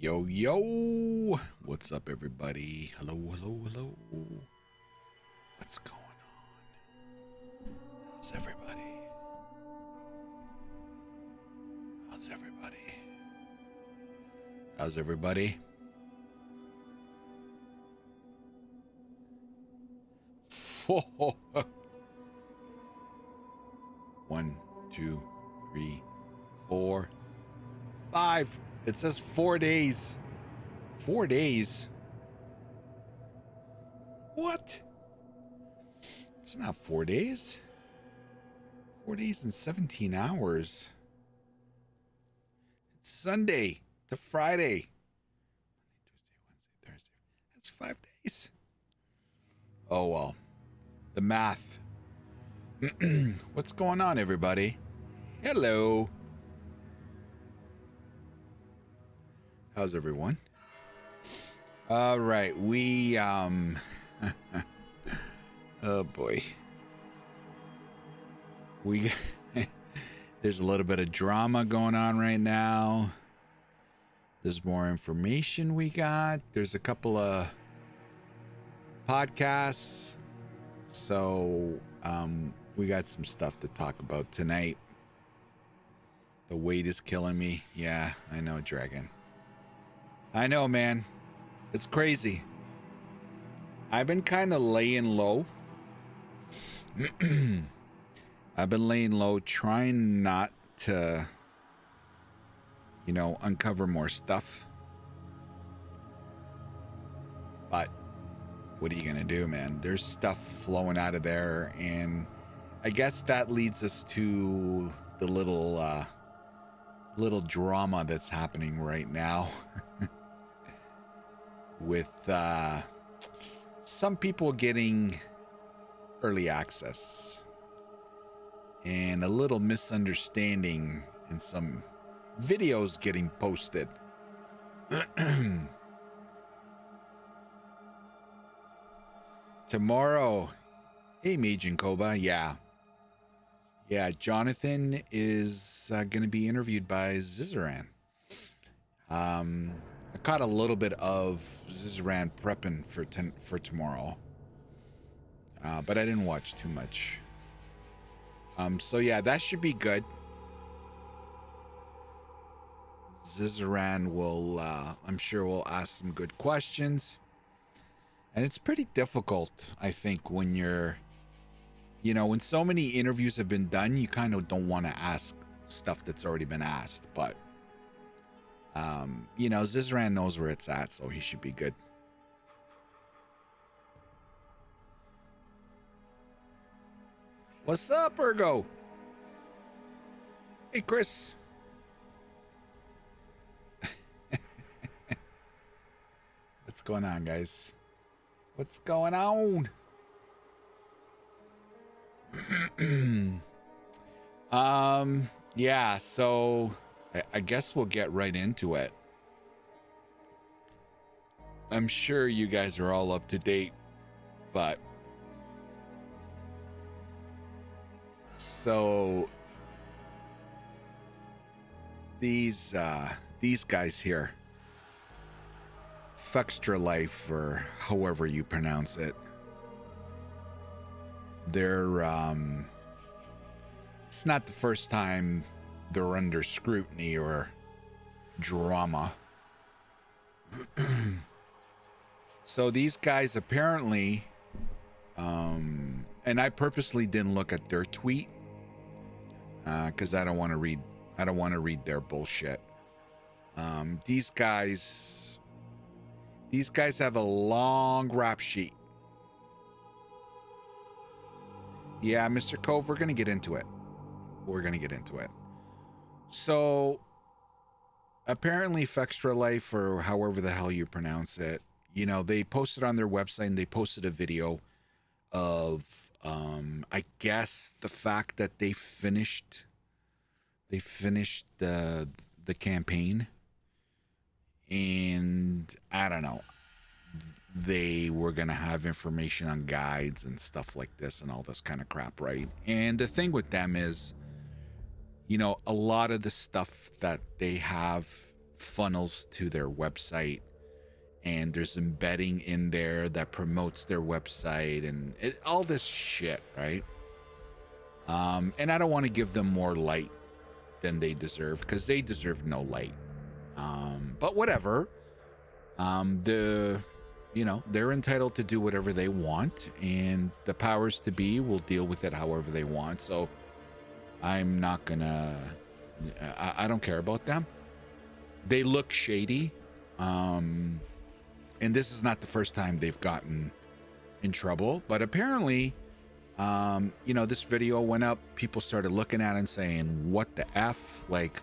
Yo, yo. What's up, everybody? Hello, hello, hello. What's going on? How's everybody? How's everybody? How's everybody? Four. 1, 2, 3, 4, 5. It says 4 days. 4 days. What? It's not 4 days. 4 days and 17 hours. It's Sunday to Friday. Tuesday, Wednesday, Thursday. That's 5 days. Oh, well. The math. What's going on, everybody? Hello. How's everyone? All right, we oh boy. We there's a little bit of drama going on right now. There's more information we got. There's a couple of podcasts. So, we got some stuff to talk about tonight. The weight is killing me. Yeah, I know, Dragon. I know, man. It's crazy. I've been kind of laying low. I've been laying low, trying not to, uncover more stuff. But what are you going to do, man? There's stuff flowing out of there. And I guess that leads us to the little drama that's happening right now. With some people getting early access and a little misunderstanding and some videos getting posted. Tomorrow, hey, Mage and Koba, yeah, Jonathan is going to be interviewed by Zizaran. I caught a little bit of Zizaran prepping for tomorrow, but I didn't watch too much. So yeah, that should be good. Zizaran will, I'm sure, will ask some good questions, and it's pretty difficult, I think, when you're, when so many interviews have been done, you kind of don't want to ask stuff that's already been asked, but. Zizaran knows where it's at, so he should be good. What's up, Ergo? Hey, Chris. What's going on, guys? What's going on? Yeah, so I guess we'll get right into it. I'm sure you guys are all up to date, but so these guys here, Fextra Life, or however you pronounce it, they're it's not the first time they're under scrutiny or drama. So these guys apparently, and I purposely didn't look at their tweet because I don't want to read their bullshit. These guys have a long rap sheet. Yeah, Mr. Cove, we're gonna get into it. So apparently Fextra Life, or however the hell you pronounce it, they posted on their website, and they posted a video of I guess the fact that they finished the campaign, and I don't know, they were gonna have information on guides and stuff like this and all this kind of crap, right? And the thing with them is, a lot of the stuff that they have funnels to their website, and there's embedding in there that promotes their website and all this shit, right? And I don't want to give them more light than they deserve, because they deserve no light. But whatever. They're entitled to do whatever they want, and the powers to be will deal with it however they want. So I'm not gonna, I don't care about them. They look shady. And this is not the first time they've gotten in trouble, but apparently, this video went up, people started looking at it and saying, what the F? Like,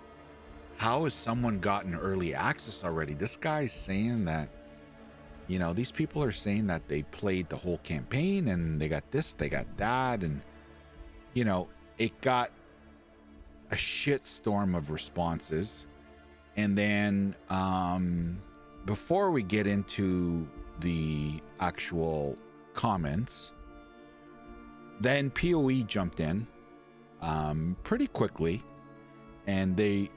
how has someone gotten early access already? This guy's saying that, these people are saying that they played the whole campaign and they got this, they got that. And, it got a shit storm of responses. And then, before we get into the actual comments, then POE jumped in pretty quickly, and they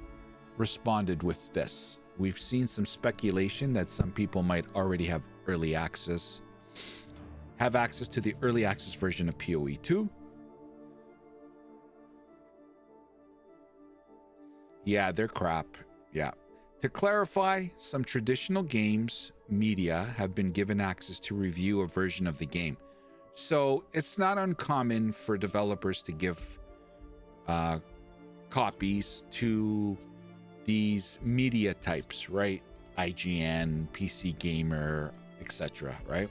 responded with this. We've seen some speculation that some people might already have access to the early access version of POE2. Yeah, they're crap. Yeah. To clarify, some traditional games media have been given access to review a version of the game. So it's not uncommon for developers to give copies to these media types, right? IGN, PC Gamer, etc., right?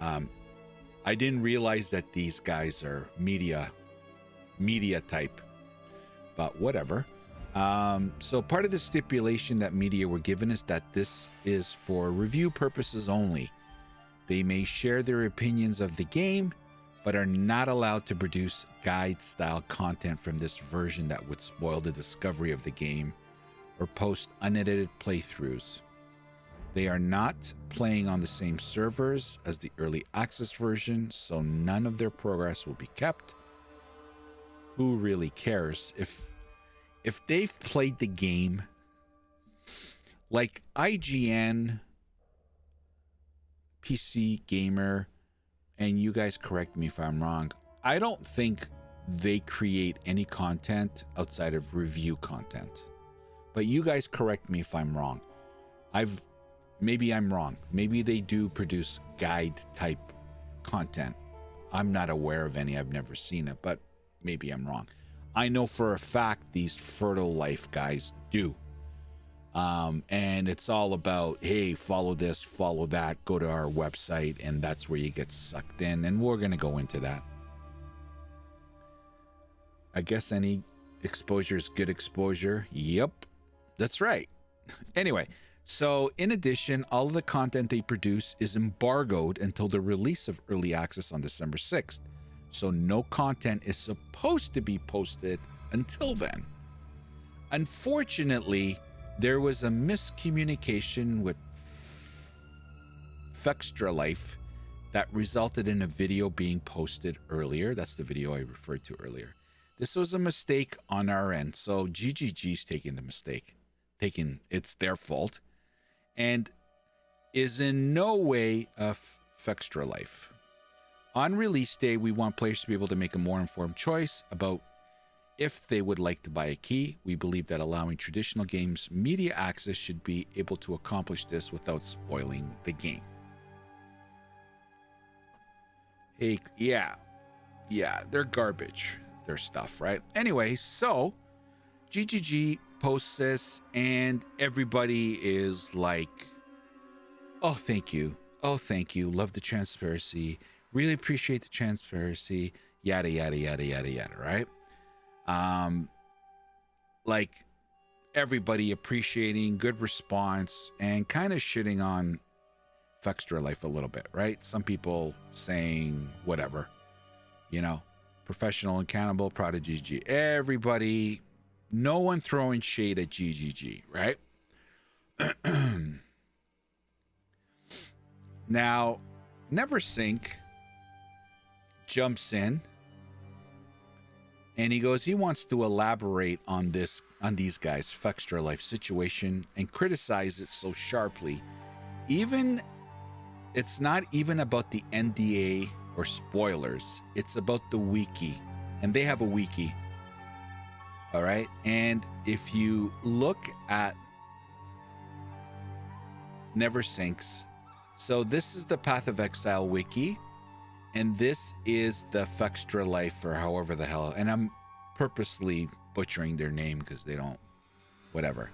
I didn't realize that these guys are media type, but whatever. So part of the stipulation that media were given is that this is for review purposes only. They may share their opinions of the game, but are not allowed to produce guide-style content from this version that would spoil the discovery of the game or post unedited playthroughs. They are not playing on the same servers as the early access version, so none of their progress will be kept. Who really cares? If they've played the game, like IGN, PC Gamer, and you guys correct me if I'm wrong, I don't think they create any content outside of review content. But you guys correct me if I'm wrong. Maybe I'm wrong. Maybe they do produce guide type content. I'm not aware of any. I've never seen it, but maybe I'm wrong. I know for a fact these Fertile Life guys do. And it's all about, hey, follow this, follow that, go to our website, and that's where you get sucked in. And we're going to go into that. I guess any exposure is good exposure. Yep, that's right. Anyway, so in addition, all of the content they produce is embargoed until the release of early access on December 6th. So no content is supposed to be posted until then. Unfortunately, there was a miscommunication with Fextra Life that resulted in a video being posted earlier. That's the video I referred to earlier. This was a mistake on our end, so GGG's taking the mistake. It's their fault, and is in no way a Fextra Life. On release day, we want players to be able to make a more informed choice about if they would like to buy a key. We believe that allowing traditional games media access should be able to accomplish this without spoiling the game. Hey, yeah, they're garbage, their stuff, right? Anyway, so GGG posts this, and everybody is like, oh, thank you. Oh, thank you. Love the transparency. Really appreciate the transparency. Yada, yada, yada, yada, yada, right? Like everybody appreciating, good response, and kind of shitting on Fextra Life a little bit, right? Some people saying whatever, professional and accountable, proud of GG. Everybody, no one throwing shade at GGG, right? Now, Neversink jumps in And he goes, he wants to elaborate on these guys' Fextra Life situation and criticize it so sharply. Even it's not even about the NDA or spoilers. It's about the wiki, and they have a wiki. All right. And if you look at Neversinks, so this is the Path of Exile wiki, and this is the Fextra Life, or however the hell, and I'm purposely butchering their name because they don't, whatever.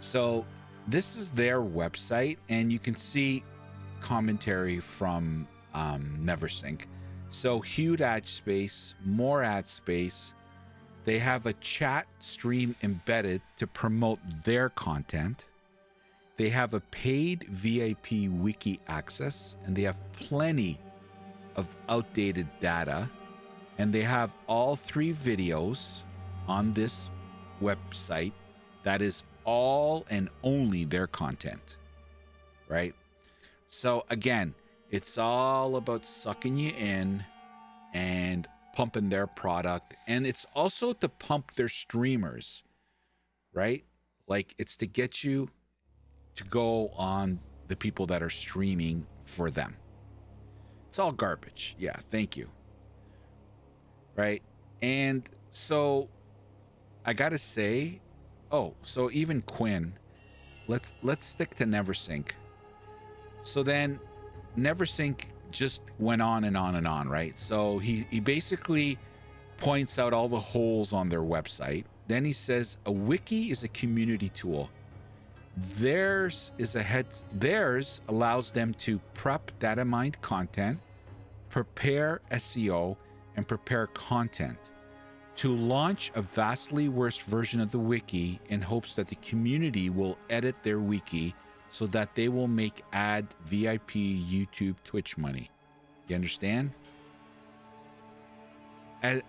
So this is their website, and you can see commentary from Neversink. So huge ad space, more ad space. They have a chat stream embedded to promote their content. They have a paid VIP wiki access, and they have plenty of outdated data. And they have all 3 videos on this website that is all and only their content, right? So again, it's all about sucking you in and pumping their product. And it's also to pump their streamers, right? Like, it's to get you to go on the people that are streaming for them. It's all garbage. Yeah, thank you. Right? And so I gotta say, oh, so even Quinn, let's stick to Neversink. So then Neversink just went on and on and on, right? So he basically points out all the holes on their website. Then he says a wiki is a community tool. Theirs allows them to prep data mined content, prepare SEO, and prepare content to launch a vastly worse version of the wiki in hopes that the community will edit their wiki so that they will make ad VIP YouTube Twitch money. You understand?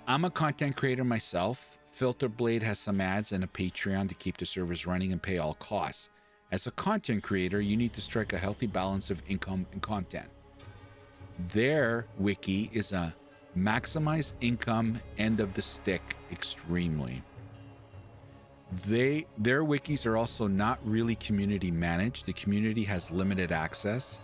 I'm a content creator myself. Filterblade has some ads and a Patreon to keep the servers running and pay all costs. As a content creator, you need to strike a healthy balance of income and content. Their wiki is a maximize income end of the stick extremely. Their wikis are also not really community managed. The community has limited access.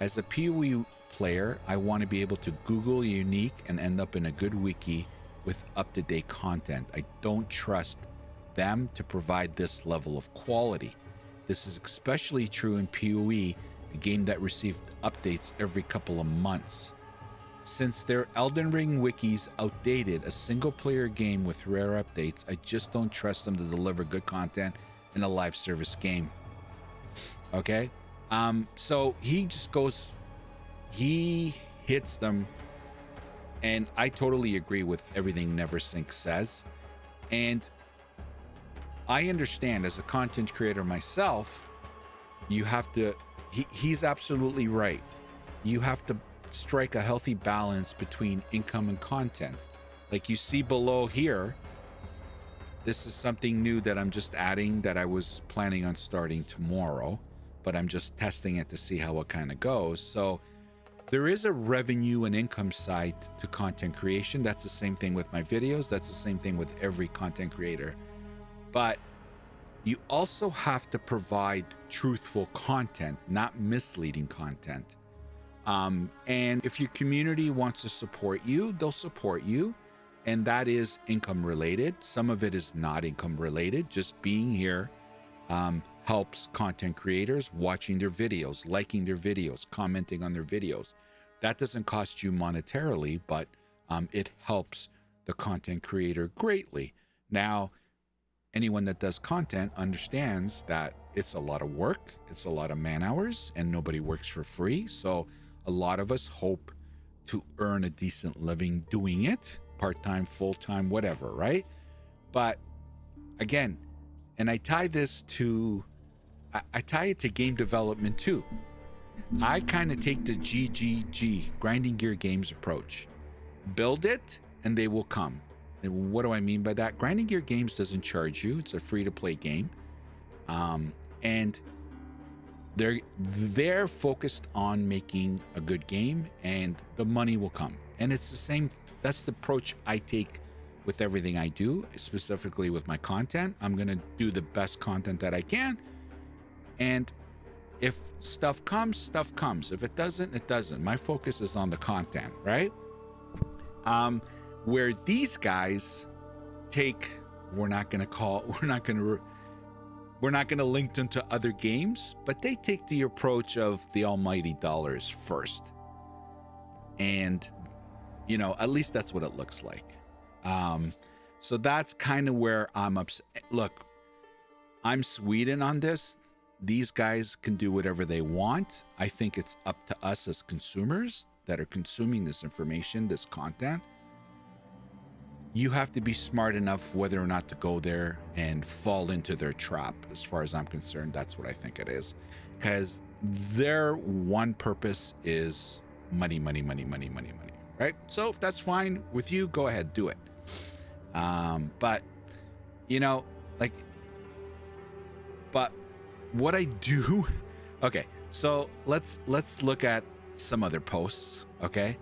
As a POE player, I want to be able to Google unique and end up in a good wiki with up-to-date content. I don't trust them to provide this level of quality. This is especially true in POE, a game that received updates every couple of months. Since their Elden Ring wiki's outdated, a single-player game with rare updates, I just don't trust them to deliver good content in a live service game. Okay? So he just goes, he hits them, and I totally agree with everything Neversink says. And I understand, as a content creator myself, you have to, he's absolutely right. You have to strike a healthy balance between income and content. Like you see below here, this is something new that I'm just adding that I was planning on starting tomorrow, but I'm just testing it to see how it kind of goes. So there is a revenue and income side to content creation. That's the same thing with my videos. That's the same thing with every content creator. But you also have to provide truthful content, not misleading content. And if your community wants to support you, they'll support you. And that is income related. Some of it is not income related. Just being here helps content creators watching their videos, liking their videos, commenting on their videos. That doesn't cost you monetarily, but it helps the content creator greatly. Now, anyone that does content understands that it's a lot of work, it's a lot of man hours, and nobody works for free. So a lot of us hope to earn a decent living doing it, part-time, full-time, whatever, right? But again, and I tie this to, I tie it to game development too. I kind of take the GGG, Grinding Gear Games approach. Build it and they will come. And what do I mean by that? Grinding Gear Games doesn't charge you. It's a free-to-play game. And they're focused on making a good game, and the money will come. And it's the same, that's the approach I take with everything I do, specifically with my content. I'm going to do the best content that I can. And if stuff comes, stuff comes. If it doesn't, it doesn't. My focus is on the content, right? Where these guys take, we're not going to link them to other games, but they take the approach of the almighty dollars first. And, you know, at least that's what it looks like. So that's kind of where I'm upset. Look, I'm Sweden on this. These guys can do whatever they want. I think it's up to us as consumers that are consuming this information, this content. You have to be smart enough whether or not to go there and fall into their trap. As far as I'm concerned, that's what I think it is. Because their one purpose is money, money, money, money, money, money, right? So if that's fine with you, go ahead, do it. But, you know, like, but what I do, okay, so let's look at some other posts, okay?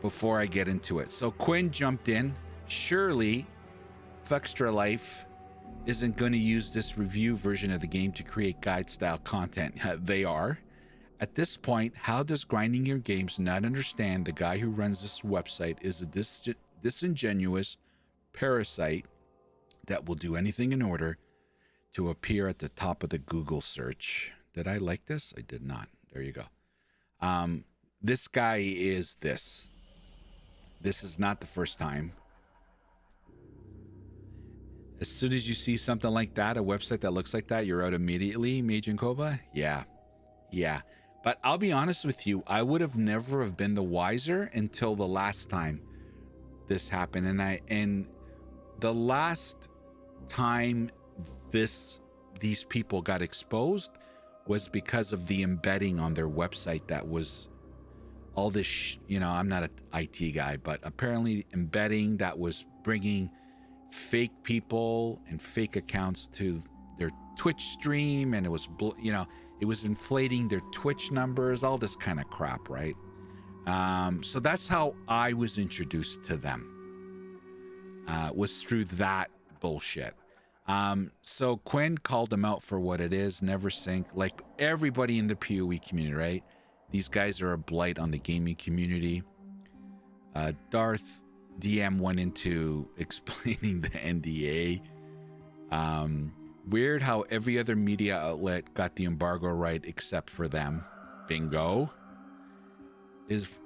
Before I get into it. So Quinn jumped in. Surely Fextra Life isn't going to use this review version of the game to create guide style content. They are. At this point, how does Grinding Your Games not understand the guy who runs this website is a disingenuous parasite that will do anything in order to appear at the top of the Google search? Did I like this? I did not. There you go. This guy is this. This is not the first time. As soon as you see something like that, a website that looks like that, you're out immediately, Majin Koba? Yeah. But I'll be honest with you, I would have never have been the wiser until the last time this happened. And the last time these people got exposed was because of the embedding on their website that was all this, you know, I'm not an IT guy, but apparently embedding that was bringing fake people and fake accounts to their Twitch stream, and it was, you know, it was inflating their Twitch numbers, all this kind of crap, right? So that's how I was introduced to them, was through that bullshit. So Quinn called them out for what it is, never sync, like everybody in the POE community, right? These guys are a blight on the gaming community. Darth DM went into explaining the NDA. Weird how every other media outlet got the embargo right except for them. Bingo. If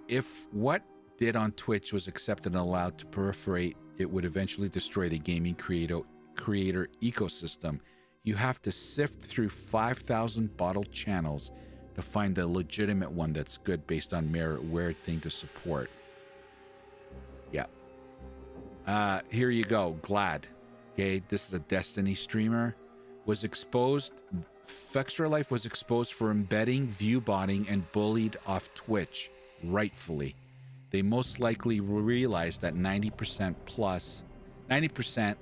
what did on Twitch was accepted and allowed to proliferate, it would eventually destroy the gaming creator ecosystem. You have to sift through 5,000 bottled channels to find the legitimate one that's good based on merit, weird thing to support. Yeah. Here you go. Glad. Okay, this is a Destiny streamer. Was exposed. Fextra Life was exposed for embedding, view botting, and bullied off Twitch, rightfully. They most likely realized that 90%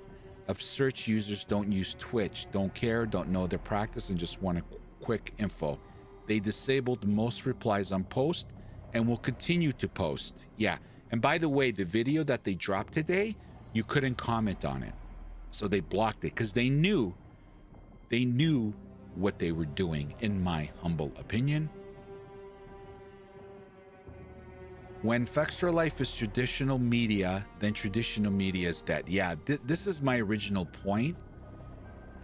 of search users don't use Twitch, don't care, don't know their practice, and just want a quick info. They disabled most replies on post and will continue to post. Yeah. And by the way, the video that they dropped today, you couldn't comment on it. So they blocked it because they knew what they were doing, in my humble opinion. When Fextra Life is traditional media, then traditional media is dead. Yeah, this is my original point.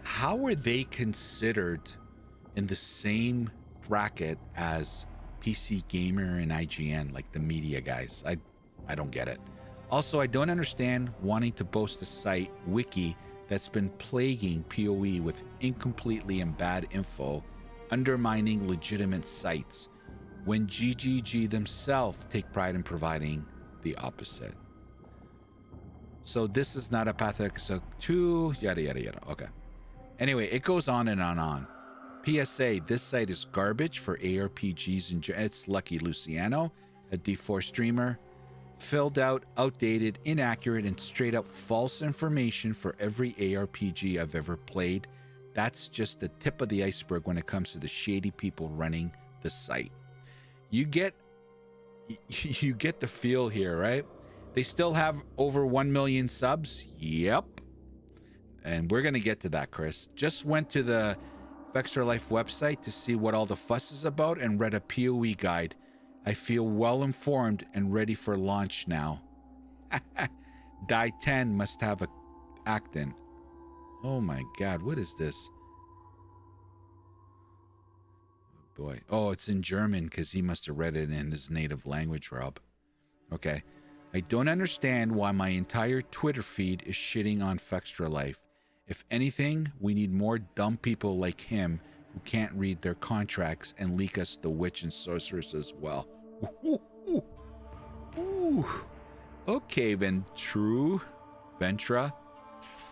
How are they considered in the same bracket as PC Gamer and IGN, like the media guys? I don't get it. Also, I don't understand wanting to boast a site, wiki, that's been plaguing POE with incompletely and bad info, undermining legitimate sites, when GGG themselves take pride in providing the opposite. So this is not a Pathx 2, yada, yada, yada. Okay. Anyway, it goes on and on and on. PSA, this site is garbage for ARPGs, and it's Lucky Luciano, a D4 streamer. Filled out, outdated, inaccurate, and straight up false information for every ARPG I've ever played. That's just the tip of the iceberg when it comes to the shady people running the site. You get the feel here, right? They still have over 1 million subs. Yep. And we're going to get to that, Chris. Just went to the Extra Life website to see what all the fuss is about and read a POE guide. I feel well informed and ready for launch now. Die 10 must have a act in. Oh my God, what is this? Oh boy. Oh, it's in German because he must have read it in his native language, Rob. Okay. I don't understand why my entire Twitter feed is shitting on Extra Life. If anything, we need more dumb people like him who can't read their contracts and leak us the witch and sorceress as well. Ooh, ooh, ooh. Okay, Ventra.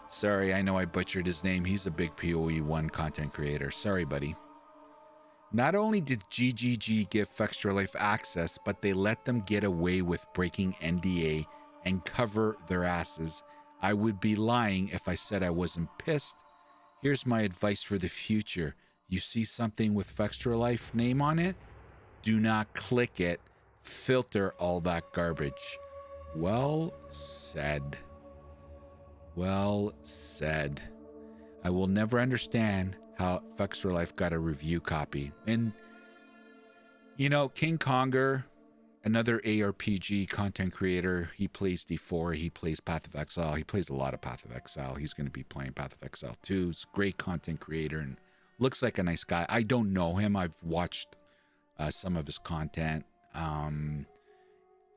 Sorry, I know I butchered his name. He's a big POE1 content creator. Sorry, buddy. Not only did GGG give Extra Life access, but they let them get away with breaking NDA and cover their asses. I would be lying if I said I wasn't pissed. Here's my advice for the future. You see something with Extra Life name on it? Do not click it. Filter all that garbage. Well said. Well said. I will never understand how Extra Life got a review copy. And, you know, King Conger, another ARPG content creator, he plays D4, he plays Path of Exile, he plays a lot of Path of Exile. He's going to be playing Path of Exile too. He's a great content creator and looks like a nice guy. I don't know him. I've watched some of his content.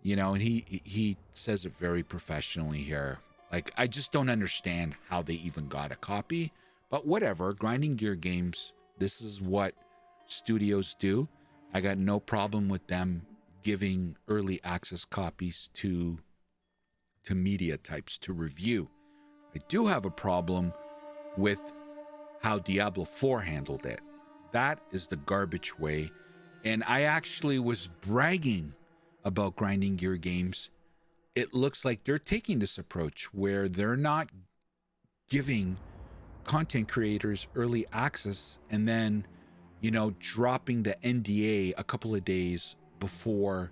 You know, and he says it very professionally here. Like, I just don't understand how they even got a copy. But whatever, Grinding Gear Games, this is what studios do. I got no problem with them giving early access copies to media types to review. I do have a problem with how Diablo 4 handled it. That is the garbage way. And I actually was bragging about Grinding Gear Games. It looks like they're taking this approach where they're not giving content creators early access and then, you know, dropping the NDA a couple of days before.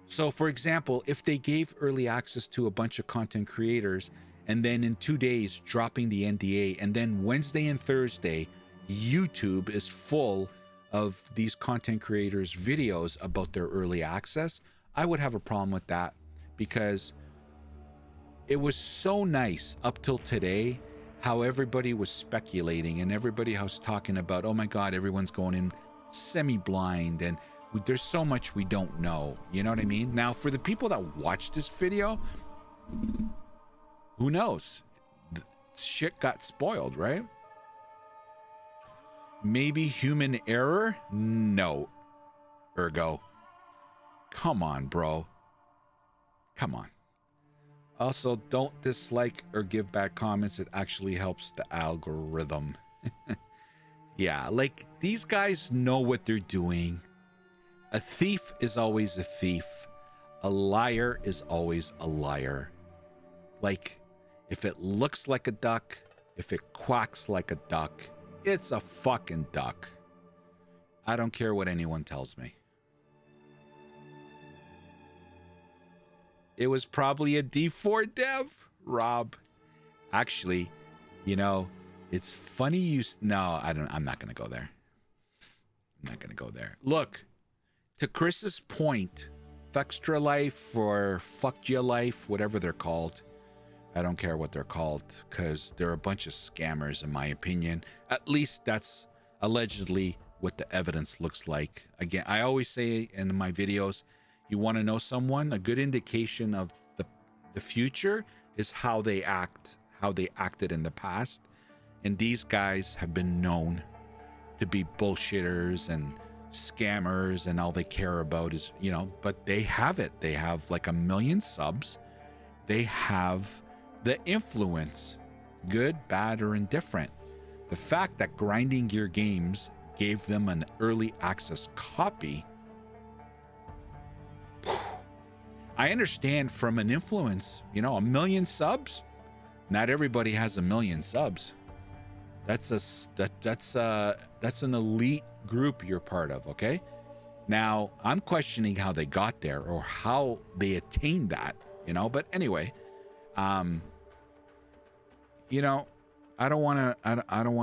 So for example, if they gave early access to a bunch of content creators and then in 2 days dropping the NDA, and then Wednesday and Thursday YouTube is full of these content creators videos about their early access, I would have a problem with that, because it was so nice up till today how everybody was speculating and everybody was talking about, oh my God, everyone's going in semi-blind and there's so much we don't know. You know what I mean? Now, for the people that watch this video, who knows? Shit got spoiled, right? Maybe human error? No. Ergo. Come on, bro. Come on. Also, don't dislike or give bad comments. It actually helps the algorithm. Yeah, like, these guys know what they're doing. A thief is always a thief. A liar is always a liar. Like, if it looks like a duck, if it quacks like a duck, it's a fucking duck. I don't care what anyone tells me. It was probably a D4 dev, Rob. Actually, you know, it's funny you... No, I'm not going to go there. I'm not going to go there. Look, to Chris's point, Extra Life or Fucked Your Life, whatever they're called. I don't care what they're called, because they're a bunch of scammers, in my opinion. At least that's allegedly what the evidence looks like. Again, I always say in my videos, you want to know someone, a good indication of the future is how they act, how they acted in the past. And these guys have been known to be bullshitters and scammers, and all they care about is, you know, but they have it. They have like 1 million subs. They have the influence, good, bad, or indifferent. The fact that Grinding Gear Games gave them an early access copy, I understand from an influence, you know, 1 million subs. Not everybody has 1 million subs. That's an elite group you're part of, okay? Now, I'm questioning how they got there or how they attained that. you know. But anyway, you know, I don't want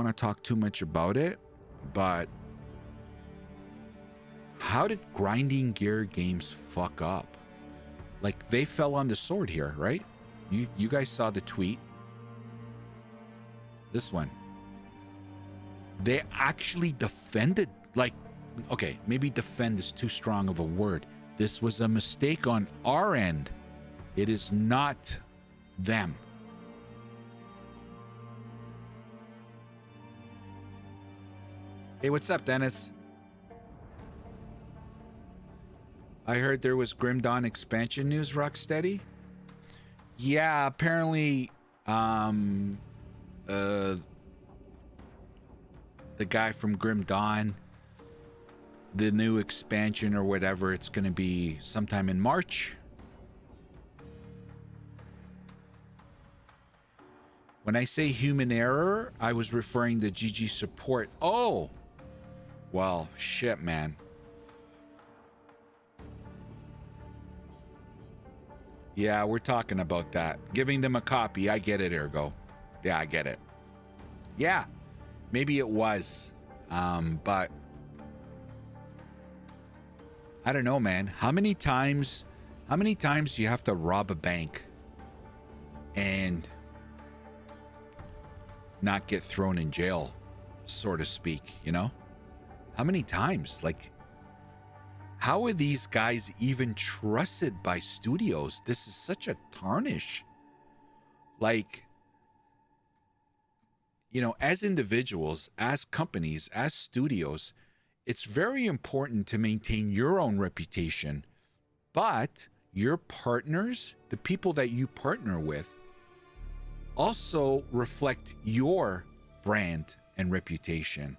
to talk too much about it, but how did Grinding Gear Games fuck up? Like, they fell on the sword here, right? You guys saw the tweet. This one. They actually defended, like, okay, maybe defend is too strong of a word. This was a mistake on our end. It is not them. Hey, what's up, Dennis? I heard there was Grim Dawn expansion news, Rocksteady. Yeah, apparently, the guy from Grim Dawn, the new expansion or whatever, it's going to be sometime in March. When I say human error, I was referring to GG support. Oh, well, shit, man. Yeah, we're talking about that. Giving them a copy. I get it, Ergo. Yeah, I get it. Yeah, maybe it was. But I don't know, man. How many times do you have to rob a bank and not get thrown in jail, so to speak, you know? How many times? Like, how are these guys even trusted by studios? This is such a tarnish. Like, you know, as individuals, as companies, as studios, it's very important to maintain your own reputation, but your partners, the people that you partner with, also reflect your brand and reputation.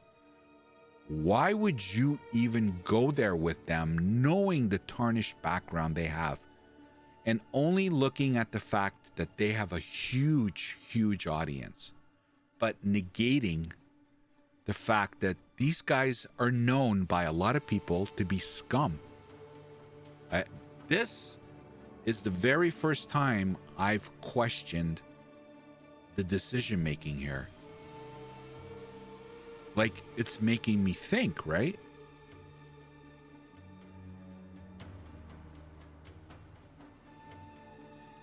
Why would you even go there with them knowing the tarnished background they have and only looking at the fact that they have a huge, huge audience, but negating the fact that these guys are known by a lot of people to be scum? This is the very first time I've questioned the decision making here. Like, it's making me think, right?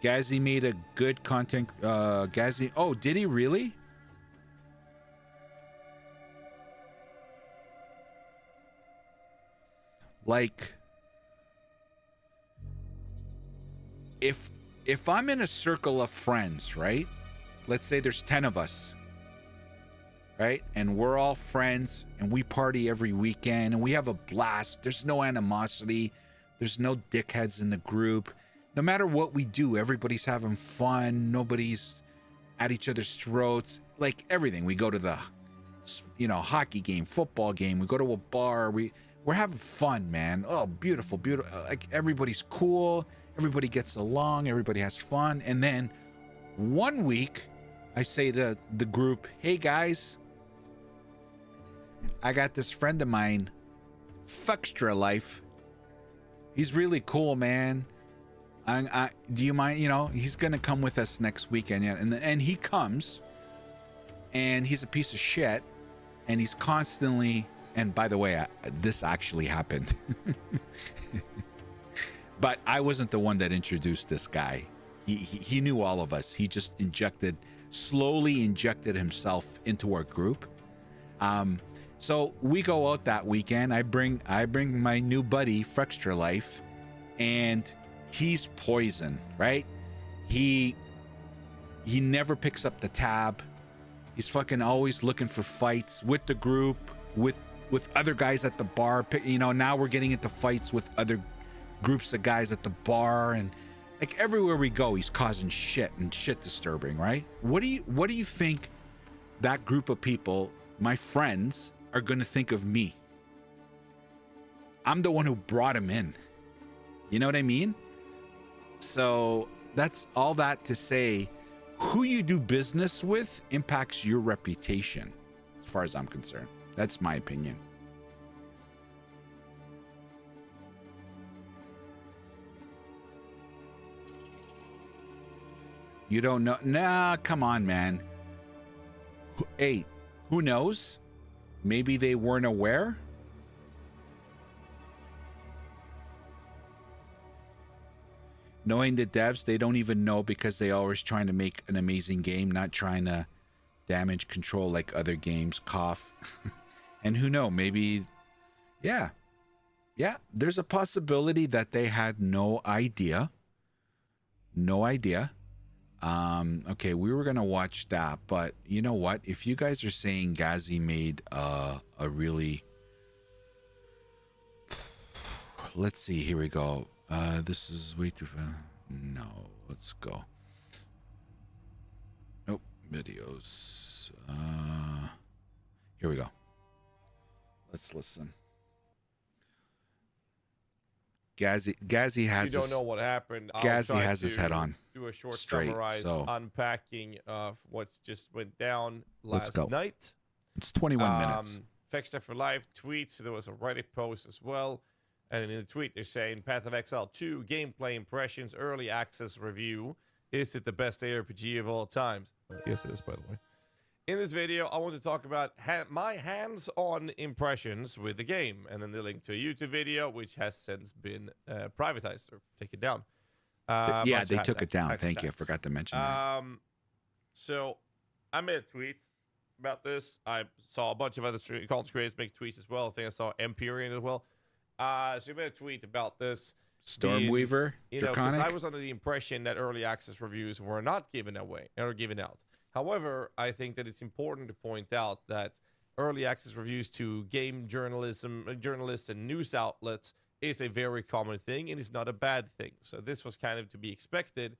Gazzy made a good content. Gazzy, oh, did he really? Like, if I'm in a circle of friends, right? Let's say there's 10 of us, right? And we're all friends and we party every weekend and we have a blast. There's no animosity. There's no dickheads in the group. No matter what we do, everybody's having fun. Nobody's at each other's throats. Like, everything. We go to the, you know, hockey game, football game. We go to a bar. We're having fun, man. Oh, beautiful, beautiful. Like, everybody's cool. Everybody gets along. Everybody has fun. And then one week, I say to the group, hey, guys, I got this friend of mine, Fuckstra Life. He's really cool, man. Do you mind? You know, he's gonna come with us next weekend, yeah. And he comes, and he's a piece of shit, and he's constantly. And by the way, this actually happened, but I wasn't the one that introduced this guy. He knew all of us. He just slowly injected himself into our group. So we go out that weekend. I bring my new buddy, Fuckstra Life, and he's poison, right? He never picks up the tab. He's fucking always looking for fights with the group, with other guys at the bar. You know, now we're getting into fights with other groups of guys at the bar, and like everywhere we go, he's causing shit and shit disturbing, right? What do you think that group of people, my friends, are going to think of me? I'm the one who brought him in. You know what I mean? So that's all that to say, who you do business with impacts your reputation, as far as I'm concerned. That's my opinion. You don't know? Nah, come on, man. Hey, who knows? Maybe they weren't aware. Knowing the devs, they don't even know because they always trying to make an amazing game, not trying to damage control like other games. Cough. And who know? Maybe, yeah, there's a possibility that they had no idea. Okay, we were gonna watch that, but you know what? If you guys are saying Ghazi made a really, let's see, here we go. This is way too fast. No, let's go. Nope, videos. Here we go. Let's listen. Ghazi has. You don't know what happened. Ghazi has his head on. Do a short straight, summarize, so. unpacking of what just went down last night. It's 21 minutes. Fexter for Life tweets. There was a Reddit post as well. And in the tweet, they're saying Path of Exile 2 gameplay impressions, early access review. Is it the best ARPG of all times? Yes, it is, by the way. In this video, I want to talk about my hands-on impressions with the game, and then the link to a YouTube video, which has since been privatized or taken down. Yeah, they took it down. Thank you. I forgot to mention that. So I made a tweet about this. I saw a bunch of other content creators make tweets as well. I think I saw Empyrean as well. So I made a tweet about this. Stormweaver, Draconic? I was under the impression that early access reviews were not given away or given out. However, I think that it's important to point out that early access reviews to game journalists and news outlets is a very common thing, and it's not a bad thing. So this was kind of to be expected.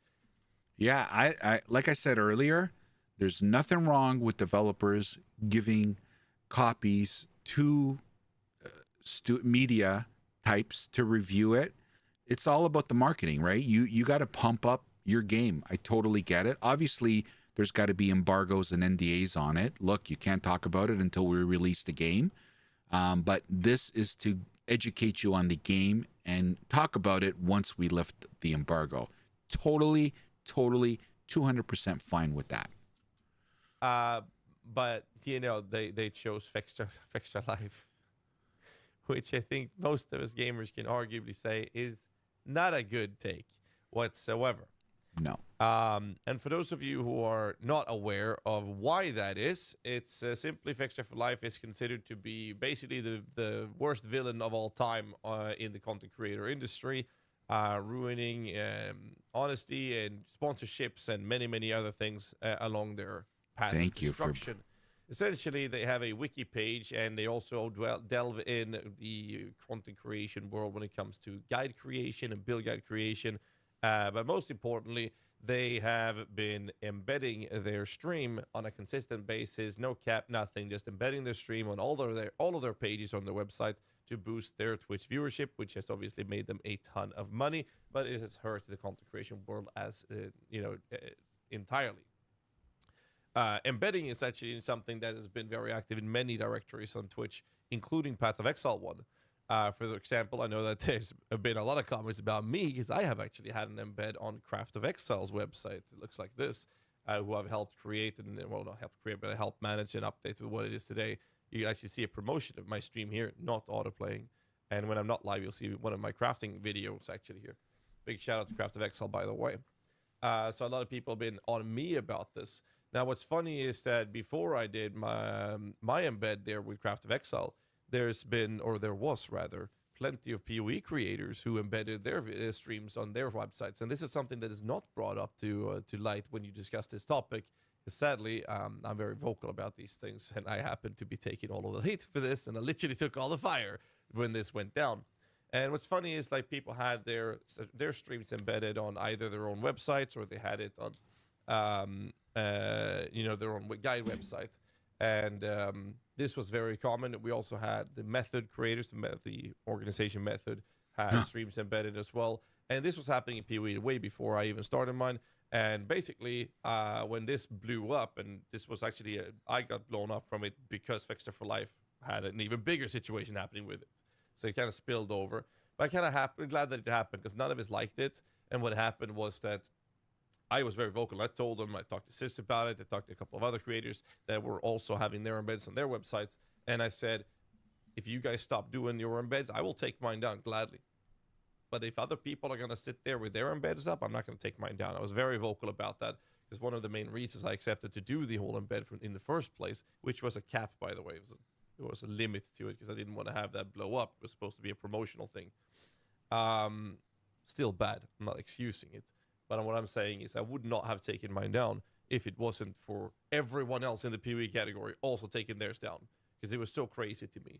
Yeah, I like I said earlier, there's nothing wrong with developers giving copies to media types to review it. It's all about the marketing, right? You got to pump up your game. I totally get it. Obviously, there's got to be embargoes and NDAs on it. Look, you can't talk about it until we release the game. But this is to educate you on the game and talk about it once we lift the embargo. Totally, 200% fine with that. But, they chose Fextra Life, which I think most of us gamers can arguably say is not a good take whatsoever. No. And for those of you who are not aware of why that is, it's simply Fextra for Life is considered to be basically the worst villain of all time in the content creator industry, ruining honesty and sponsorships and many other things along their path of destruction. Essentially, they have a wiki page, and they also delve in the content creation world when it comes to guide creation and build guide creation. But most importantly, they have been embedding their stream on a consistent basis, no cap, nothing, just embedding their stream on all of their pages on their website to boost their Twitch viewership, which has obviously made them a ton of money, but it has hurt the content creation world as entirely. Embedding is actually something that has been very active in many directories on Twitch, including Path of Exile 1. For example, I know that there's been a lot of comments about me because I have actually had an embed on Craft of Exile's website. It looks like this, who I've helped create not helped create, but I helped manage and update with what it is today. You actually see a promotion of my stream here, not autoplaying. And when I'm not live, you'll see one of my crafting videos actually here. Big shout out to Craft of Exile, by the way. So a lot of people have been on me about this. Now, what's funny is that before I did my embed there with Craft of Exile, there was plenty of POE creators who embedded their streams on their websites, and this is something that is not brought up to light when you discuss this topic. Sadly, I'm very vocal about these things, and I happen to be taking all of the hate for this, and I literally took all the fire when this went down. And what's funny is like people had their streams embedded on either their own websites or they had it on their own guide website. And this was very common. We also had the method creators, the organization method had streams embedded as well. And this was happening in POE way before I even started mine. And basically, when this blew up, and this was actually, I got blown up from it because Fexter for Life had an even bigger situation happening with it. So it kind of spilled over. But I kind of glad that it happened because none of us liked it. And what happened was that I was very vocal. I told them, I talked to Sis about it. I talked to a couple of other creators that were also having their embeds on their websites. And I said, if you guys stop doing your embeds, I will take mine down gladly. But if other people are going to sit there with their embeds up, I'm not going to take mine down. I was very vocal about that because one of the main reasons I accepted to do the whole embed in the first place, which was a cap, by the way. There was a limit to it because I didn't want to have that blow up. It was supposed to be a promotional thing. Still bad. I'm not excusing it. But what I'm saying is I would not have taken mine down if it wasn't for everyone else in the POE category also taking theirs down, because it was so crazy to me.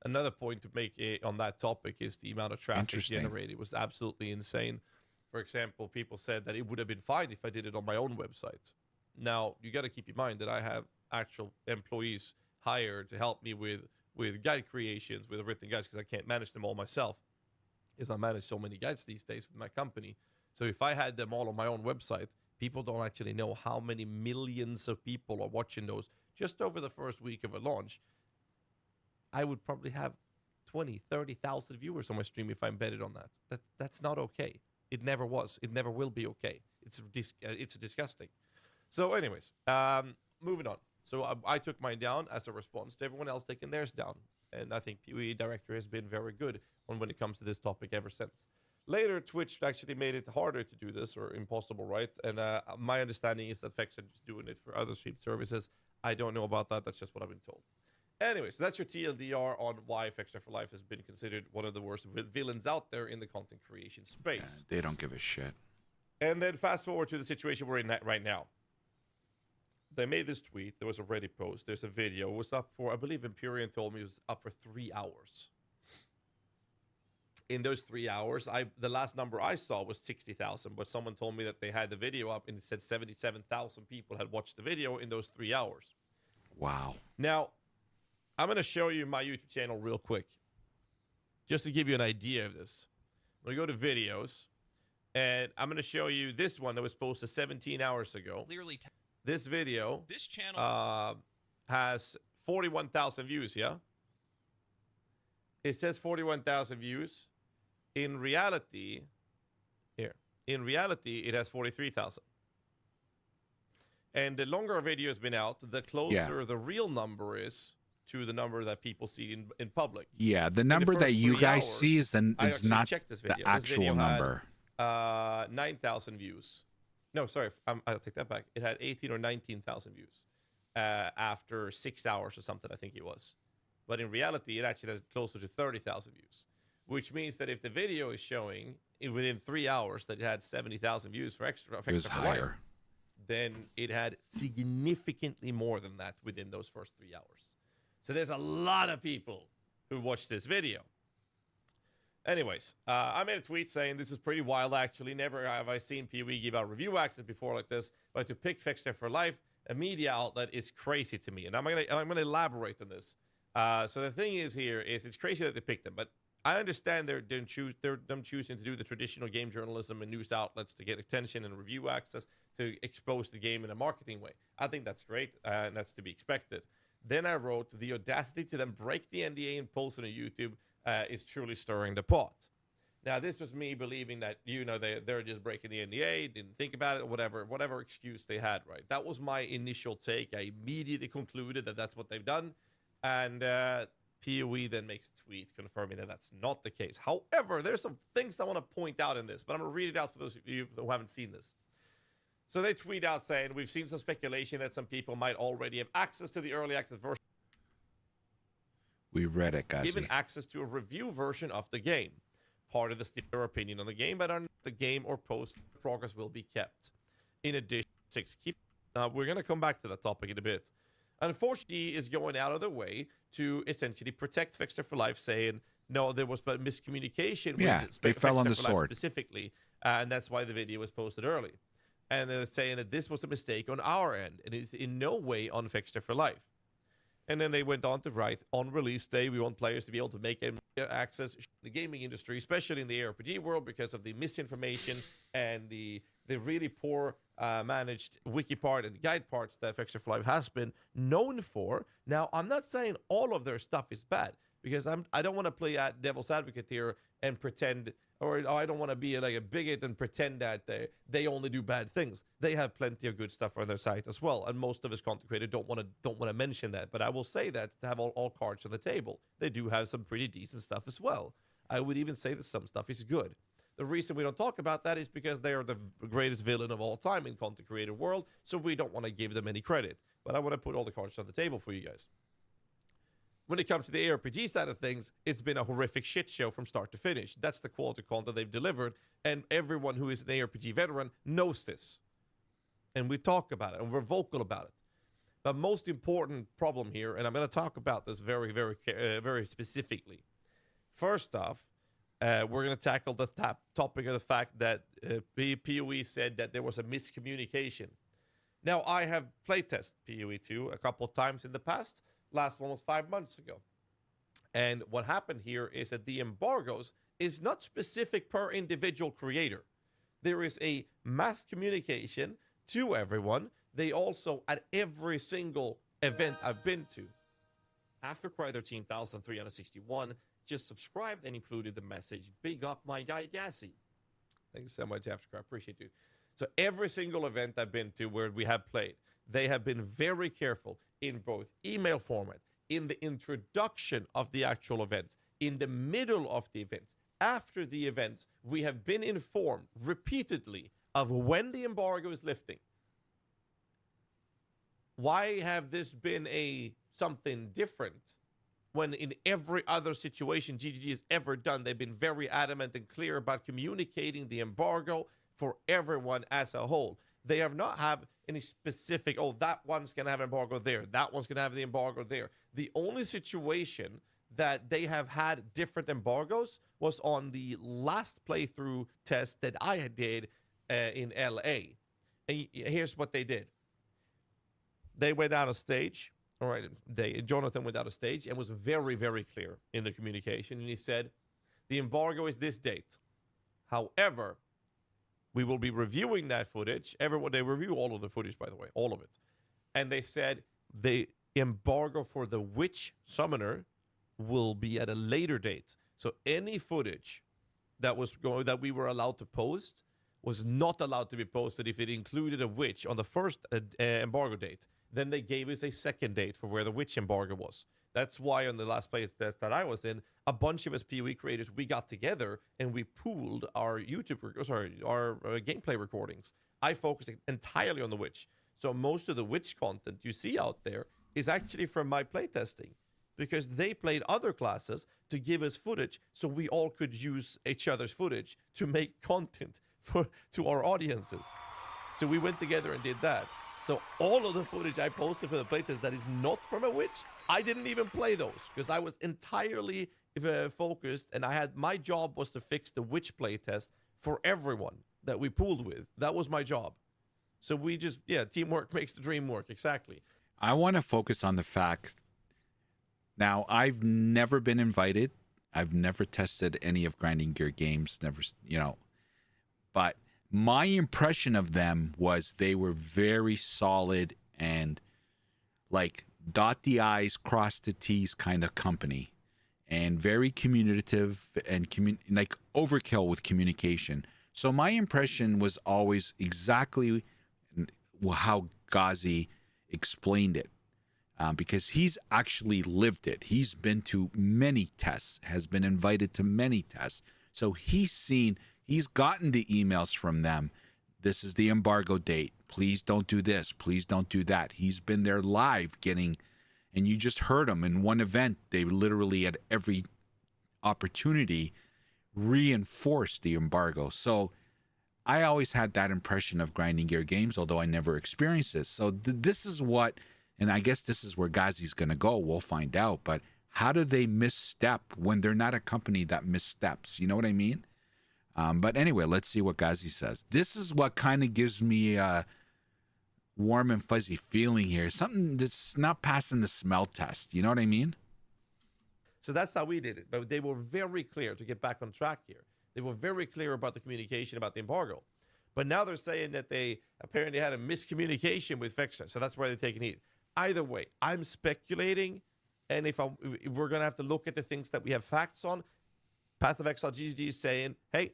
Another point to make on that topic is the amount of traffic generated. It was absolutely insane. For example, people said that it would have been fine if I did it on my own website. Now, you got to keep in mind that I have actual employees hired to help me with guide creations, with written guides, because I can't manage them all myself, because I manage so many guides these days with my company. So if I had them all on my own website, people don't actually know how many millions of people are watching those just over the first week of a launch. I would probably have 20, 30,000 viewers on my stream if I embedded on that. That's not okay. It never was. It never will be okay. It's disgusting. So anyways, moving on. So I took mine down as a response to everyone else taking theirs down. And I think POE Director has been very good when it comes to this topic ever since. Later, Twitch actually made it harder to do this, or impossible, right? And my understanding is that Fex are just doing it for other stream services. I don't know about that. That's just what I've been told. Anyway, so that's your TLDR on why Fextra for Life has been considered one of the worst villains out there in the content creation space. Yeah, they don't give a shit. And then fast forward to the situation we're in right now. They made this tweet. There was a Reddit post. There's a video. It was up for, I believe Empyrean told me it was up for 3 hours. In those 3 hours, the last number I saw was 60,000, but someone told me that they had the video up and it said 77,000 people had watched the video in those 3 hours. Wow. Now, I'm going to show you my YouTube channel real quick, just to give you an idea of this. I'm going to go to videos, and I'm going to show you this one that was posted 17 hours ago. Clearly, this video this channel has 41,000 views, yeah? It says 41,000 views. In reality, it has 43,000. And the longer a video has been out, the closer the real number is to the number that people see in public. Yeah, the number that you guys see is not the actual number. 9,000 views. No, sorry, I'll take that back. It had 18 or 19,000 views after 6 hours or something, I think it was. But in reality, it actually has closer to 30,000 views, which means that if the video is showing within 3 hours that it had 70,000 views for extra, it was higher. Then it had significantly more than that within those first 3 hours. So there's a lot of people who watched this video. Anyways, I made a tweet saying this is pretty wild, actually. Never have I seen POE give out review access before like this, but to pick Fextra for Life, a media outlet, is crazy to me. And I'm gonna elaborate on this. So the thing is here is it's crazy that they picked them, but I understand they're them choosing to do the traditional game journalism and news outlets to get attention and review access to expose the game in a marketing way. I think that's great, and that's to be expected. Then I wrote, the audacity to then break the NDA and post it on YouTube is truly stirring the pot. Now, this was me believing that, they're just breaking the NDA, didn't think about it, whatever excuse they had, right? That was my initial take. I immediately concluded that that's what they've done. And POE then makes a tweet confirming that that's not the case. However, there's some things I want to point out in this, but I'm going to read it out for those of you who haven't seen this. So they tweet out saying, we've seen some speculation that some people might already have access to the early access version. We read it, guys. Given access to a review version of the game. Part of the their opinion on the game, but on the game or post progress will be kept. In addition, we're going to come back to that topic in a bit. Unfortunately, is going out of their way to essentially protect Fextra for Life, saying, no, there was miscommunication. Yeah, they fell on the sword. Specifically, and that's why the video was posted early. And they're saying that this was a mistake on our end, and it's in no way on Fextra for Life. And then they went on to write, on release day, we want players to be able to make access to the gaming industry, especially in the ARPG world, because of the misinformation and the really poor managed wiki part and guide parts that Fextra for Life has been known for. Now, I'm not saying all of their stuff is bad, because I don't want to play at devil's advocate here and pretend or oh, I don't want to be like a bigot and pretend that they only do bad things. They have plenty of good stuff on their site as well, and most of us content creators don't want to mention that. But I will say that to have all cards on the table, they do have some pretty decent stuff as well. I would even say that some stuff is good. The reason we don't talk about that is because they are the greatest villain of all time in content creator world, so we don't want to give them any credit. But I want to put all the cards on the table for you guys. When it comes to the ARPG side of things, it's been a horrific shit show from start to finish. That's the quality content they've delivered, and everyone who is an ARPG veteran knows this. And we talk about it, and we're vocal about it. The most important problem here, and I'm going to talk about this very, very specifically. First off, we're going to tackle the topic of the fact that POE said that there was a miscommunication. Now, I have playtested POE2 a couple of times in the past. Last one was 5 months ago. And what happened here is that the embargoes is not specific per individual creator. There is a mass communication to everyone. They also, at every single event I've been to, after Cry 13,361, just subscribed and included the message, big up my guy Gassy. Thanks so much, Aftercry. I appreciate you. So every single event I've been to where we have played, they have been very careful in both email format, in the introduction of the actual event, in the middle of the event, after the events. We have been informed repeatedly of when the embargo is lifting. Why have this been something different when in every other situation GGG has ever done, they've been very adamant and clear about communicating the embargo for everyone as a whole? They have not have any specific, oh, that one's going to have embargo there, that one's going to have the embargo there. The only situation that they have had different embargoes was on the last playthrough test that I did in LA. And here's what they did. They went out of stage. All right, Jonathan went out of stage and was very, very clear in the communication. And he said, the embargo is this date. However, we will be reviewing that footage. Everyone, they review all of the footage, by the way, all of it. And they said the embargo for the witch summoner will be at a later date. So any footage that we were allowed to post was not allowed to be posted if it included a witch on the first embargo date. Then they gave us a second date for where the witch embargo was. That's why on the last place that I was in, a bunch of us POE creators, we got together and we pooled our our gameplay recordings. I focused entirely on the witch. So most of the witch content you see out there is actually from my playtesting, because they played other classes to give us footage so we all could use each other's footage to make content to our audiences. So we went together and did that. So all of the footage I posted for the playtest that is not from a witch, I didn't even play those because I was entirely focused, and my job was to fix the witch playtest for everyone that we pooled with. That was my job. So we just, teamwork makes the dream work. Exactly. I want to focus on the fact. Now, I've never been invited. I've never tested any of Grinding Gear games. Never, but my impression of them was they were very solid and like dot the I's, cross the T's kind of company, and very communicative and like overkill with communication. So my impression was always exactly how Ghazi explained it, because he's actually lived it. He's been to many tests, has been invited to many tests. So he's gotten the emails from them. This is the embargo date. Please don't do this. Please don't do that. He's been there live and you just heard him in one event. They literally at every opportunity reinforced the embargo. So I always had that impression of Grinding Gear games, although I never experienced this. So this is what, and I guess this is where Ghazi's going to go. We'll find out. But how do they misstep when they're not a company that missteps? You know what I mean? But anyway, let's see what Ghazi says. This is what kind of gives me a warm and fuzzy feeling here. Something that's not passing the smell test. You know what I mean? So that's how we did it. But they were very clear, to get back on track here. They were very clear about the communication about the embargo. But now they're saying that they apparently had a miscommunication with Vexa. So that's why they're taking heat. Either way, I'm speculating. And if we're going to have to look at the things that we have facts on, Path of Exile GGG is saying, hey,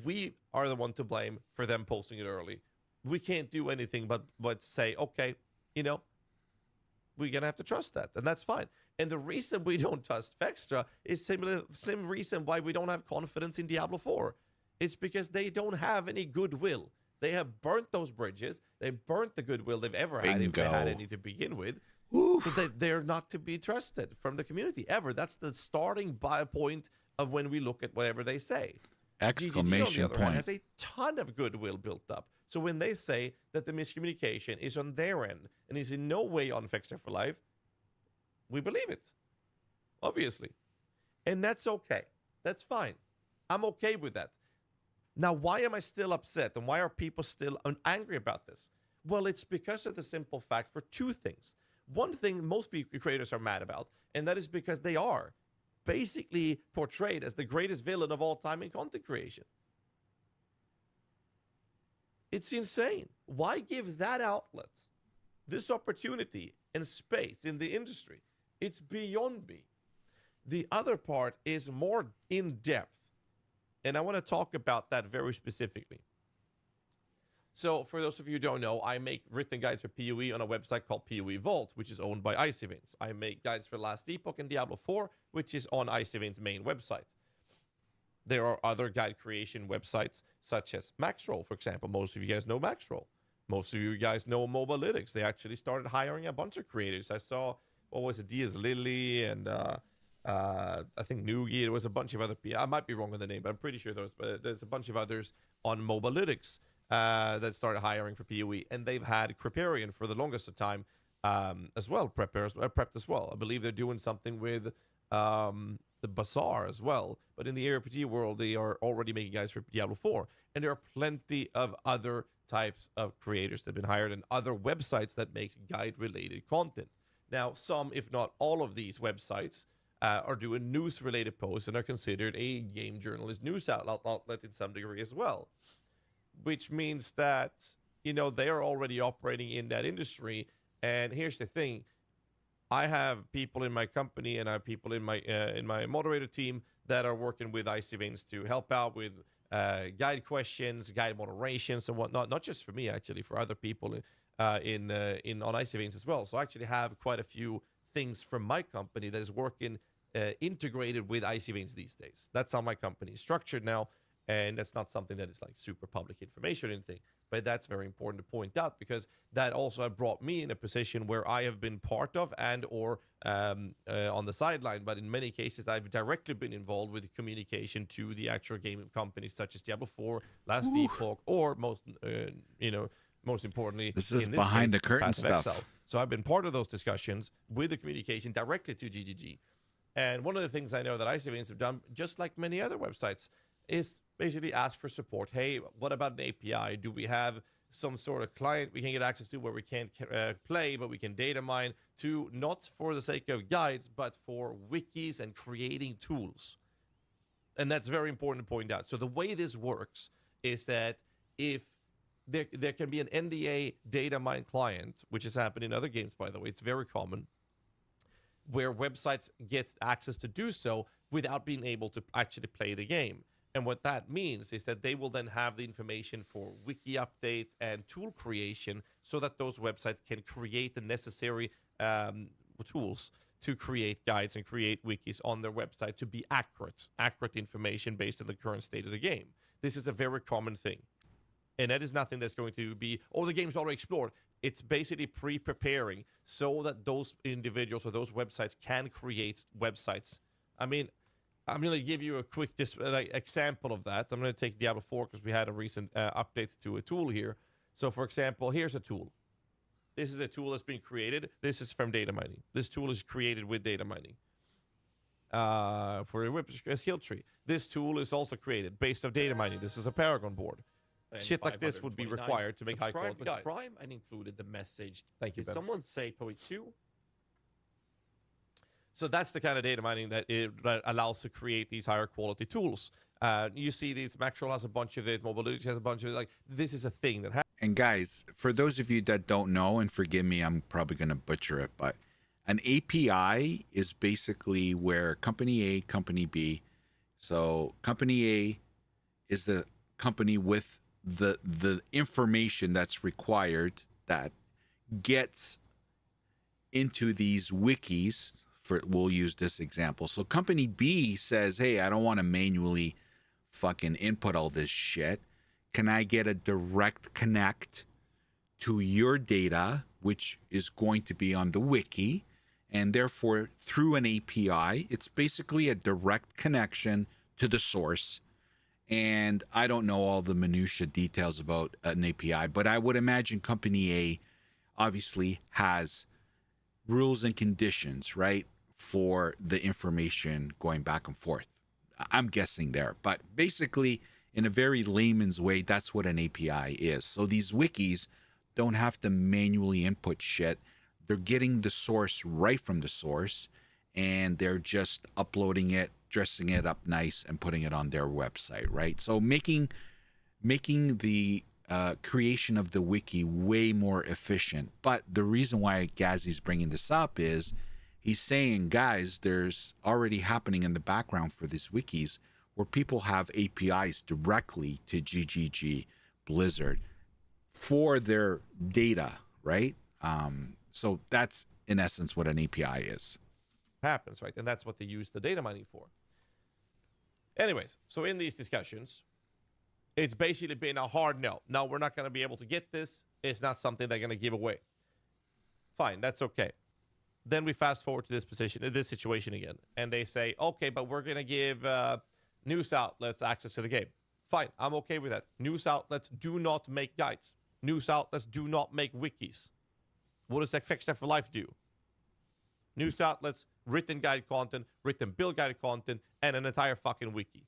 we are the one to blame for them posting it early. We can't do anything but say, okay, you know, we're going to have to trust that, and that's fine. And the reason we don't trust Vextra is same reason why we don't have confidence in Diablo 4. It's because they don't have any goodwill. They have burnt those bridges. They burnt the goodwill they've ever had, if they had any to begin with. Oof. So they're not to be trusted from the community, ever. That's the starting point of when we look at whatever they say. Exclamation GGG, on the other point. hand, has a ton of goodwill built up. So when they say that the miscommunication is on their end and is in no way on Vextra for Life, we believe it, obviously. And that's okay. That's fine. I'm okay with that. Now, why am I still upset? And why are people still angry about this? Well, it's because of the simple fact for two things. One thing most creators are mad about, and that is because they are basically portrayed as the greatest villain of all time in content creation. It's insane. Why give that outlet this opportunity and space in the industry? It's beyond me. The other part is more in-depth, and I want to talk about that very specifically. So for those of you who don't know, I make written guides for POE on a website called POE Vault, which is owned by Icy Veins. I make guides for Last Epoch and Diablo 4, which is on Icy Veins' main website. There are other guide creation websites, such as Maxroll, for example. Most of you guys know Maxroll. Most of you guys know Mobalytics. They actually started hiring a bunch of creators. I saw, what was it, Diaz Lily and I think Noogie. There was a bunch of other people. I might be wrong on the name, but I'm pretty sure there's a bunch of others on Mobalytics that started hiring for POE. And they've had Creparian for the longest of time as well, prepped as well. I believe they're doing something with the Bazaar as well. But in the RPG world, they are already making guides for Diablo 4. And there are plenty of other types of creators that have been hired and other websites that make guide-related content. Now, some, if not all of these websites are doing news-related posts and are considered a game journalist news outlet in some degree as well. Which means that, you know, they are already operating in that industry. And here's the thing. I have people in my company and I have people in my moderator team that are working with Icy Veins to help out with guide questions, guide moderations, and whatnot. Not just for me, actually, for other people on Icy Veins as well. So I actually have quite a few things from my company that is working integrated with Icy Veins these days. That's how my company is structured now, and that's not something that is like super public information or anything. But that's very important to point out because that also brought me in a position where I have been part of and or on the sideline. But in many cases, I've directly been involved with the communication to the actual gaming companies such as Diablo 4, Last Epoch, or most importantly, this is in this behind case, the curtain Path of stuff. Exile. So I've been part of those discussions with the communication directly to GGG. And one of the things I know that Icy Veins have done, just like many other websites, is basically ask for support. Hey, what about an API? Do we have some sort of client we can get access to where we can't play, but we can data mine to, not for the sake of guides, but for wikis and creating tools? And that's very important to point out. So the way this works is that if there can be an NDA data mine client, which has happened in other games, by the way, it's very common, where websites get access to do so without being able to actually play the game. And what that means is that they will then have the information for wiki updates and tool creation so that those websites can create the necessary tools to create guides and create wikis on their website to be accurate information based on the current state of the game. This is a very common thing. And that is nothing that's going to be, oh, the game's already explored. It's basically pre-preparing so that those individuals or those websites can create websites. I mean, I'm going to give you a quick example of that. I'm going to take Diablo 4 because we had a recent updates to a tool here. So, for example, here's a tool. This is a tool that's been created. This is from data mining. This tool is created with data mining for a skill tree. This tool is also created based on data mining. This is a Paragon board. And shit like this would be required to make high quality guides. Prime and included the message. Thank you, Did Ben. someone say POE2? So that's the kind of data mining that that allows to create these higher quality tools. You see these, Maxroll has a bunch of it, Mobalytics has a bunch of it. Like, this is a thing that happens. And guys, for those of you that don't know, and forgive me, I'm probably going to butcher it, but an API is basically where company A, company B So company A is the company with the information that's required that gets into these wikis. For we'll use this example. So company B says, "Hey, I don't want to manually fucking input all this shit. Can I get a direct connect to your data, which is going to be on the wiki, and therefore through an API, it's basically a direct connection to the source." And I don't know all the minutia details about an API, but I would imagine company A obviously has rules and conditions, right, for the information going back and forth. I'm guessing there, but basically in a very layman's way, that's what an API is. So these wikis don't have to manually input shit. They're getting the source right from the source, and they're just uploading it, dressing it up nice, and putting it on their website, right? So making the creation of the wiki way more efficient. But the reason why Gazzy's bringing this up is he's saying, guys, there's already happening in the background for these wikis where people have APIs directly to GGG, Blizzard, for their data, right? So that's in essence what an API is. Happens, right? And that's what they use the data mining for. Anyways, so in these discussions, it's basically been a hard no. No, we're not going to be able to get this. It's not something they're going to give away. Fine, that's okay. Then we fast forward to this situation again, and they say, okay, but we're going to give news outlets access to the game. Fine, I'm okay with that. News outlets do not make guides. News outlets do not make wikis. What does Affection for Life do? News outlets, written guide content, written build guide content, and an entire fucking wiki.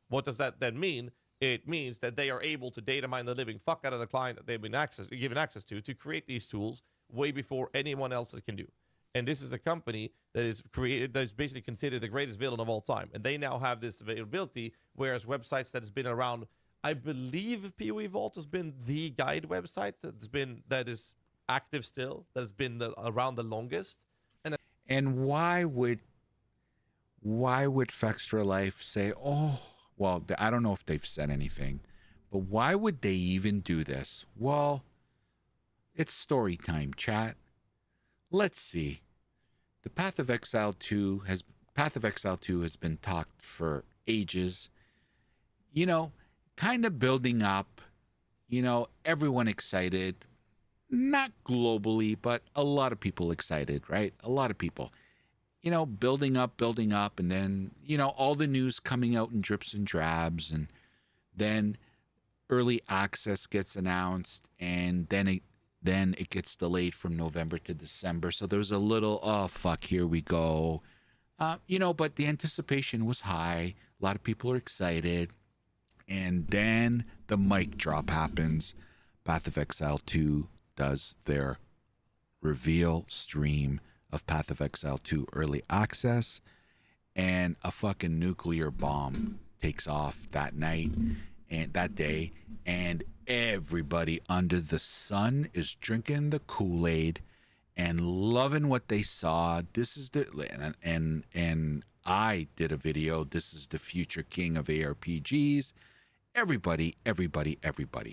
What does that then mean? It means that they are able to data mine the living fuck out of the client that they've been given access to create these tools way before anyone else can do. And this is a company that is basically considered the greatest villain of all time. And they now have this availability, whereas websites that has been around, I believe POE Vault has been the guide website that is active still, that has been around the longest. And why would Fextra Life say, oh, well, I don't know if they've said anything, but why would they even do this? Well, it's story time, chat. Let's see. The Path of Exile 2 has been talked for ages. You know, kind of building up, you know, everyone excited. Not globally, but a lot of people excited, right? A lot of people, you know, building up, and then, you know, all the news coming out in drips and drabs, and then early access gets announced, and then it gets delayed from November to December. So there was a little, oh, fuck, here we go. You know, but the anticipation was high. A lot of people are excited. And then the mic drop happens. Path of Exile 2 does their reveal stream of Path of Exile 2 early access, and a fucking nuclear bomb takes off that night and that day, and everybody under the sun is drinking the Kool-Aid and loving what they saw. This is and I did a video. This is the future king of ARPGs. Everybody.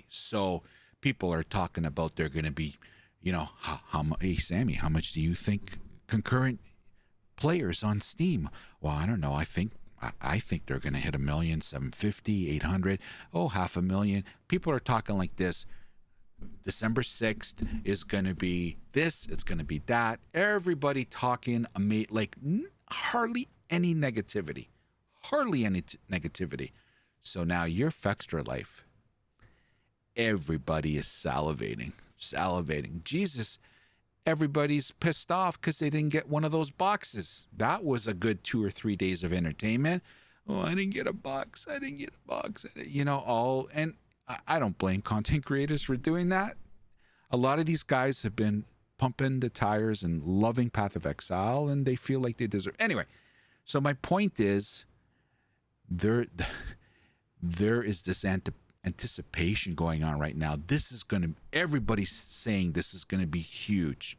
So people are talking about they're going to be, you know, hey, Sammy, how much do you think concurrent players on Steam? Well, I don't know. I think they're going to hit 1 million, 750, 800, 500,000. People are talking like this. December 6th is going to be this. It's going to be that. Everybody talking like hardly any negativity. So now your Fextra Life, everybody is salivating. Jesus, everybody's pissed off because they didn't get one of those boxes. That was a good 2 or 3 days of entertainment. Oh, I didn't get a box. You know, and I don't blame content creators for doing that. A lot of these guys have been pumping the tires and loving Path of Exile, and they feel like they deserve. Anyway, so my point is, there is this anticipation going on right now. Everybody's saying this is going to be huge.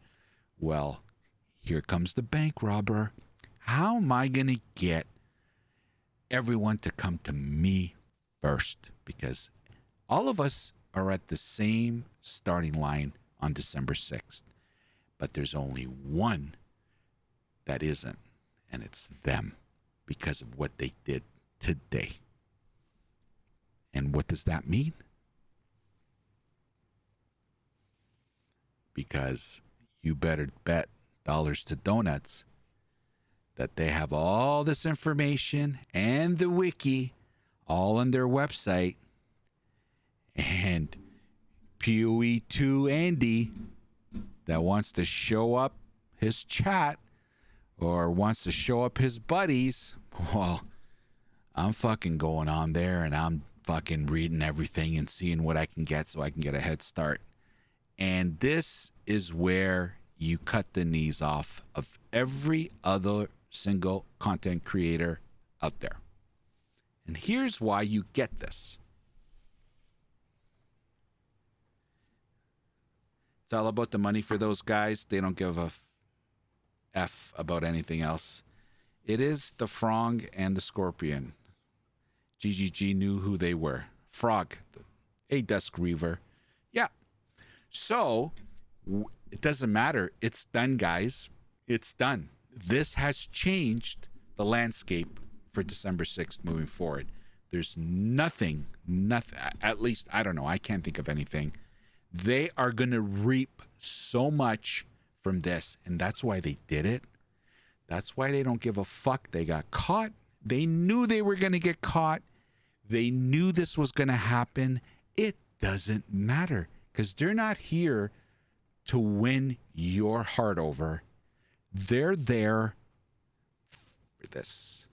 Well, here comes the bank robber. How am I going to get everyone to come to me first, because all of us are at the same starting line on December 6th. But there's only one that isn't, and it's them, because of what they did today. And what does that mean? Because you better bet dollars to donuts that they have all this information and the wiki all on their website. And POE2 Andy that wants to show up his chat or wants to show up his buddies, well, I'm fucking going on there and I'm fucking reading everything and seeing what I can get so I can get a head start. And this is where you cut the knees off of every other single content creator out there. And here's why you get this. It's all about the money for those guys. They don't give a F about anything else. It is the Frog and the Scorpion. GGG knew who they were. Frog, a Dusk Reaver. Yeah. So, it doesn't matter. It's done, guys. It's done. This has changed the landscape for December 6th moving forward. There's nothing, at least, I don't know. I can't think of anything. They are going to reap so much from this, and that's why they did it. That's why they don't give a fuck. They got caught. They knew they were going to get caught. They knew this was going to happen. It doesn't matter because they're not here to win your heart over. They're there for this.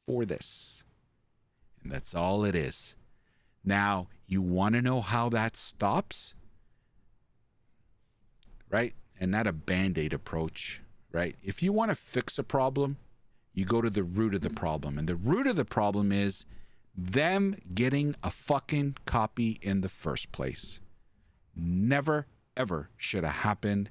For this. And that's all it is. Now, you want to know how that stops? Right? And not a Band-Aid approach, right? If you want to fix a problem, you go to the root of the problem. And the root of the problem is them getting a fucking copy in the first place. Never, ever should have happened.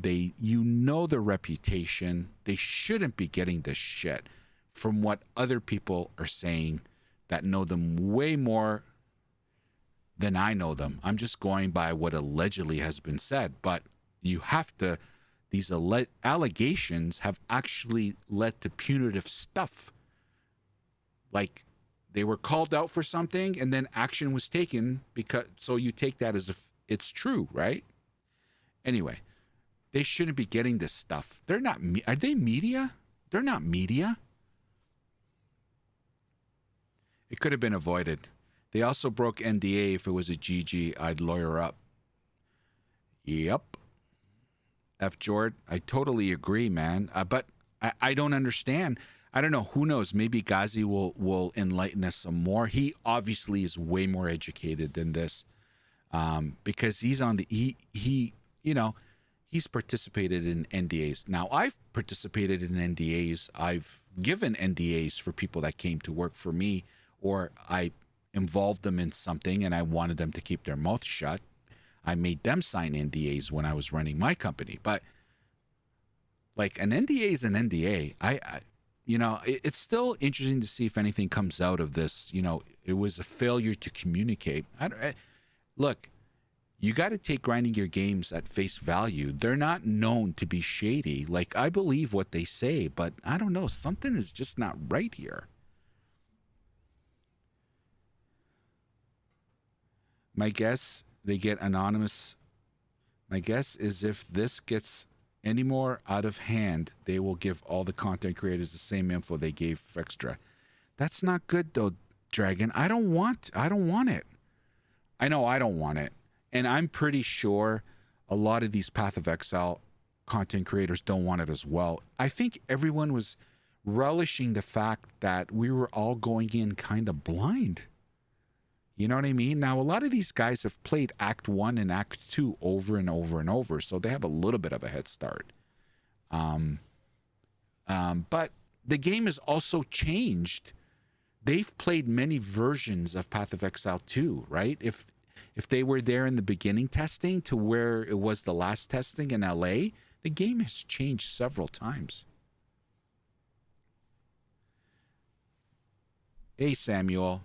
You know their reputation. They shouldn't be getting this shit from what other people are saying that know them way more than I know them. I'm just going by what allegedly has been said. But you have to, these allegations have actually led to punitive stuff. Like they were called out for something and then action was taken because, so you take that as if it's true, right? Anyway, they shouldn't be getting this stuff. They're not, are they media? They're not media. It could have been avoided. They also broke NDA. If it was a GG, I'd lawyer up. Yep. F. Jord, I totally agree, man. But I don't understand. I don't know. Who knows? Maybe Ghazi will enlighten us some more. He obviously is way more educated than this because he's on the, he you know, he's participated in NDAs. Now, I've participated in NDAs. I've given NDAs for people that came to work for me, or I involved them in something and I wanted them to keep their mouth shut. I made them sign NDAs when I was running my company. But like an NDA is an NDA. You know, it's still interesting to see if anything comes out of this. You know, it was a failure to communicate. Look, you got to take Grinding Gear Games at face value. They're not known to be shady. Like, I believe what they say, but I don't know. Something is just not right here. My guess, they get anonymous. My guess is if this gets any more out of hand, they will give all the content creators the same info they gave Extra. That's not good though, Dragon. I don't want it. I know I don't want it. And I'm pretty sure a lot of these Path of Exile content creators don't want it as well. I think everyone was relishing the fact that we were all going in kind of blind. You know what I mean? Now, a lot of these guys have played Act 1 and Act 2 over and over and over, so they have a little bit of a head start. But the game has also changed. They've played many versions of Path of Exile 2, right? If they were there in the beginning testing to where it was the last testing in LA, the game has changed several times. Hey, Samuel.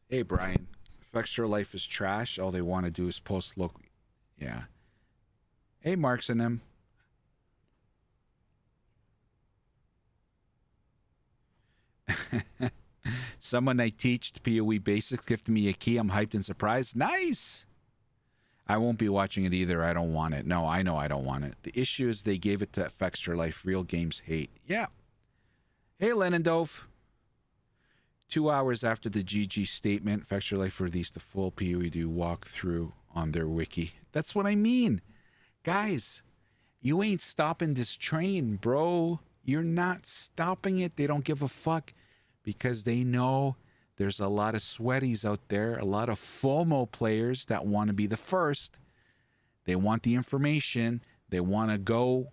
Hey, Brian. If Extra Life is trash, all they want to do is post local. Yeah. Hey, Marks and them. Someone I teach POE basics gifted me a key. I'm hyped and surprised. Nice. I won't be watching it either. I don't want it. No, I know I don't want it. The issue is they gave it to Extra Life. Real games hate. Yeah. Hey, Lennon Dove. 2 hours after the GG statement, Extra Life released a full POE2 walkthrough on their wiki. That's what I mean. Guys, you ain't stopping this train, bro. You're not stopping it. They don't give a fuck because they know there's a lot of sweaties out there, a lot of FOMO players that want to be the first. They want the information. They want to go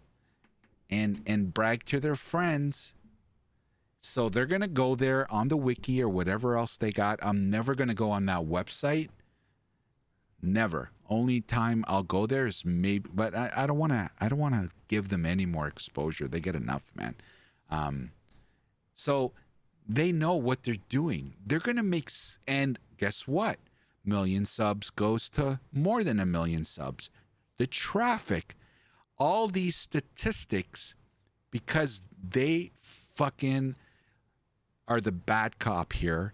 and brag to their friends. So they're going to go there on the wiki or whatever else they got. I'm never going to go on that website. Never. Only time I'll go there is maybe, but I don't want to give them any more exposure. They get enough, man. So they know what they're doing. They're going to make, and guess what? Million subs goes to more than a million subs. The traffic, all these statistics, because they fucking are the bad cop here,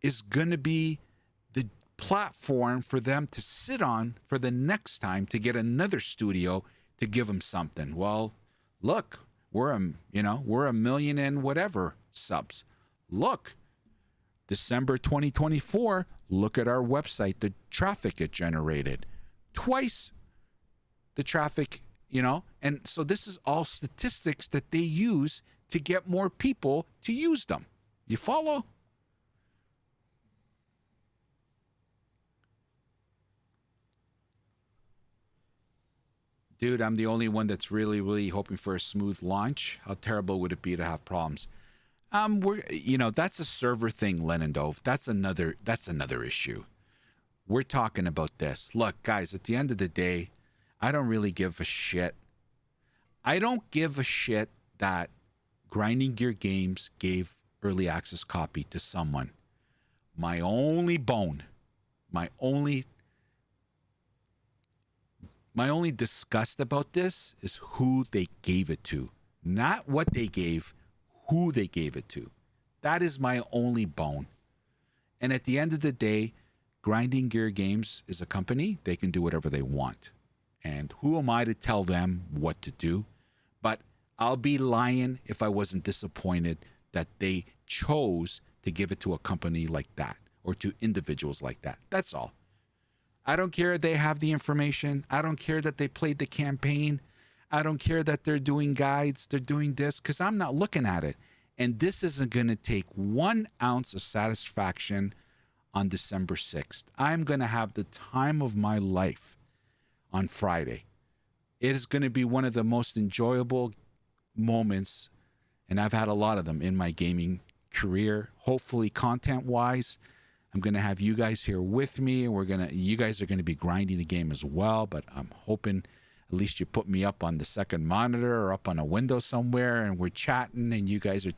is going to be the platform for them to sit on for the next time to get another studio to give them something. Well, look, we're a million and whatever subs. Look, December 2024, look at our website, the traffic it generated. Twice the traffic, and so this is all statistics that they use to get more people to use them. You follow? Dude, I'm the only one that's really, really hoping for a smooth launch. How terrible would it be to have problems? That's a server thing, Lennon Dove. That's another issue. We're talking about this. Look, guys, at the end of the day, I don't really give a shit. I don't give a shit that Grinding Gear Games gave early access copy to someone. My only disgust about this is who they gave it to. Not what they gave, who they gave it to. That is my only bone. And at the end of the day, Grinding Gear Games is a company. They can do whatever they want. And who am I to tell them what to do? But I'll be lying if I wasn't disappointed that they chose to give it to a company like that or to individuals like that. That's all. I don't care they have the information. I don't care that they played the campaign. I don't care that they're doing guides. They're doing this because I'm not looking at it. And this isn't going to take 1 ounce of satisfaction on December 6th. I'm going to have the time of my life on Friday. It is going to be one of the most enjoyable moments, and I've had a lot of them in my gaming career. Hopefully, content-wise, I'm going to have you guys here with me, and you guys are going to be grinding the game as well, but I'm hoping at least you put me up on the second monitor or up on a window somewhere, and we're chatting, and you guys are,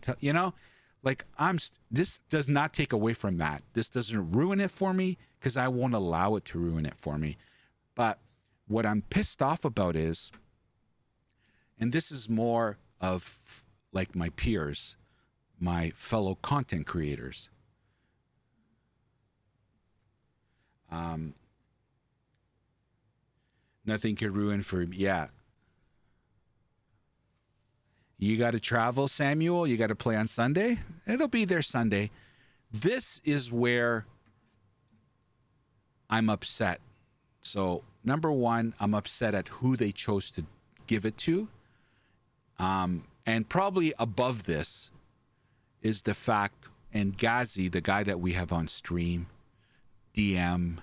this does not take away from that. This doesn't ruin it for me because I won't allow it to ruin it for me. But what I'm pissed off about is, and this is more of like my peers, my fellow content creators. Nothing could ruin for, yeah. You got to travel, Samuel. You got to play on Sunday. It'll be there Sunday. This is where I'm upset. So, number one, I'm upset at who they chose to give it to. And probably above this is the fact, and Ghazi, the guy that we have on stream, DM,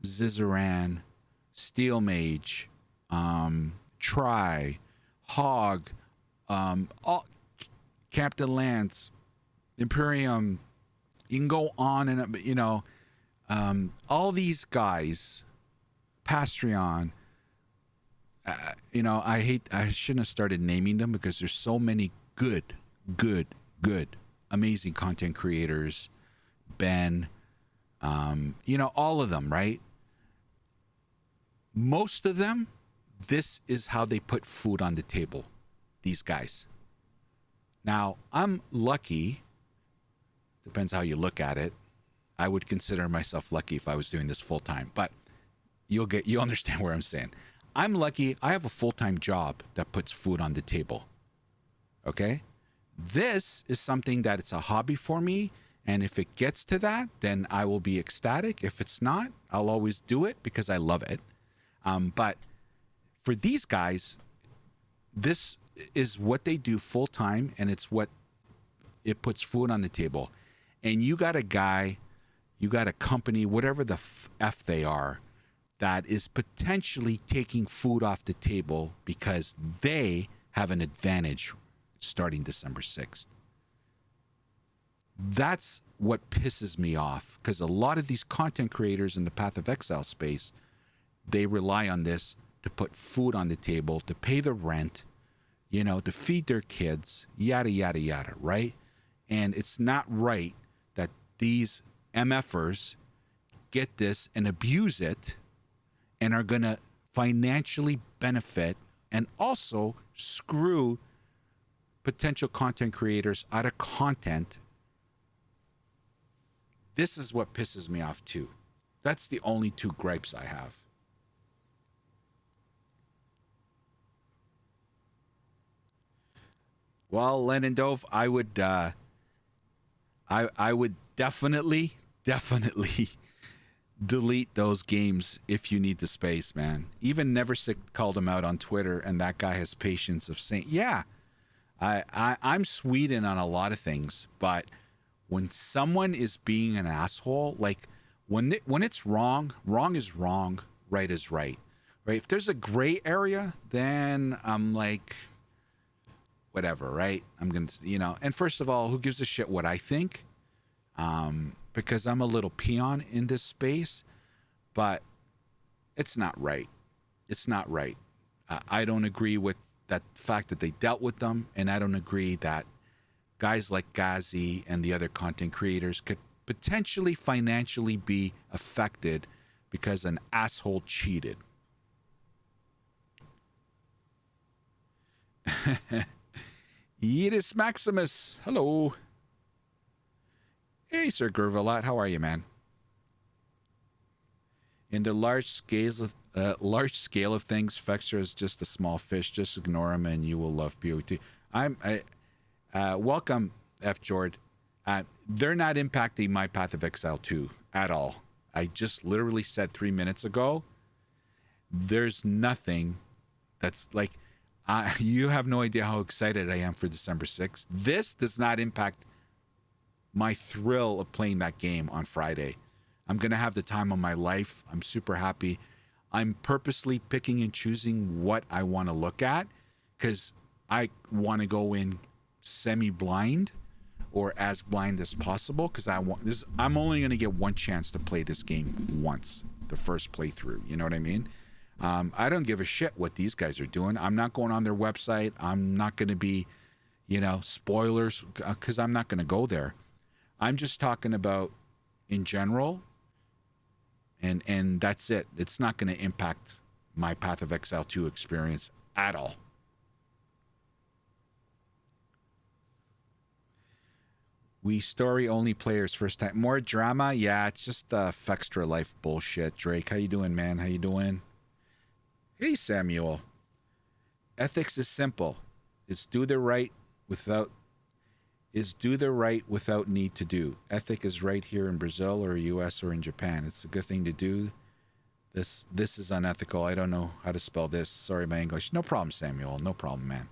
Zizaran, Steel Mage, Try, Hog, all, Captain Lance, Imperium. You can go on and all these guys, Pastreon, you know, I shouldn't have started naming them because there's so many good, amazing content creators. Ben, you know, all of them, right? Most of them, this is how they put food on the table, these guys. Now, I'm lucky, depends how you look at it. I would consider myself lucky if I was doing this full time, but you'll understand where I'm saying. I'm lucky I have a full-time job that puts food on the table. Okay? This is something that it's a hobby for me, and if it gets to that, then I will be ecstatic. If it's not, I'll always do it because I love it. But for these guys, this is what they do full time, and it's what it puts food on the table. And you got a guy, you got a company, whatever the F they are, that is potentially taking food off the table because they have an advantage starting December 6th. That's what pisses me off, because a lot of these content creators in the Path of Exile space, they rely on this to put food on the table, to pay the rent, you know, to feed their kids, yada, yada, yada, right? And it's not right that these MFers get this and abuse it and are going to financially benefit and also screw potential content creators out of content. This is what pisses me off too. That's the only two gripes I have. Well, Len and Dove, I would I would definitely delete those games if you need the space, man. Even Neversick called him out on Twitter, and that guy has patience of saying, yeah, I'm Sweden on a lot of things, but when someone is being an asshole, like when it's wrong, wrong is wrong, right is right, right? If there's a gray area, then I'm like, whatever, right? I'm going to, you know, and first of all, who gives a shit what I think? Because I'm a little peon in this space, but it's not right. It's not right. I don't agree with that fact that they dealt with them, and I don't agree that guys like Gazi and the other content creators could potentially financially be affected because an asshole cheated. Yidis Maximus, hello. Hey, Sir Gervalat, how are you, man? In the large scale of things, Fextra is just a small fish. Just ignore him, and you will love POE2. Welcome, F. Jord. They're not impacting my Path of Exile 2 at all. I just literally said 3 minutes ago, there's nothing that's like, you have no idea how excited I am for December 6th. This does not impact my thrill of playing that game on Friday. I'm going to have the time of my life. I'm super happy. I'm purposely picking and choosing what I want to look at because I want to go in semi-blind or as blind as possible because I'm only going to get one chance to play this game once, the first playthrough. You know what I mean? I don't give a shit what these guys are doing. I'm not going on their website. I'm not going to be, you know, spoilers because I'm not going to go there. I'm just talking about in general, and that's it. It's not going to impact my Path of Exile 2 experience at all. We story-only players first time. More drama? Yeah, it's just Fextra life bullshit. Drake, how you doing, man? How you doing? Hey, Samuel. Ethics is simple. It's do the right without need to do. Ethic is right here in Brazil or US or in Japan. It's a good thing to do. This is unethical. I don't know how to spell this. Sorry, my English. No problem, Samuel. No problem, man.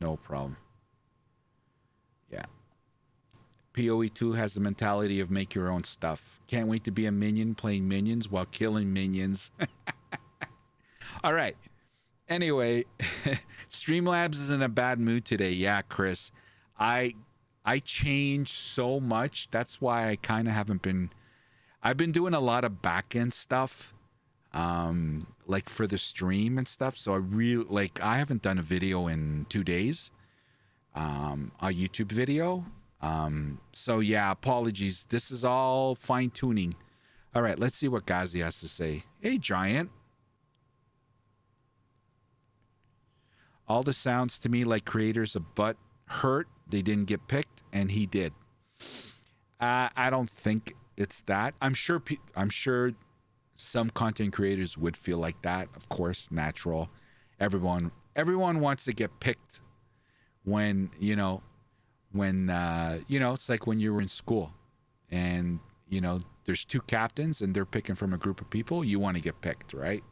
No problem. Yeah. POE2 has the mentality of make your own stuff. Can't wait to be a minion playing minions while killing minions. All right. Anyway, Streamlabs is in a bad mood today. Yeah, Chris. I changed so much. That's why I kind of haven't been... I've been doing a lot of back-end stuff. like for the stream and stuff. So I haven't done a video in 2 days, a YouTube video. So yeah, apologies. This is all fine tuning. All right, let's see what Ghazi has to say. Hey, Giant. All the sounds to me like creators of butt hurt they didn't get picked, and he did. I don't think it's that. I'm sure some content creators would feel like that. Of course, natural. Everyone wants to get picked when it's like when you were in school, and there's two captains and they're picking from a group of people. You want to get picked, right?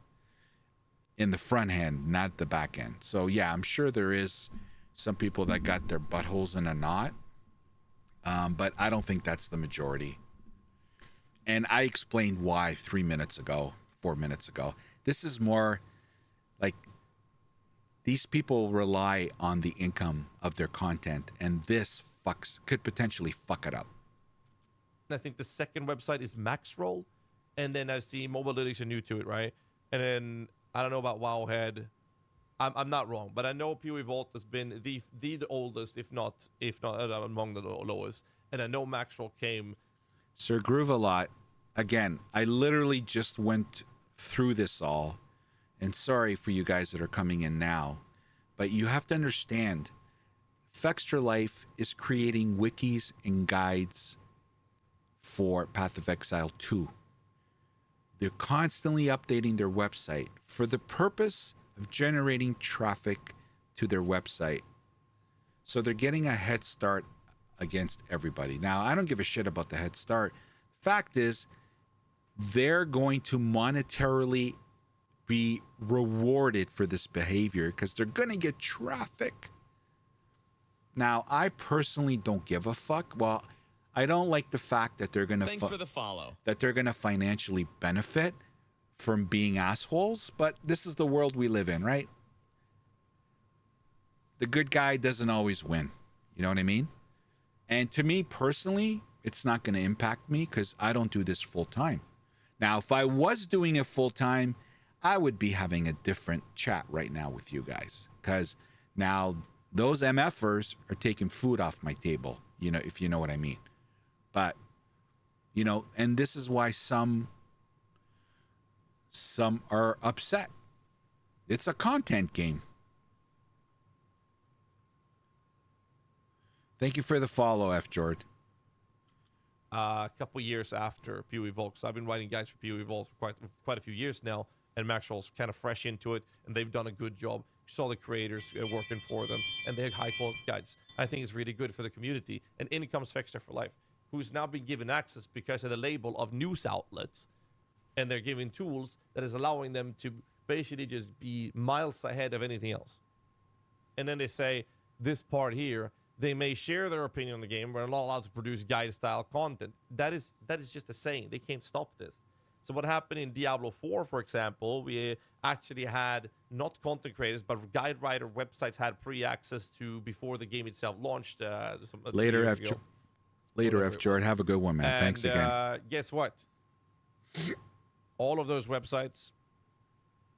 In the front end, not the back end. So yeah, I'm sure there is some people that got their buttholes in a knot, but I don't think that's the majority. And I explained why 4 minutes ago. This is more like these people rely on the income of their content, and this could potentially fuck it up. I think the second website is Maxroll, and then I see Mobile Lytics are new to it, right? And then I don't know about Wowhead. I'm not wrong, but I know POE Vault has been the oldest, if not among the lowest. And I know Maxroll came. Sir Groovalot, again, I literally just went through this all, and sorry for you guys that are coming in now, but you have to understand, Fextra Life is creating wikis and guides for Path of Exile 2. They're constantly updating their website for the purpose of generating traffic to their website. So they're getting a head start against everybody. Now, I don't give a shit about the head start. Fact is, they're going to monetarily be rewarded for this behavior because they're going to get traffic. Now, I personally don't give a fuck. Well, I don't like the fact that they're going to Thanks for the follow. That they're going to financially benefit from being assholes, but this is the world we live in, right? The good guy doesn't always win. You know what I mean? And to me personally, it's not going to impact me because I don't do this full time. Now, if I was doing it full time, I would be having a different chat right now with you guys, because now those MFers are taking food off my table, if you know what I mean. But, and this is why some are upset. It's a content game. Thank you for the follow, F. Jord. A couple years after POE Vault, because I've been writing guides for POE Vault for quite a few years now, and Maxwell's kind of fresh into it, and they've done a good job. You saw the creators working for them, and they have high-quality guides. I think it's really good for the community. And in comes Fextra for Life, who's now been given access because of the label of news outlets, and they're giving tools that is allowing them to basically just be miles ahead of anything else. And then they say, this part here, they may share their opinion on the game, but are not allowed to produce guide-style content. That is just a saying. They can't stop this. So what happened in Diablo 4, for example, we actually had not content creators, but guide writer websites had pre-access to before the game itself launched. Later, F. Jord. Have a good one, man. And, thanks again. Guess what? All of those websites,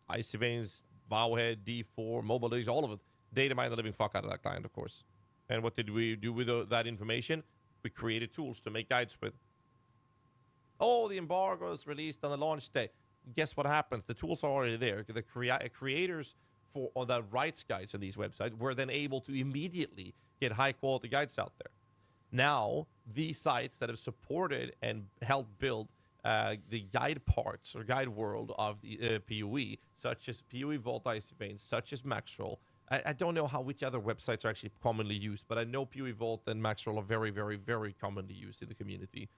Icy Veins, Wowhead, D4, Mobile Leagues, all of it, data mine the living fuck out of that client, of course. And what did we do with that information? We created tools to make guides with. Oh, the embargo is released on the launch day. Guess what happens? The tools are already there. The creators for the rights guides on these websites were then able to immediately get high-quality guides out there. Now, these sites that have supported and helped build the guide parts or guide world of the POE, such as POE Vault Icy Veins, such as Maxroll. I don't know which other websites are actually commonly used, but I know POE Vault and Maxroll are very, very, very commonly used in the community.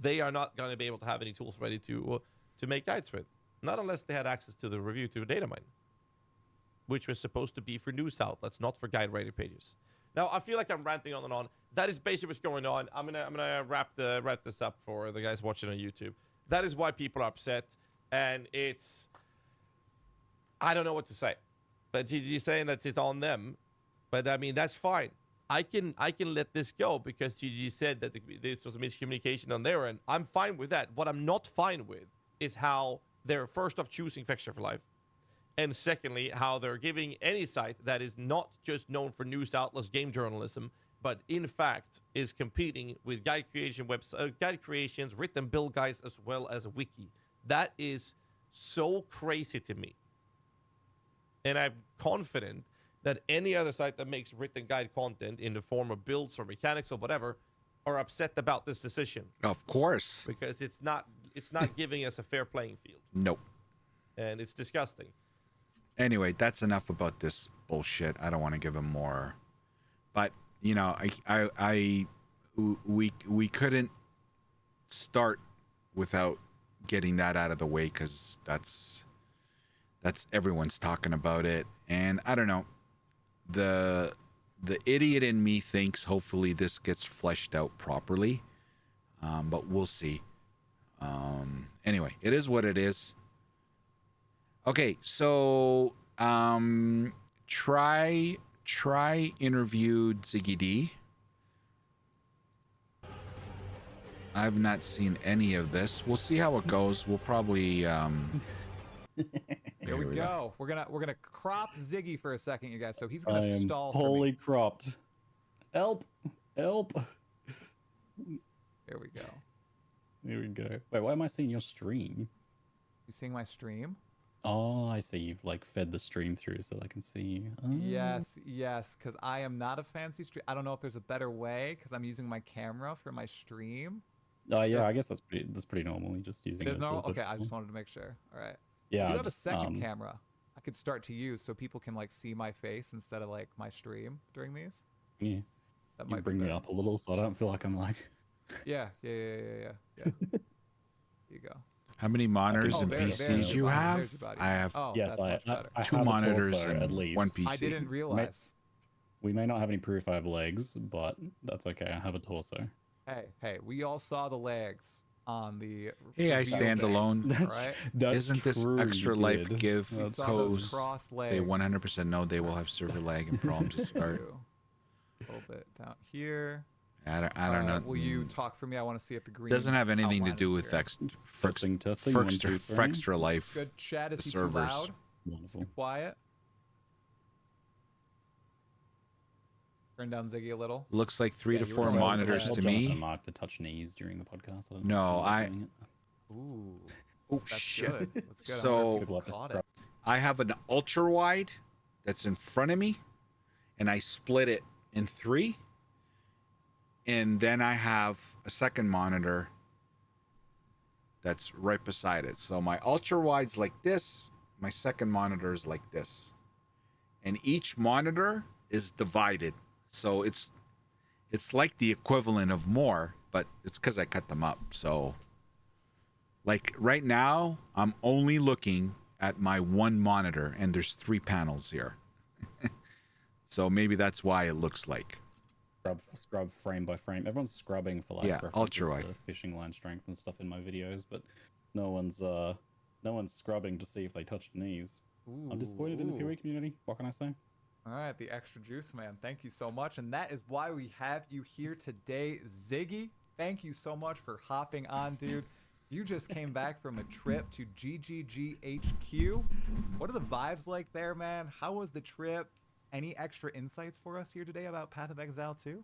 They are not going to be able to have any tools ready to make guides with, not unless they had access to the review to a data mine, which was supposed to be for news outlets, not for guide writer pages. Now, I feel like I'm ranting on and on. That is basically what's going on. I'm gonna wrap this up for the guys watching on YouTube. That is why people are upset, and I don't know what to say. But GG's saying that it's on them, but I mean that's fine. I can let this go because GG said that this was a miscommunication on their end. I'm fine with that. What I'm not fine with is how they're first off choosing Fixture for Life, and secondly, how they're giving any site that is not just known for news outlets, game journalism, but in fact is competing with guide creation guide creations, written build guides, as well as a wiki. That is so crazy to me. And I'm confident that any other site that makes written guide content in the form of builds or mechanics or whatever are upset about this decision. Of course. Because it's not giving us a fair playing field. Nope. And it's disgusting. Anyway, that's enough about this bullshit. I don't want to give him more. But, you know, we couldn't start without getting that out of the way, because that's everyone's talking about it. And I don't know, the idiot in me thinks hopefully this gets fleshed out properly, but we'll see. Anyway, it is what it is. Okay, so try interviewed Ziggy D. I've not seen any of this. We'll see how it goes. We'll probably Here we go. We're gonna crop Ziggy for a second, you guys. So he's gonna stall. Wholly cropped. Help! Help! Here we go. Here we go. Wait, why am I seeing your stream? You seeing my stream? Oh, I see. You've like fed the stream through so that I can see. Oh. Yes, because I am not a fancy stream. I don't know if there's a better way, because I'm using my camera for my stream. Oh yeah, I guess that's pretty normal. You're just using It is it. normal. Okay, I just wanted to make sure. All right. Yeah. You have a second camera I could start to use so people can like see my face instead of like my stream during these. Yeah. That You might bring be me better. up a little so I don't feel like I'm like. Yeah. Here you go. how many monitors Oh, and there's your PCs you body, have? there's your body. I have Oh, Yes, that's much better. I 2 have a monitors torso, and at least. 1 PC. I didn't realize. We may not have any proof I have legs, but that's okay. I have a torso. Hey, we all saw the legs on the. Hey, I reveal stand thing, alone. Right? That's Isn't this true, extra you life did. give We That's saw true. those codes? crossed They legs. 100% know they will have server lag and problems at start. A little bit down here. I don't Alright, know. Will you talk for me? I want to see if the green. Doesn't have anything to outline do is with clear. Testing. 1, 2, 3. Frextra life. Good. Chad, is the he too servers. loud? Wonderful. Too quiet? Turn down Ziggy a little. Looks like 3 to you 4 were talking monitors about to Jonathan me. Mark to touch knees during the podcast. I don't No, know I- doing it. Ooh, Oh that's shit! good. That's good. So- I wonder if People people have caught to it. I have an ultra wide that's in front of me, and I split it in 3. And then I have a second monitor that's right beside it. So my ultra wide's like this, my second monitor is like this. And each monitor is divided. So it's like the equivalent of more, but it's because I cut them up. So like right now, I'm only looking at my one monitor, and there's 3 panels here. So maybe that's why it looks like. Scrub frame by frame. Everyone's scrubbing for like Yeah, references ultra-wide. to fishing line strength and stuff in my videos, but no one's scrubbing to see if they touched knees. I'm disappointed in the Ooh. POE community. What can I say? All right, the extra juice, man. Thank you so much. And that is why we have you here today, Ziggy. Thank you so much for hopping on, dude. You just came back from a trip to GGGHQ. What are the vibes like there, man? How was the trip? Any extra insights for us here today about Path of Exile 2?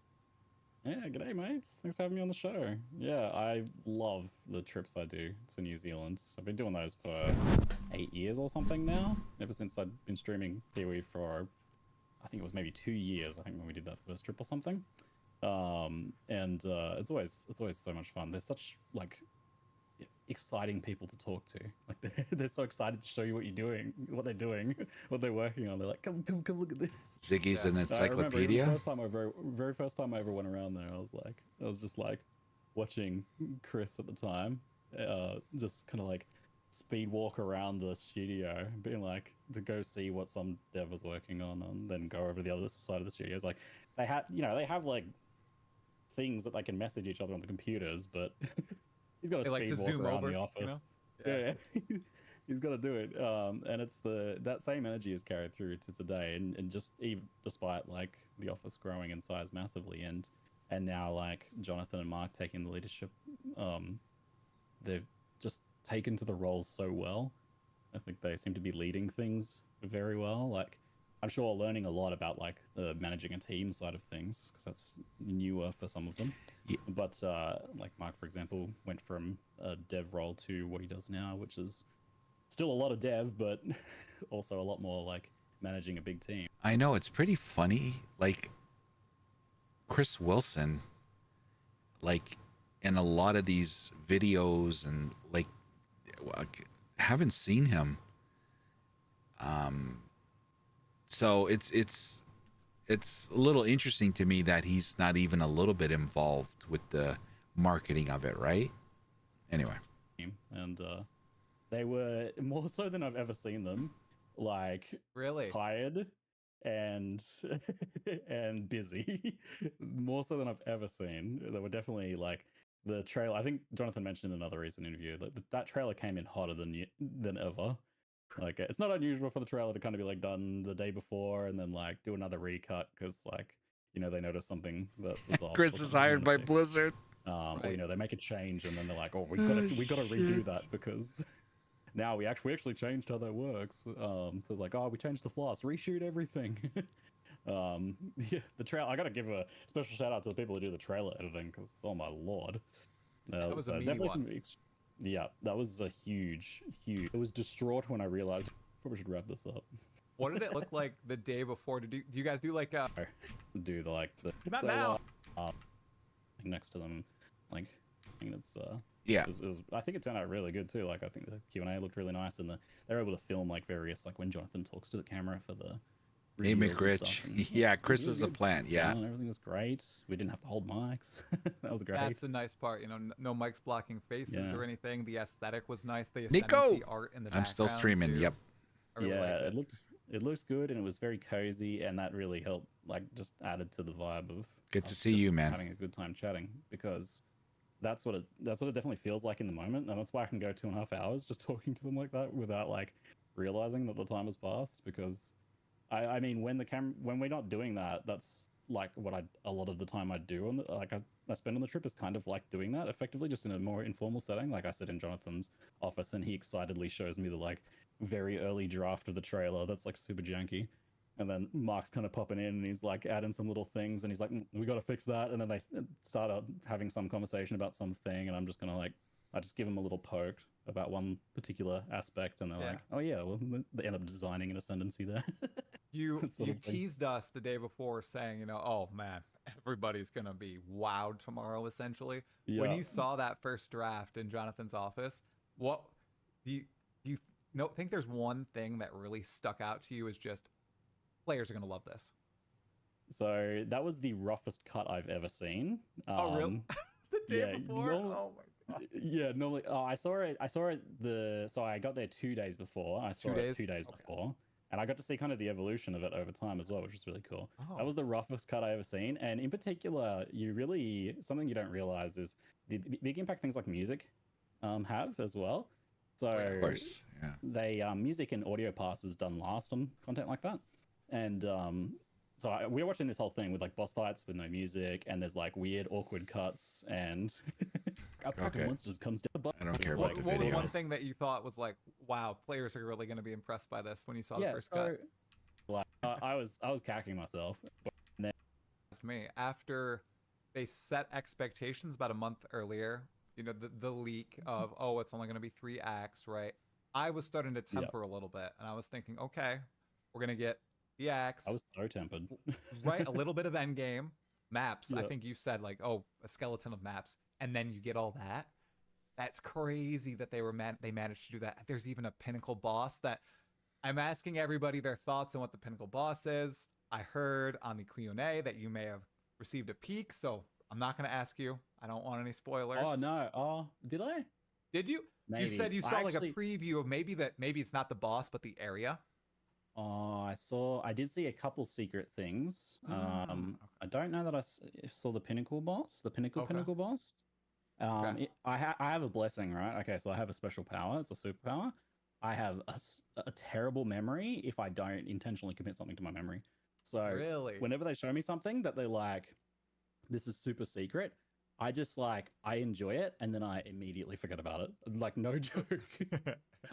Yeah, g'day mates. Thanks for having me on the show. Yeah, I love the trips I do to New Zealand. I've been doing those for 8 years or something now. Ever since I'd been streaming POE for, I think it was maybe 2 years. I think when we did that first trip or something. It's always so much fun. There's such like exciting people to talk to. Like they're so excited to show you what you're doing, what they're doing, what they're working on. They're like, come look at this. Ziggy's an I remember encyclopedia. the very first time I ever went around there, I was just like watching Chris at the time, just kind of like speed walk around the studio, being like to go see what some dev was working on, and then go over to the other side of the studio. It's like they have like things that they can message each other on the computers, but he's got to They like speed to walk zoom around over, the office. you know? Yeah. He's got to do it, and it's that same energy is carried through to today, and just even despite like the office growing in size massively, and now like Jonathan and Mark taking the leadership, they've just taken to the roles so well. I think they seem to be leading things very well. Like, I'm sure learning a lot about like the managing a team side of things, because that's newer for some of them. Yeah. But like Mark, for example, went from a dev role to what he does now, which is still a lot of dev, but also a lot more like managing a big team. I know, it's pretty funny. Like Chris Wilson, like in a lot of these videos, and like I haven't seen him. So it's a little interesting to me that he's not even a little bit involved with the marketing of it, right? Anyway, And they were more so than I've ever seen them, like Really? tired and and busy, more so than I've ever seen. They were definitely like the trailer. I think Jonathan mentioned in another recent interview that that trailer came in hotter than ever. Like, it's not unusual for the trailer to kind of be like done the day before and then like do another recut because like, you know, they notice something that was off. Chris is hired by Blizzard. Or, you Right. know, they make a change and then they're like, oh, we gotta redo shit. that because now we actually changed how that works. So it's like, oh, we changed the floss, reshoot everything. Yeah, the trailer. I gotta give a special shout out to the people who do the trailer editing because, oh my lord, That was a meaty one. Yeah, that was a huge. It was distraught when I realized probably should wrap this up. What did it look like the day before? Do you guys do like Do the like the not now? Next to them, like I think it's Yeah, it was, I think it turned out really good too. Like I think the Q&A looked really nice, and they're able to film like various like when Jonathan talks to the camera for the hey reveals and McRich. stuff, and Yeah, it was Chris really is a good. plant. Yeah, Sound and everything was great. We didn't have to hold mics. That was great. That's the nice part, you know, no mics blocking faces Yeah. or anything. The aesthetic was nice. The Nico! ascendancy art in the I'm still background, streaming. too. Yep. I really liked it looks good, and it was very cozy, and that really helped, like just added to the vibe of Good to us see just you, man. having a good time chatting, because that's what it definitely feels like in the moment, and that's why I can go 2.5 hours just talking to them like that without like realizing that the time has passed. Because I mean, when we're not doing that, that's like what a lot of the time I do on the I spend on the trip is kind of like doing that effectively, just in a more informal setting. Like I sit in Jonathan's office and he excitedly shows me the like very early draft of the trailer that's like super janky. And then Mark's kind of popping in and he's like adding some little things and he's like, we got to fix that. And then they start up having some conversation about something, and I'm just gonna like, I just give them a little poke about one particular aspect, and they're like, oh yeah, well they end up designing an ascendancy there. You That sort you of thing. teased us the day before saying, you know, oh man, everybody's gonna be wowed tomorrow. Essentially, when Yeah. you saw that first draft in Jonathan's office, what do you think there's one thing that really stuck out to you as just players are gonna love this? So that was the roughest cut I've ever seen. Oh really? The day yeah, before? normal- Oh my god. Yeah, normally. Oh, I saw it. So I got there 2 days before. I saw 2 it days? 2 days Okay. before, and I got to see kind of the evolution of it over time as well, which was really cool. Oh. That was the roughest cut I ever seen, and in particular, something you don't realize is the big impact things like music have as well. So Of course. Yeah. they music and audio passes done last on content like that, and we were watching this whole thing with like boss fights with no music, and there's like weird awkward cuts, and a pack Okay. of monsters comes down the bottom. I don't care What, about the what was video. one thing that you thought was like, wow, players are really gonna be impressed by this when you saw the first cut? Like, I was cacking myself. It's me. After they set expectations about a month earlier, you know, the leak of, oh, it's only going to be 3 acts, right? I was starting to Yeah. temper a little bit, and I was thinking, okay, we're going to get the acts, I was so tempered. right? A little bit of endgame maps. I Yeah. think you said like, oh, a skeleton of maps, and then you get all that. That's crazy that they managed to do that. There's even a pinnacle boss that I'm asking everybody their thoughts on what the pinnacle boss is. I heard on the Q&A that you may have received a peek, so I'm not going to ask you. I don't want any spoilers. Oh no! Oh, did I? Did you? Maybe. You said you I saw like actually- a preview of maybe it's not the boss, but the area. Oh, I did see a couple secret things. Okay. I don't know that saw the pinnacle boss, the pinnacle Okay. boss. Okay. I have a blessing, right? Okay, so I have a special power. It's a superpower. I have a terrible memory if I don't intentionally commit something to my memory. So Really? whenever they show me something that they're like, this is super secret, I just like I enjoy it and then I immediately forget about it. Like no joke.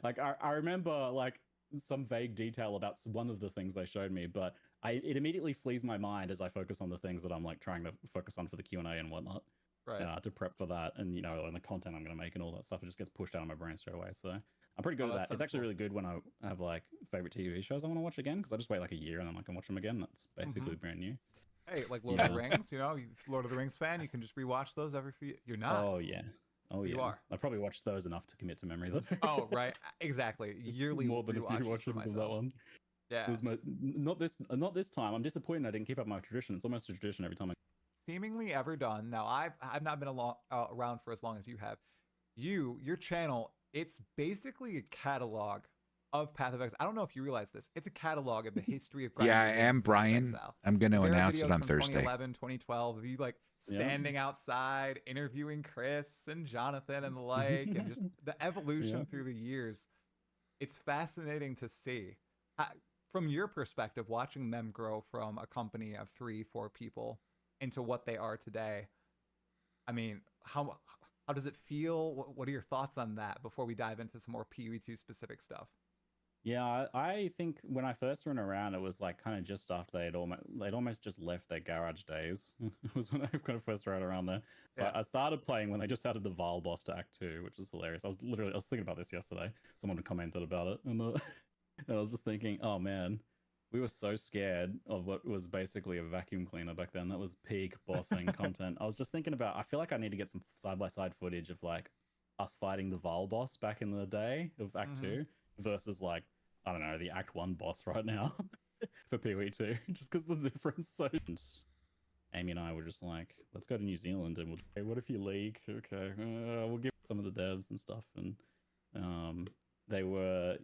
Like I remember like some vague detail about one of the things they showed me, but it immediately flees my mind as I focus on the things that I'm like trying to focus on for the Q&A and whatnot. Right. To prep for that, and and the content I'm going to make and all that stuff, it just gets pushed out of my brain straight away. So I'm pretty good at that's that. It's actually sensible. really good when I have like favorite TV shows I want to watch again, because I just wait like a year and then I can watch them again. That's basically brand new. Hey, like Lord of the Yeah. Rings, you know, you Lord of the Rings fan, you can just rewatch those every few. You're not. Oh yeah. Oh You yeah. are. I've probably watched those enough to commit to memory though. Oh, right. Exactly. Yearly More than a few rewatches for watches of that myself. one. Yeah. It was not this time. I'm disappointed I didn't keep up my tradition. It's almost a tradition every time. Seemingly ever done. Now, I've not been around for as long as you have. Your channel, it's basically a catalog of Path of Exile. I don't know if you realize this. It's a catalog of the history of grinding Yeah, I games am of Path of Brian. Exile. I'm going to There are announce it videos on from Thursday. 2011, 2012 of you like standing outside, interviewing Chris and Jonathan and the like, and just the evolution through the years. It's fascinating to see. From your perspective, watching them grow from a company of 3-4 people into what they are today. I mean, how does it feel? What are your thoughts on that before we dive into some more POE2 specific stuff? Yeah, I think when I first went around, it was like kind of just after they'd almost just left their garage days. It was when I kind of first ran around there. So Yeah. I started playing when they just added the Vile boss to Act 2, which was hilarious. I was thinking about this yesterday. Someone commented about it, and I was just thinking, oh man, we were so scared of what was basically a vacuum cleaner back then. That was peak bossing content. I was just thinking about, I feel like I need to get some side-by-side footage of like us fighting the Vile boss back in the day of Act 2 versus like, I don't know, the Act 1 boss right now for POE2, just because the difference so. Amy and I were just like, let's go to New Zealand and hey, what if you leak? Okay, we'll give some of the devs and stuff. And they were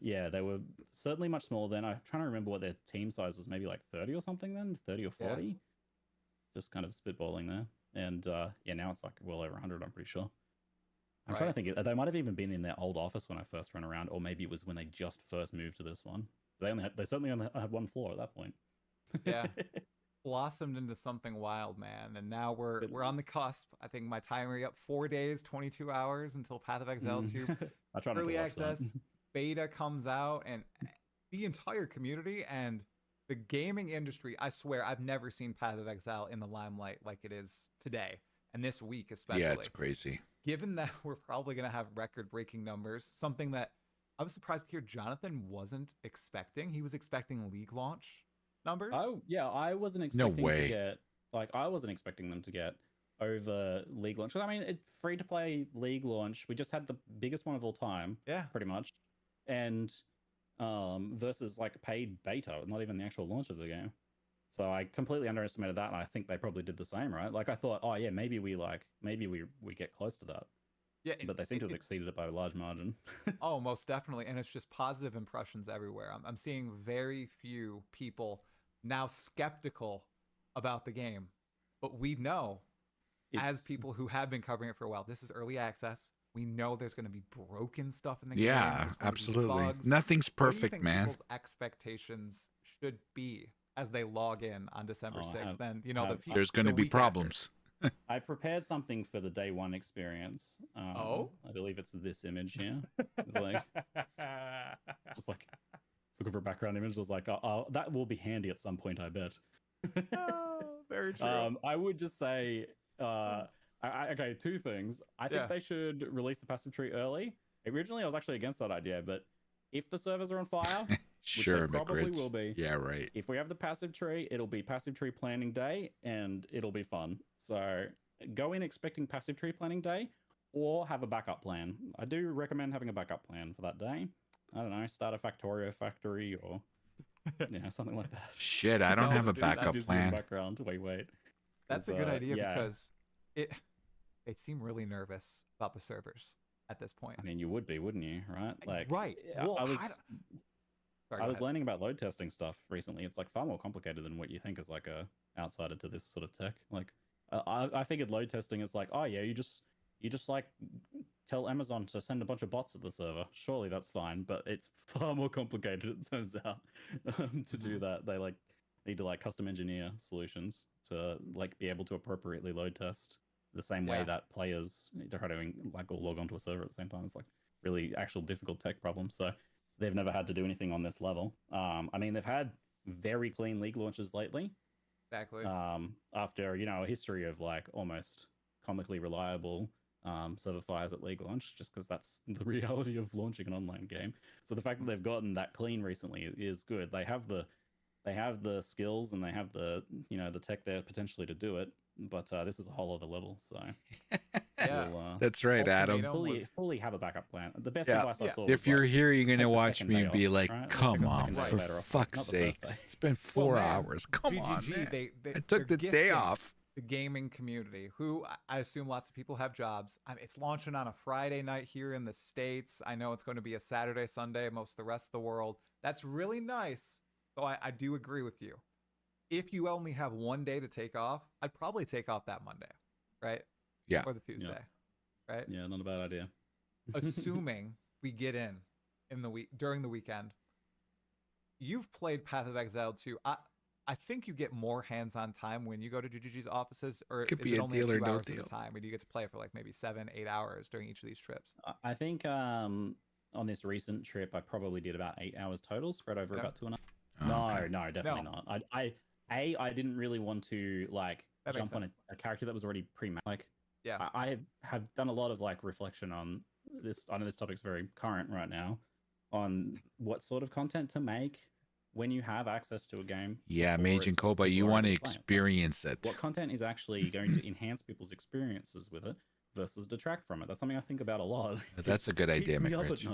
certainly much smaller then. I'm trying to remember what their team size was, maybe like 30 or something then, 30 or 40. Yeah. Just kind of spitballing there. And now it's like well over 100, I'm pretty sure. I'm trying to think. They might have even been in their old office when I first ran around, or maybe it was when they just first moved to this one. They certainly only had one floor at that point. Yeah. Blossomed into something wild, man. And now we're on the cusp. I think my timer up 4 days, 22 hours until Path of Exile 2 early access beta comes out, and the entire community and the gaming industry, I swear I've never seen Path of Exile in the limelight like it is today, and this week especially. Yeah, it's crazy. Given that we're probably going to have record-breaking numbers, something that I was surprised to hear Jonathan wasn't expecting. He was expecting League launch numbers. Oh, yeah, I wasn't expecting to get, I wasn't expecting them to get over League launch. I mean, it's free-to-play League launch. We just had the biggest one of all time, pretty much. And versus like paid beta, not even the actual launch of the game. So I completely underestimated that, and I think they probably did the same, right? Like I thought, oh yeah, maybe we get close to that. Yeah, but they seem to have exceeded it by a large margin. Oh, most definitely, and it's just positive impressions everywhere. I'm seeing very few people now skeptical about the game, but we know, as people who have been covering it for a while, this is early access. We know there's going to be broken stuff in the game. Yeah, absolutely. Nothing's perfect, man. People's expectations should be as they log in on December 6th. Then there's going to be problems. I prepared something for the day one experience. I believe it's this image here. It's like, just like looking for a background image. I was like, oh, that will be handy at some point, I bet. Very true. I would just say, okay, two things. I think they should release the passive tree early. Originally, I was actually against that idea, but if the servers are on fire, sure, which they probably will be. Yeah, right. If we have the passive tree, it'll be passive tree planning day, and it'll be fun. So go in expecting passive tree planning day, or have a backup plan. I do recommend having a backup plan for that day. I don't know, start a Factorio factory or something like that. Shit, I don't have a backup plan. Background. Wait. That's a good idea because they seem really nervous about the servers at this point. I mean, you would be, wouldn't you? Right? Like, right. Well, I was learning about load testing stuff recently. It's like far more complicated than what you think as like a outsider to this sort of tech. Like, I figured load testing is like, oh yeah, you just like tell Amazon to send a bunch of bots at the server. Surely that's fine, but it's far more complicated. It turns out to do that. They like need to like custom engineer solutions to like be able to appropriately load test the same way Yeah. that players try to like all log onto a server at the same time. It's like really actual difficult tech problem. So they've never had to do anything on this level. I mean, they've had very clean league launches lately. Exactly. After a history of like almost comically reliable server fires at league launch, just because that's the reality of launching an online game. So the fact that they've gotten that clean recently is good. They have the skills and they have the the tech there potentially to do it. But this is a whole other level. So Yeah. we'll, That's right, Adam. Ultimatum. fully have a backup plan. The best Yeah. advice I Yeah. saw. If was you're like, here, you're take gonna the watch second me day and be off, like, right? Like, "Come take a on, second day for later off, fuck's not the first sake! day. It's been Well, 4 man, hours. Come on, GGG, man. they I took the they're day gifting off." the gaming community, who I assume lots of people have jobs. It's launching on a Friday night here in the States. I know it's going to be a Saturday, Sunday, most of the rest of the world. That's really nice. So I do agree with you. If you only have one day to take off, I'd probably take off that Monday, right? Yeah. Or the Tuesday, right? Yeah, not a bad idea. Assuming we get in the week during the weekend. You've played Path of Exile 2. I think you get more hands-on time when you go to GGG's offices, or Could is be it a only deal a or few no hours at deal. a time? And you get to play for like maybe 7-8 hours during each of these trips. I think on this recent trip, I probably did about 8 hours total, spread over Yeah. about 2.5. Oh, No, okay. no, definitely No. not. I didn't really want to like That makes jump on sense. a character that was already pre-made. Like, Yeah. I have done a lot of like reflection on this. I know this topic's very current right now, on what sort of content to make when you have access to a game. Yeah, before Mage and it's, Koba, you people are want to able play it. Like, experience it. what content is actually going to enhance people's experiences with it versus detract from it? That's something I think about a lot. That's a good Keeps idea, me up McRich. at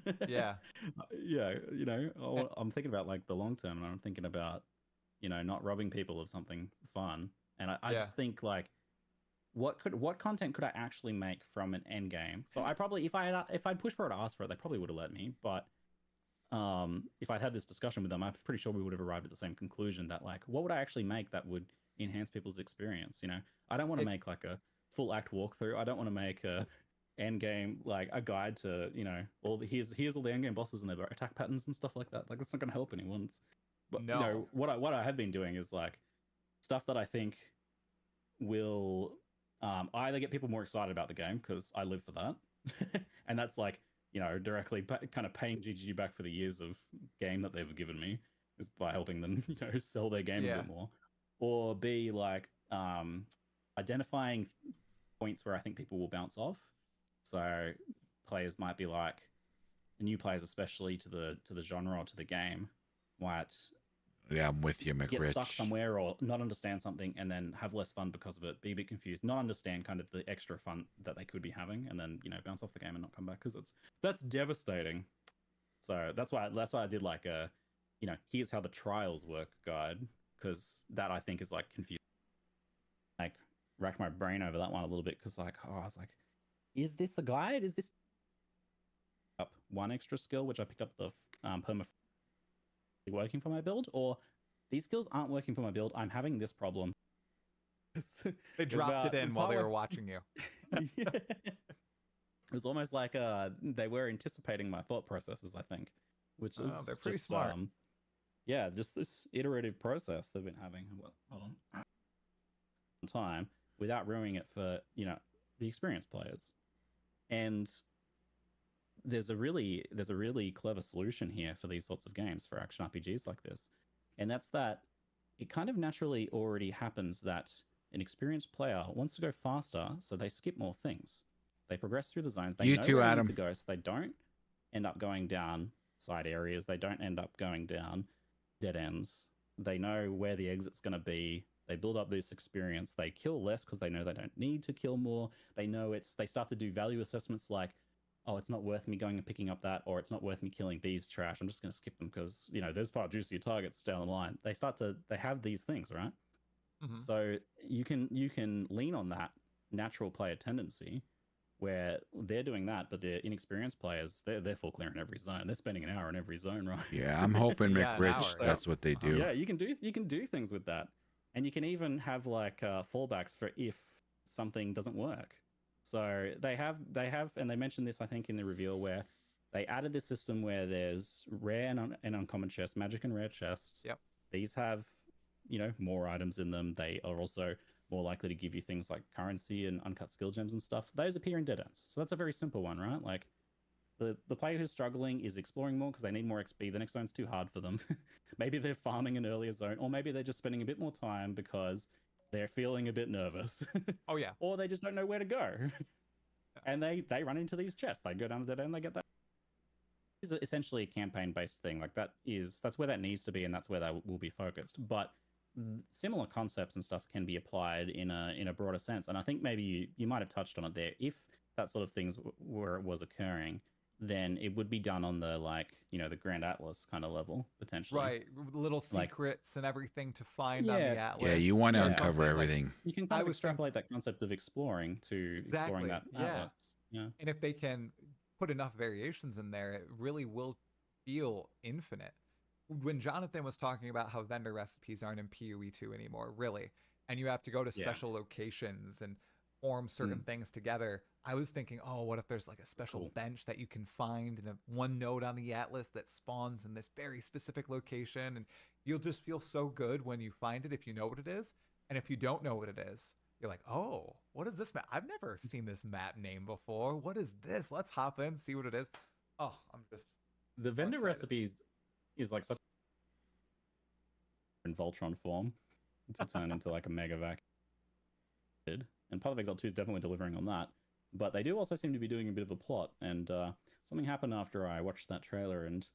night. Yeah. Yeah, I'm thinking about like the long term, and I'm thinking about not robbing people of something fun. And I Yeah. just think like, what content could I actually make from an end game? So I probably, if I'd pushed for it, asked for it, they probably would have let me. But if I'd had this discussion with them, I'm pretty sure we would have arrived at the same conclusion that like, what would I actually make that would enhance people's experience? I don't want to make like a full act walkthrough. I don't want to make a end game like a guide to here's all the end game bosses and their attack patterns and stuff like that. Like, that's not going to help anyone. But No. what I have been doing is like stuff that I think will either get people more excited about the game, because I live for that, and that's like directly kind of paying GGG back for the years of game that they've given me, is by helping them sell their game a bit more, or be like identifying points where I think people will bounce off. So players might be like, new players especially to the genre or to the game might Yeah, I'm with you, McRich. get stuck somewhere or not understand something and then have less fun because of it, be a bit confused, not understand kind of the extra fun that they could be having, and then bounce off the game and not come back, because that's devastating. So that's why I did like a here's how the trials work guide, because that I think is like confusing. Like, rack my brain over that one a little bit, because like, I was like, is this a guide? Is this up one extra skill which I picked up the perma working for my build, or these skills aren't working for my build, I'm having this problem? They dropped it in while they were watching you. Yeah. It was almost like they were anticipating my thought processes, I think, which is they're pretty just, smart. Yeah, just this iterative process they've been having. Hold on. Time without ruining it for the experienced players. And there's a really clever solution here for these sorts of games, for action RPGs like this, and that's that it kind of naturally already happens that an experienced player wants to go faster, so they skip more things. They progress through the zones. They You know too, where they Adam. need to go, so they don't end up going down side areas. They don't end up going down dead ends. They know where the exit's going to be. They build up this experience. They kill less because they know they don't need to kill more. They know they start to do value assessments like, oh, it's not worth me going and picking up that, or it's not worth me killing these trash. I'm just going to skip them because, there's far juicier targets down the line. They have these things, right? Mhm. So you can lean on that natural player tendency where they're doing that, but they're inexperienced players. They're full clearing every zone. They're spending an hour in every zone, right? Yeah, I'm hoping Yeah, an McRich, hour, that's what they do. Yeah, you can do things with that, and you can even have like fallbacks for if something doesn't work. So they have, and they mentioned this I think in the reveal, where they added this system where there's rare and uncommon chests, magic and rare chests. Yep. These have more items in them. They are also more likely to give you things like currency and uncut skill gems and stuff. Those appear in dead ends. So that's a very simple one, right? Like the player who's struggling is exploring more because they need more XP. The next zone's too hard for them. Maybe they're farming an earlier zone, or maybe they're just spending a bit more time because they're feeling a bit nervous. Oh yeah. Or they just don't know where to go. And they run into these chests. They go down to that end, they get that. It's essentially a campaign-based thing. Like that's where that needs to be, and that's where they will be focused. But similar concepts and stuff can be applied in a broader sense. And I think maybe you might have touched on it there. If that sort of things was occurring, then it would be done on the the Grand Atlas kind of level potentially. Right, little Like- secrets and everything to find on the Yeah. Atlas. Yeah, you want to or uncover something, like- everything. You can I kind of was think- extrapolate that concept of exploring to exploring Exactly, that yeah. Atlas. Yeah. And if they can put enough variations in there, it really will feel infinite. When Jonathan was talking about how vendor recipes aren't in POE2 anymore, really, and you have to go to Yeah. special locations and form certain things together, I was thinking, oh, what if there's like a special cool. bench that you can find in one node on the Atlas that spawns in this very specific location, and you'll just feel so good when you find it if you know what it is. And if you don't know what it is, you're like, oh, what is this map? I've never seen this map name before. What is this? Let's hop in, see what it is. Oh, I'm just The vendor excited. recipes is like such in Voltron form to turn into like a mega vac. And Path of Exile 2 is definitely delivering on that. But they do also seem to be doing a bit of a plot. And something happened after I watched that trailer and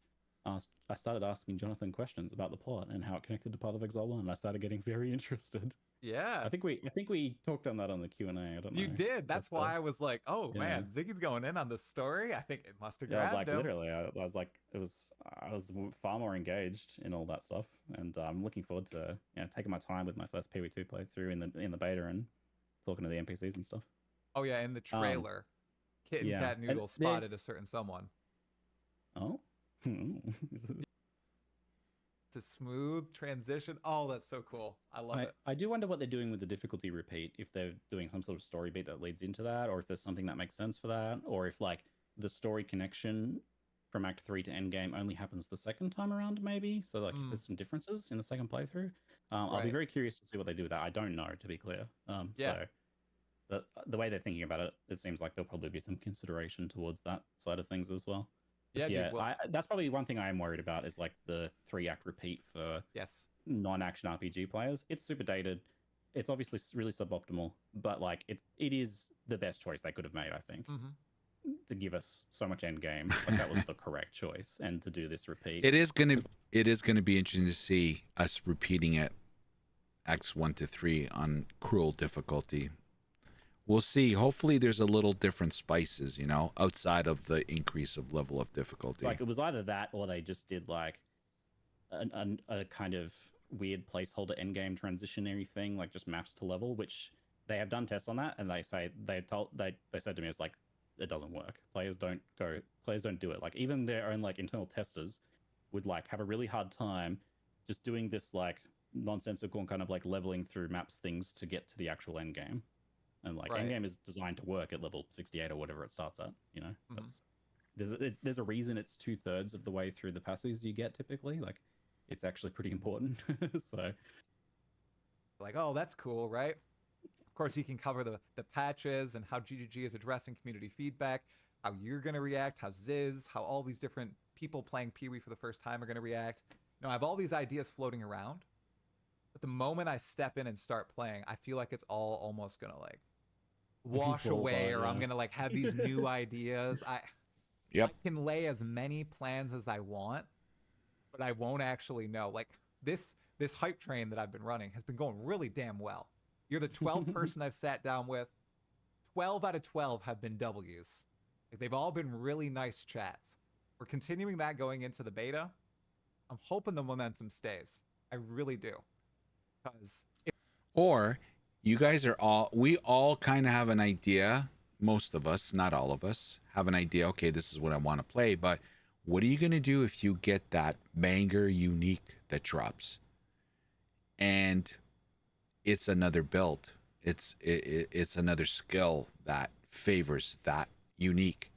I started asking Jonathan questions about the plot and how it connected to Path of Exile 1. I started getting very interested. Yeah. I think we talked on that on the Q&A. I don't know. You did. That's But, why I was like, oh yeah. man, Ziggy's going in on the story. I think it must have Yeah, I was grabbed like, him. literally, I was far more engaged in all that stuff, and I'm looking forward to taking my time with my first POE2 playthrough in the beta and talking to the NPCs and stuff. Oh yeah, in the trailer, Kit and yeah. Cat And Noodle they- spotted a certain someone. Oh, It's a smooth transition. Oh, that's so cool. I love it. I do wonder what they're doing with the difficulty repeat. If they're doing some sort of story beat that leads into that, or if there's something that makes sense for that, or if like the story connection from Act 3 to Endgame only happens the second time around, maybe. So like, if there's some differences in the second playthrough, I'll be Right. very curious to see what they do with that. I don't know, to be clear. Yeah. So the way they're thinking about it, it seems like there'll probably be some consideration towards that side of things as well. Yeah, dude, Yeah, well- that's probably one thing I am worried about is like the 3-act repeat for Yes. non-action RPG players. It's super dated. It's obviously really suboptimal, but like it is the best choice they could have made, I think, to give us so much end game. Like that was the correct choice, and to do this repeat. It is gonna be interesting to see us repeating it Acts 1 to 3 on cruel difficulty. We'll see. Hopefully there's a little different spices, outside of the increase of level of difficulty. Like it was either that, or they just did like a kind of weird placeholder endgame transitionary thing, like just maps to level, which they have done tests on that, and they said to me, it's like it doesn't work. Players don't do it. Like even their own like internal testers would like have a really hard time just doing this like nonsensical kind of like leveling through maps things to get to the actual end game. And like Right. endgame is designed to work at level 68 or whatever it starts at. There's a reason it's 2/3 of the way through the passives you get typically. Like it's actually pretty important. So Like, oh, that's cool, right? Of course, he can cover the patches and how GGG is addressing community feedback, how you're going to react, how Ziz, how all these different people playing PoE for the first time are going to react. I have all these ideas floating around, but the moment I step in and start playing, I feel like it's all almost going to like wash Fall away, apart, or I'm yeah. going to like have these new ideas. Yep. I can lay as many plans as I want, but I won't actually know. Like this hype train that I've been running has been going really damn well. You're the 12th person I've sat down with. 12 out of 12 have been W's. Like, they've all been really nice chats. We're continuing that going into the beta. I'm hoping the momentum stays. I really do. Because Or we all kind of have an idea, most of us, not all of us, have an idea, okay, this is what I want to play, but what are you going to do if you get that banger unique that drops? And it's another build. It's another skill that favors that unique.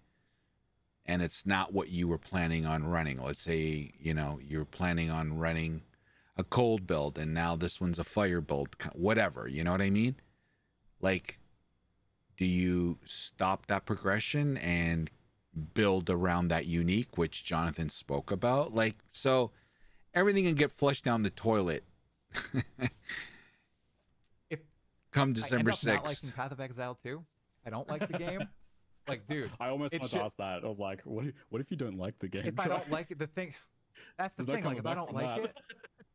And it's not what you were planning on running. Let's say, you're planning on running a cold build, and now this one's a fire build, whatever, you know what I mean? Like, do you stop that progression and build around that unique, which Jonathan spoke about? Like, so everything can get flushed down the toilet If come I December end up not liking 6th. Path of Exile 2, I don't like the game. Like, dude, I almost it wanted should- to ask that. I was like, what if you don't like the game? if I don't like it, that's the There's no thing. Like, coming if I back don't from like that. it,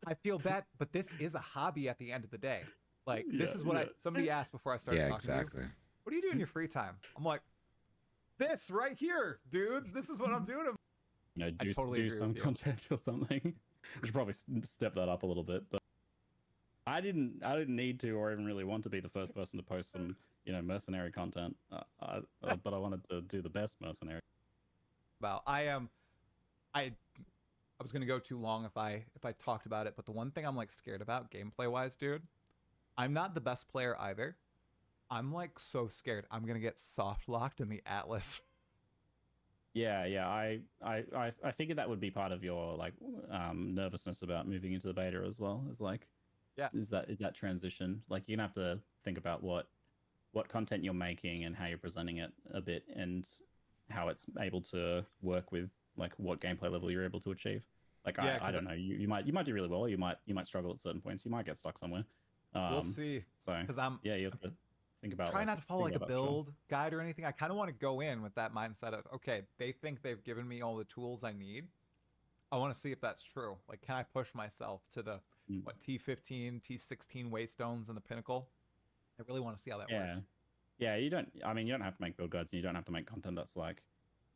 I feel bad. But this is a hobby at the end of the day. Like, this Yeah, is what yeah. somebody asked before I started Yeah, talking to you. exactly. What do you do in your free time? I'm like, this right here, dudes. This is what I'm doing. You know, I do, totally do agree some with you. content or something. I should probably step that up a little bit, but I didn't need to or even really want to be the first person to post some, you know, mercenary content. But I wanted to do the best mercenary. About I was gonna go too long if I talked about it, but the one thing I'm like scared about gameplay wise, dude, I'm not the best player either. I'm like so scared I'm gonna get soft locked in the Atlas. Yeah, I figured that would be part of your like nervousness about moving into the beta as well. Is like, Yeah. is that transition? Like you're gonna have to think about what content you're making and how you're presenting it a bit, and how it's able to work with like what gameplay level you're able to achieve. Like Yeah, I 'cause don't know, you might do really well. You might struggle at certain points. You might get stuck somewhere. We'll see. So Because I'm yeah, you have to think about. try like, not to follow think like a about that, sure. build guide or anything. I kind of want to go in with that mindset of, okay, they think they've given me all the tools I need. I want to see if that's true. Like, can I push myself to the Mm. what T15, T16 waystones and the pinnacle? I really want to see how that Yeah. works. Yeah, you don't. I mean, you don't have to make build guides, and you don't have to make content that's like,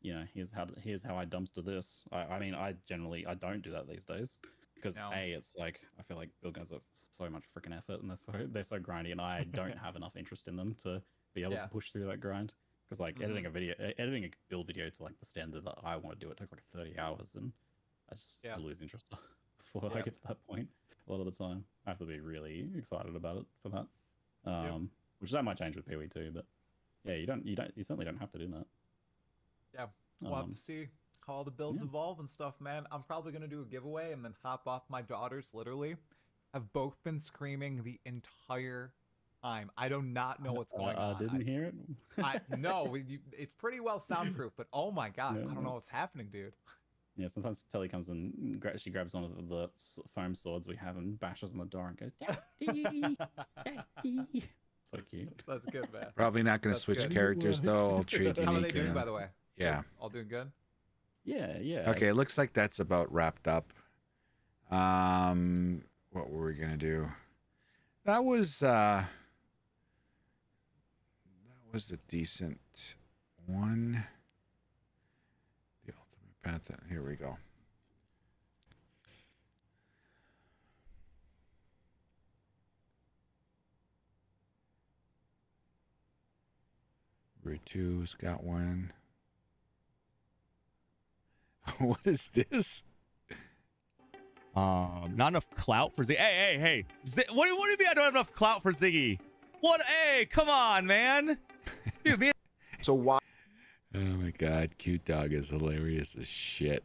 you know, here's how I dumpster this. I mean, I don't do that these days because No. it's like I feel like build guides are so much freaking effort, and they're so grindy, and I don't have enough interest in them to be able Yeah. to push through that grind. Because like editing a build video to like the standard that I want to do, it takes like 30 hours, and I lose interest before I Yep. get to that point. A lot of the time, I have to be really excited about it for that. Which that might change with POE2, but yeah, you certainly don't have to do that. Yeah. We'll have to see how all the builds yeah. evolve and stuff, man. I'm probably going to do a giveaway and then hop off. My daughters literally have both been screaming the entire time. I do not know what's going on. I didn't hear it. No, it's pretty well soundproof, but oh my God, Yeah, I don't know what's happening, dude. Yeah, sometimes Telly comes and she grabs one of the foam swords we have and bashes on the door and goes, "Daddy, Daddy." So cute. That's good, man. Probably not going to That's switch good. characters though. I'll treat How are they unique. doing, by the way? Yeah. All doing good? Yeah. Okay, it looks like that's about wrapped up. What were we gonna do? That was a decent one. The ultimate path. Here we go. Route 2's got one. What is this? Not enough clout for Ziggy. Hey. What do you mean I don't have enough clout for Ziggy? What? Hey, come on, man. Dude, me. So why? Oh my God, Cute Dog is hilarious as shit.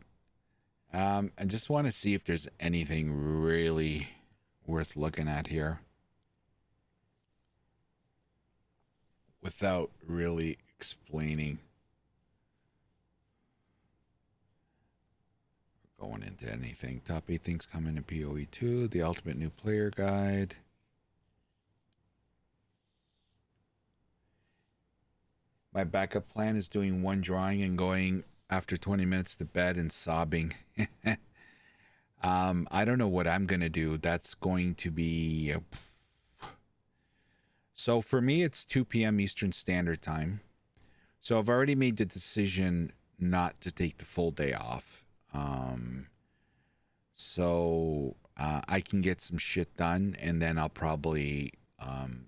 I just want to see if there's anything really worth looking at here, without really explaining. Going into anything. Top 8 things coming in POE2. The ultimate new player guide. My backup plan is doing one drawing and going after 20 minutes to bed and sobbing. I don't know what I'm going to do. That's going to be... So for me, it's 2 p.m. Eastern Standard Time. So I've already made the decision not to take the full day off. So I can get some shit done, and then I'll probably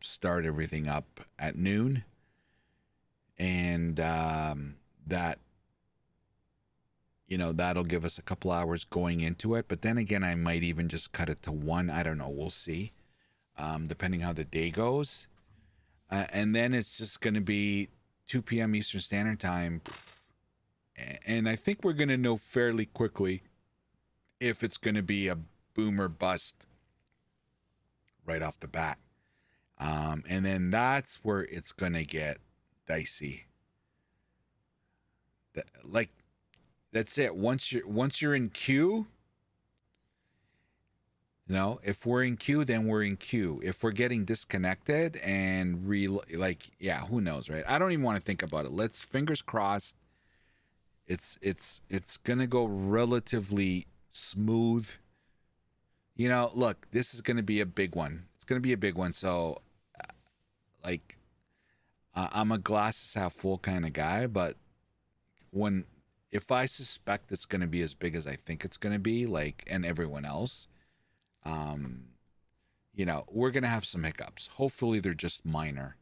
start everything up at noon. And that, you know, that'll give us a couple hours going into it. But then again, I might even just cut it to 1. I don't know. We'll see, depending how the day goes. And then it's just going to be 2 p.m. Eastern Standard Time. And I think we're going to know fairly quickly if it's going to be a boom or bust right off the bat. And then that's where it's gonna get dicey. Like, that's it. Once you're in queue, you know, if we're in queue, then we're in queue. If we're getting disconnected and like, yeah, who knows, right? I don't even want to think about it. Let's fingers crossed. It's gonna go relatively smooth. You know, look, this is gonna be a big one. It's gonna be a big one. So, like, I'm a glasses half full kind of guy, but if I suspect it's gonna be as big as I think it's gonna be, like, and everyone else, you know, we're gonna have some hiccups. Hopefully, they're just minor.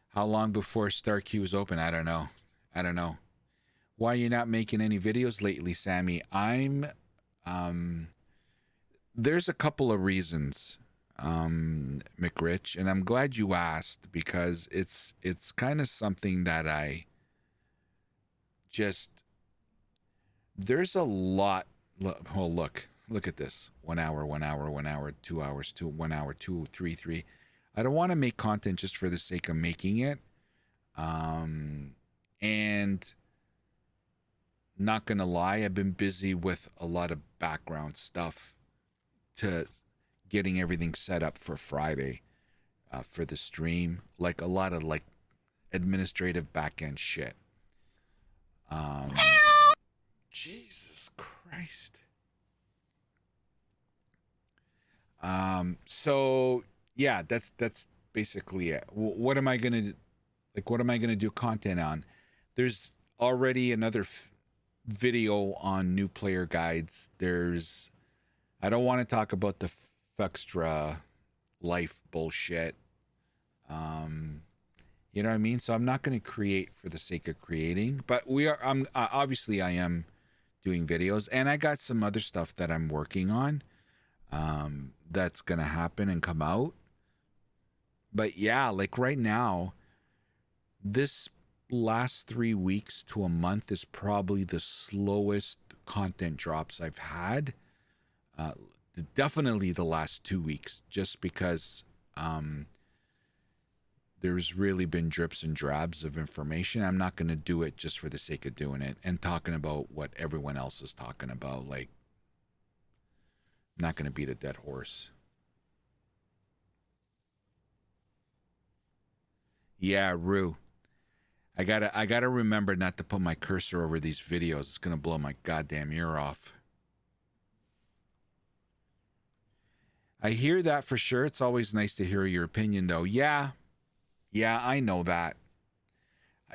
How long before Star Q is open? I don't know. Why are you not making any videos lately, Sammy? There's a couple of reasons, McRich, and I'm glad you asked, because it's kind of something that I just, there's a lot. Look at this. 1 hour, 1 hour, 1 hour, 2 hours, 1 hour, 2, 3, 3. I don't want to make content just for the sake of making it. And not gonna lie, I've been busy with a lot of background stuff to getting everything set up for Friday, for the stream. Like a lot of like administrative back-end shit. Jesus Christ. So yeah, that's basically it. What am I gonna do content on? There's already another video on new player guides. I don't want to talk about the Fextra life bullshit. You know what I mean? So I'm not going to create for the sake of creating, but obviously I am doing videos, and I got some other stuff that I'm working on, that's going to happen and come out. But yeah, like right now, this last 3 weeks to a month is probably the slowest content drops I've had. Definitely the last 2 weeks, just because there's really been drips and drabs of information. I'm not going to do it just for the sake of doing it and talking about what everyone else is talking about. Like, I'm not going to beat a dead horse. Yeah, Rue. I gotta remember not to put my cursor over these videos. It's gonna blow my goddamn ear off. I hear that for sure. It's always nice to hear your opinion, though. Yeah, I know that.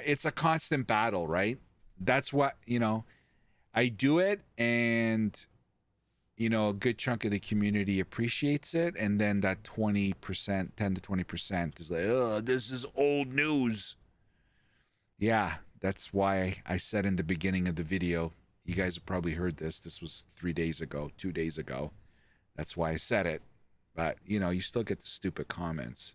It's a constant battle, right? That's what, you know, I do it, and, you know, a good chunk of the community appreciates it, and then that 20%, 10 to 20% is like, oh, this is old news. Yeah, that's why I said in the beginning of the video, you guys have probably heard this. This was 3 days ago, 2 days ago. That's why I said it. But, you know, you still get the stupid comments.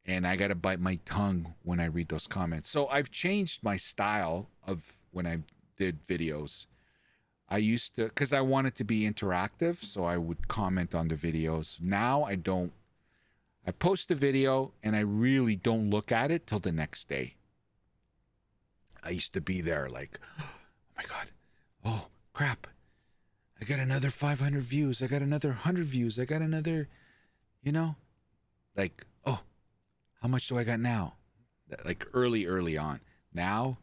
And I got to bite my tongue when I read those comments. So I've changed my style of when I did videos. I used to, because I wanted to be interactive, so I would comment on the videos. Now I don't. I post a video and I really don't look at it till the next day. I used to be there like, oh my God, oh crap. I got another 500 views. I got another 100 views. I got another, you know, like, oh, how much do I got now? Like early on. Now,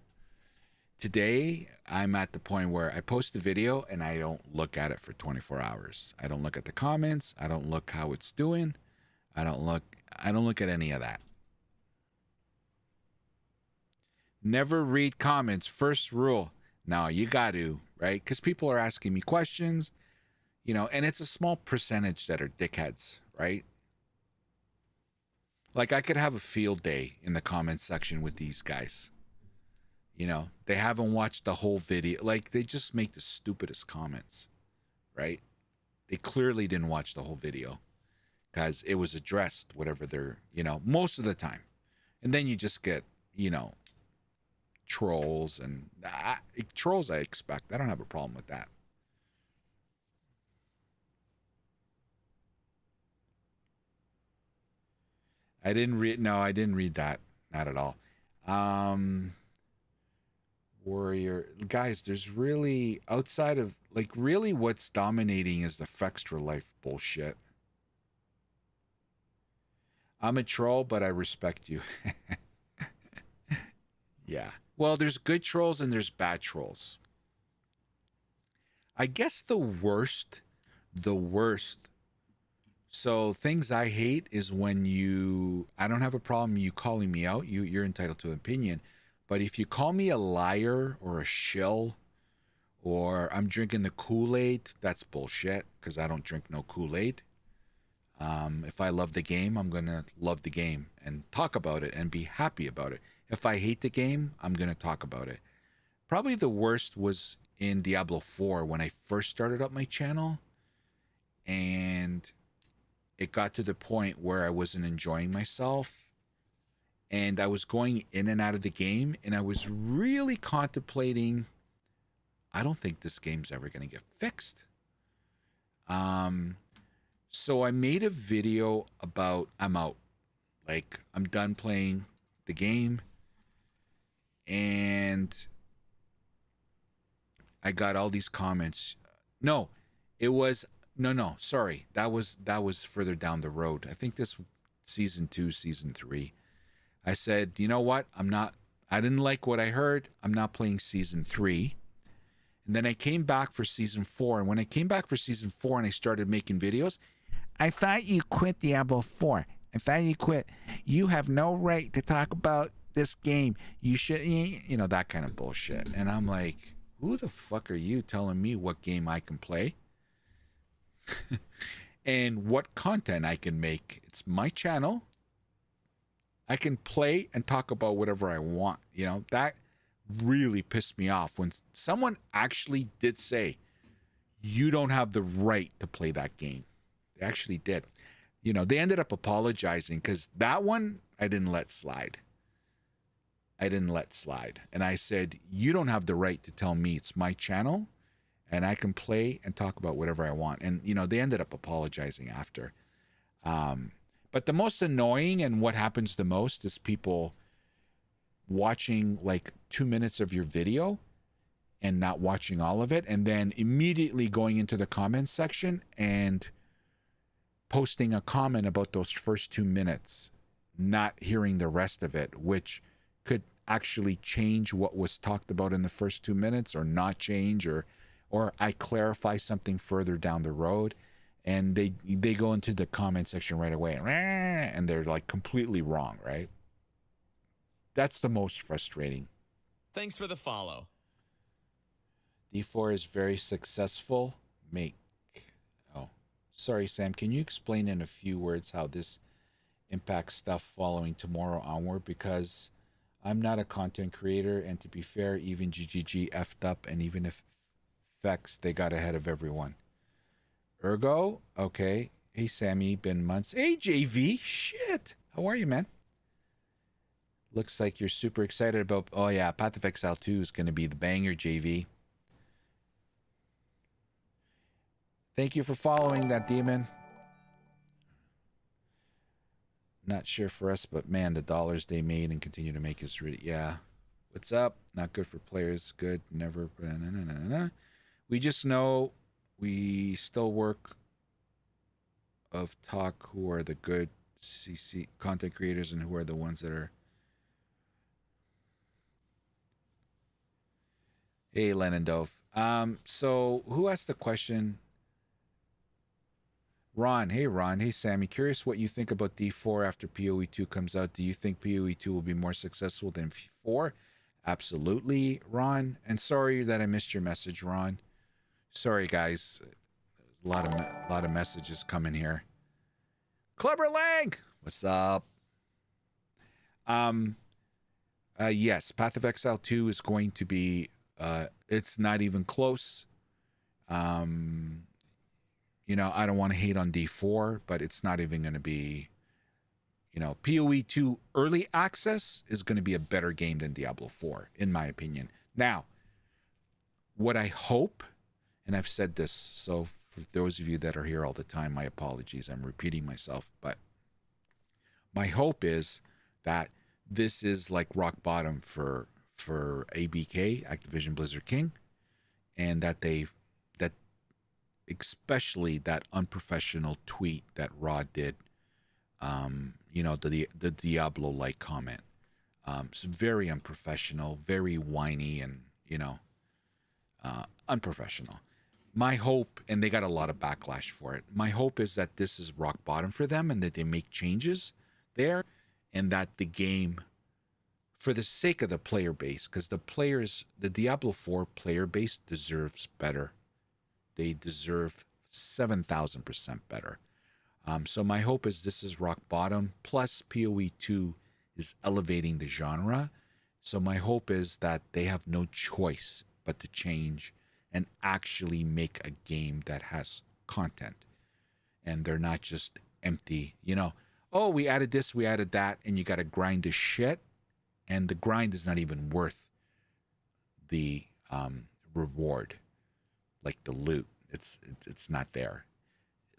today, I'm at the point where I post a video and I don't look at it for 24 hours. I don't look at the comments. I don't look how it's doing. I don't look at any of that. Never read comments. First rule. No, you got to, right? Because people are asking me questions, you know, and it's a small percentage that are dickheads, right? Like, I could have a field day in the comments section with these guys. You know, they haven't watched the whole video. Like, they just make the stupidest comments, right? They clearly didn't watch the whole video, because it was addressed, whatever they're, you know, most of the time. And then you just get, you know, trolls and trolls I expect. I don't have a problem with that. I didn't read that. Not at all. Warrior guys, there's really outside of like really what's dominating is the Fextra life bullshit. I'm a troll, but I respect you. Yeah. Well, there's good trolls and there's bad trolls. I guess the worst. So things I hate is when I don't have a problem you calling me out. You're entitled to an opinion. But if you call me a liar or a shill or I'm drinking the Kool-Aid, that's bullshit because I don't drink no Kool-Aid. If I love the game, I'm going to love the game and talk about it and be happy about it. If I hate the game, I'm going to talk about it. Probably the worst was in Diablo 4 when I first started up my channel. And it got to the point where I wasn't enjoying myself. And I was going in and out of the game. And I was really contemplating, I don't think this game's ever going to get fixed. So I made a video about I'm out. Like, I'm done playing the game. And I got all these comments. No, sorry. That was further down the road. I think this season 2, season 3. I said, you know what? I didn't like what I heard. I'm not playing season 3. And then I came back for season 4. And when I came back for season 4 and I started making videos, I thought you quit Diablo 4. I thought you quit. You have no right to talk about this game. You should, that kind of bullshit. And I'm like, who the fuck are you telling me what game I can play? And what content I can make? It's my channel. I can play and talk about whatever I want. That really pissed me off when someone actually did say, you don't have the right to play that game. They actually did. They ended up apologizing because that one I didn't let slide. And I said, you don't have the right to tell me. It's my channel and I can play and talk about whatever I want. And, they ended up apologizing after. But the most annoying and what happens the most is people watching like 2 minutes of your video and not watching all of it. And then immediately going into the comments section and posting a comment about those first 2 minutes, not hearing the rest of it, which could actually change what was talked about in the first 2 minutes or not change, or I clarify something further down the road. And they go into the comment section right away and they're like completely wrong, right? That's the most frustrating. Thanks for the follow. D4 is very successful. Oh, sorry, Sam. Can you explain in a few words how this impacts stuff following tomorrow onward? Because I'm not a content creator, and to be fair, even GGG effed up, and even if Fex, they got ahead of everyone. Ergo, okay. Hey, Sammy, been months. Hey, JV, shit. How are you, man? Looks like you're super excited about, oh yeah, Path of Exile 2 is going to be the banger, JV. Thank you for following that demon. Not sure for us, but man, the dollars they made and continue to make is really, yeah. What's up? Not good for players. Good. Never. We just know we still work of talk who are the good CC content creators and who are the ones that are. Hey, Lennon Dove. So who asked the question? Ron. Hey, Ron. Hey, Sammy. Curious what you think about D4 after POE2 comes out. Do you think POE2 will be more successful than 4? Absolutely, Ron. And sorry that I missed your message, Ron. Sorry, guys. A lot of messages coming here. Clever Lang, what's up? Yes, Path of Exile 2 is going to be. It's not even close. I don't want to hate on D4, but it's not even going to be. You know, POE2 early access is going to be a better game than Diablo 4, in my opinion. Now, what I hope, and I've said this, so for those of you that are here all the time, my apologies, I'm repeating myself, but my hope is that this is like rock bottom for ABK, Activision Blizzard King, and that especially that unprofessional tweet that Rod did, you know, the Diablo-like comment. It's very unprofessional, very whiny, and, you know, unprofessional. My hope, and they got a lot of backlash for it, my hope is that this is rock bottom for them and that they make changes there, and that the game, for the sake of the player base, because the Diablo 4 player base deserves better. They deserve 7,000% better. So my hope is this is rock bottom, plus POE2 is elevating the genre. So my hope is that they have no choice but to change and actually make a game that has content. And they're not just empty, you know, oh, we added this, we added that, and you got to grind the shit. And the grind is not even worth the reward, like the loot. It's not there.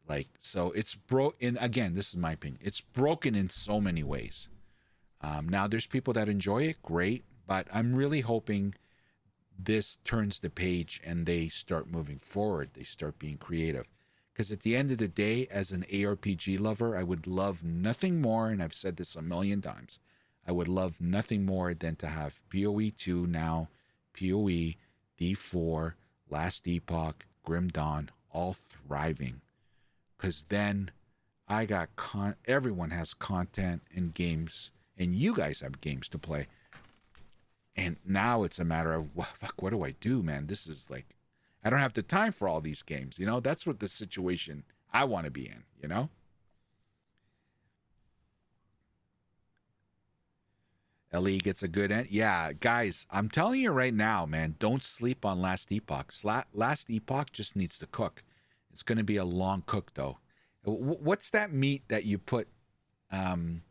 Like, so it's broken. Again, this is my opinion. It's broken in so many ways. Now there's people that enjoy it, great, but I'm really hoping this turns the page and they start moving forward. They start being creative. Because at the end of the day, as an ARPG lover, I would love nothing more, and I've said this a million times, I would love nothing more than to have POE2 now, POE, D4, Last Epoch, Grim Dawn, all thriving. Because then I got everyone has content and games, and you guys have games to play. And now it's a matter of, fuck, what do I do, man? This is like, I don't have the time for all these games, you know? That's what the situation I want to be in, you know? LE gets a good end. Yeah, guys, I'm telling you right now, man, don't sleep on Last Epoch. Last Epoch just needs to cook. It's going to be a long cook, though. What's that meat that you put in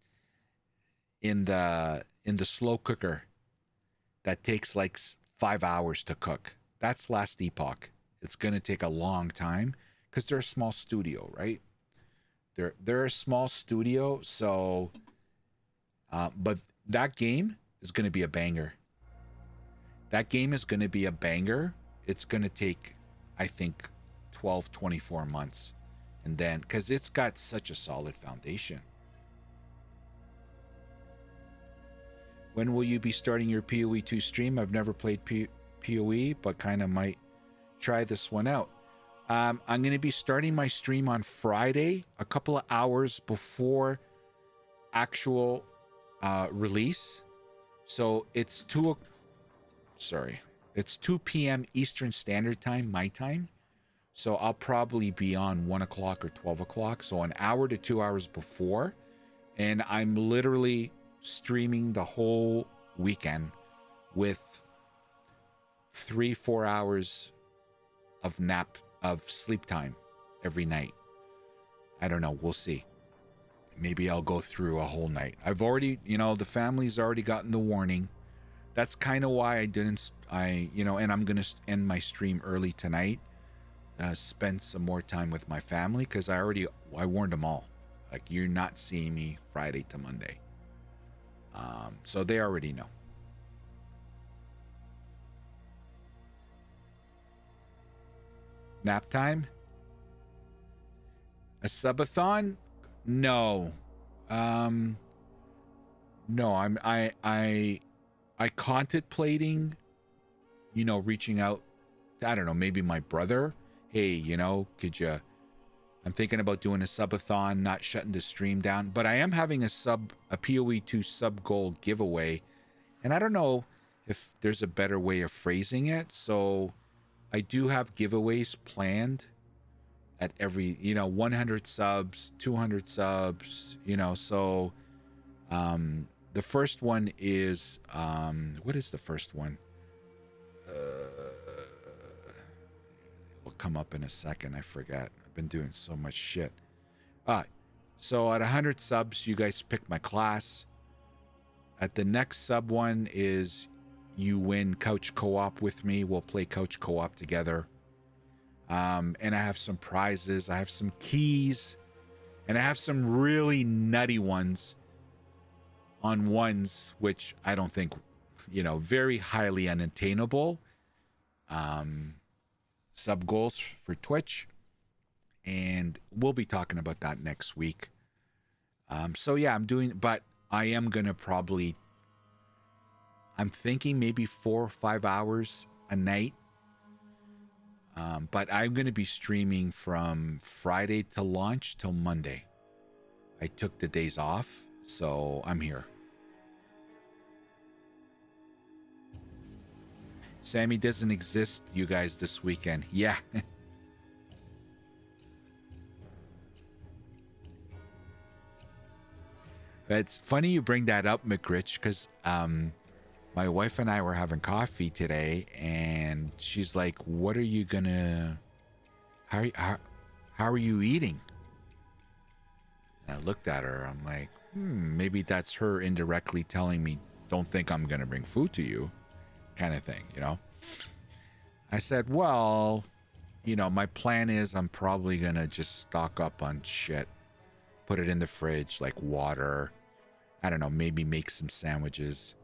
the slow cooker that takes like 5 hours to cook? That's Last Epoch. It's going to take a long time because they're a small studio, right? They're a small studio, so but that game is going to be a banger. That game is going to be a banger. It's going to take, I think, 12, 24 months. And then, because it's got such a solid foundation. When will you be starting your POE2 stream? I've never played POE, but kind of might try this one out. I'm going to be starting my stream on Friday, a couple of hours before actual release. So it's 2 p.m. Eastern Standard Time, my time. So I'll probably be on 1 o'clock or 12 o'clock. So an hour to 2 hours before. And I'm literally streaming the whole weekend with 3-4 hours of sleep time every night. I don't know. We'll see. Maybe I'll go through a whole night. I've already, you know, the family's already gotten the warning. That's kind of why and I'm going to end my stream early tonight. Spend some more time with my family because I warned them all. Like, you're not seeing me Friday to Monday. So they already know. Nap time? A subathon? No. No, I contemplating, you know, reaching out to, I don't know, maybe my brother. Hey, you know, I'm thinking about doing a subathon, not shutting the stream down, but I am having a POE2 sub goal giveaway. And I don't know if there's a better way of phrasing it. So I do have giveaways planned at every, 100 subs, 200 subs, so the first one is, what is the first one? It'll come up in a second. I forgot. I've been doing so much shit. So at 100 subs, you guys pick my class. At the next sub one is you win couch co-op with me. We'll play couch co-op together. And I have some prizes. I have some keys. And I have some really nutty ones on ones, which I don't think, very highly unattainable. Sub goals for Twitch. And we'll be talking about that next week. So yeah, but I am going to probably, I'm thinking maybe 4 or 5 hours a night. But I'm going to be streaming from Friday to launch till Monday. I took the days off, so I'm here. Sammy doesn't exist, you guys, this weekend. Yeah. It's funny you bring that up, McRich, because my wife and I were having coffee today, and she's like, "What are you gonna? How are you eating?" And I looked at her. I'm like, maybe that's her indirectly telling me, "Don't think I'm gonna bring food to you," kind of thing, I said, "Well, my plan is I'm probably gonna just stock up on shit, put it in the fridge, like water. I don't know, maybe make some sandwiches."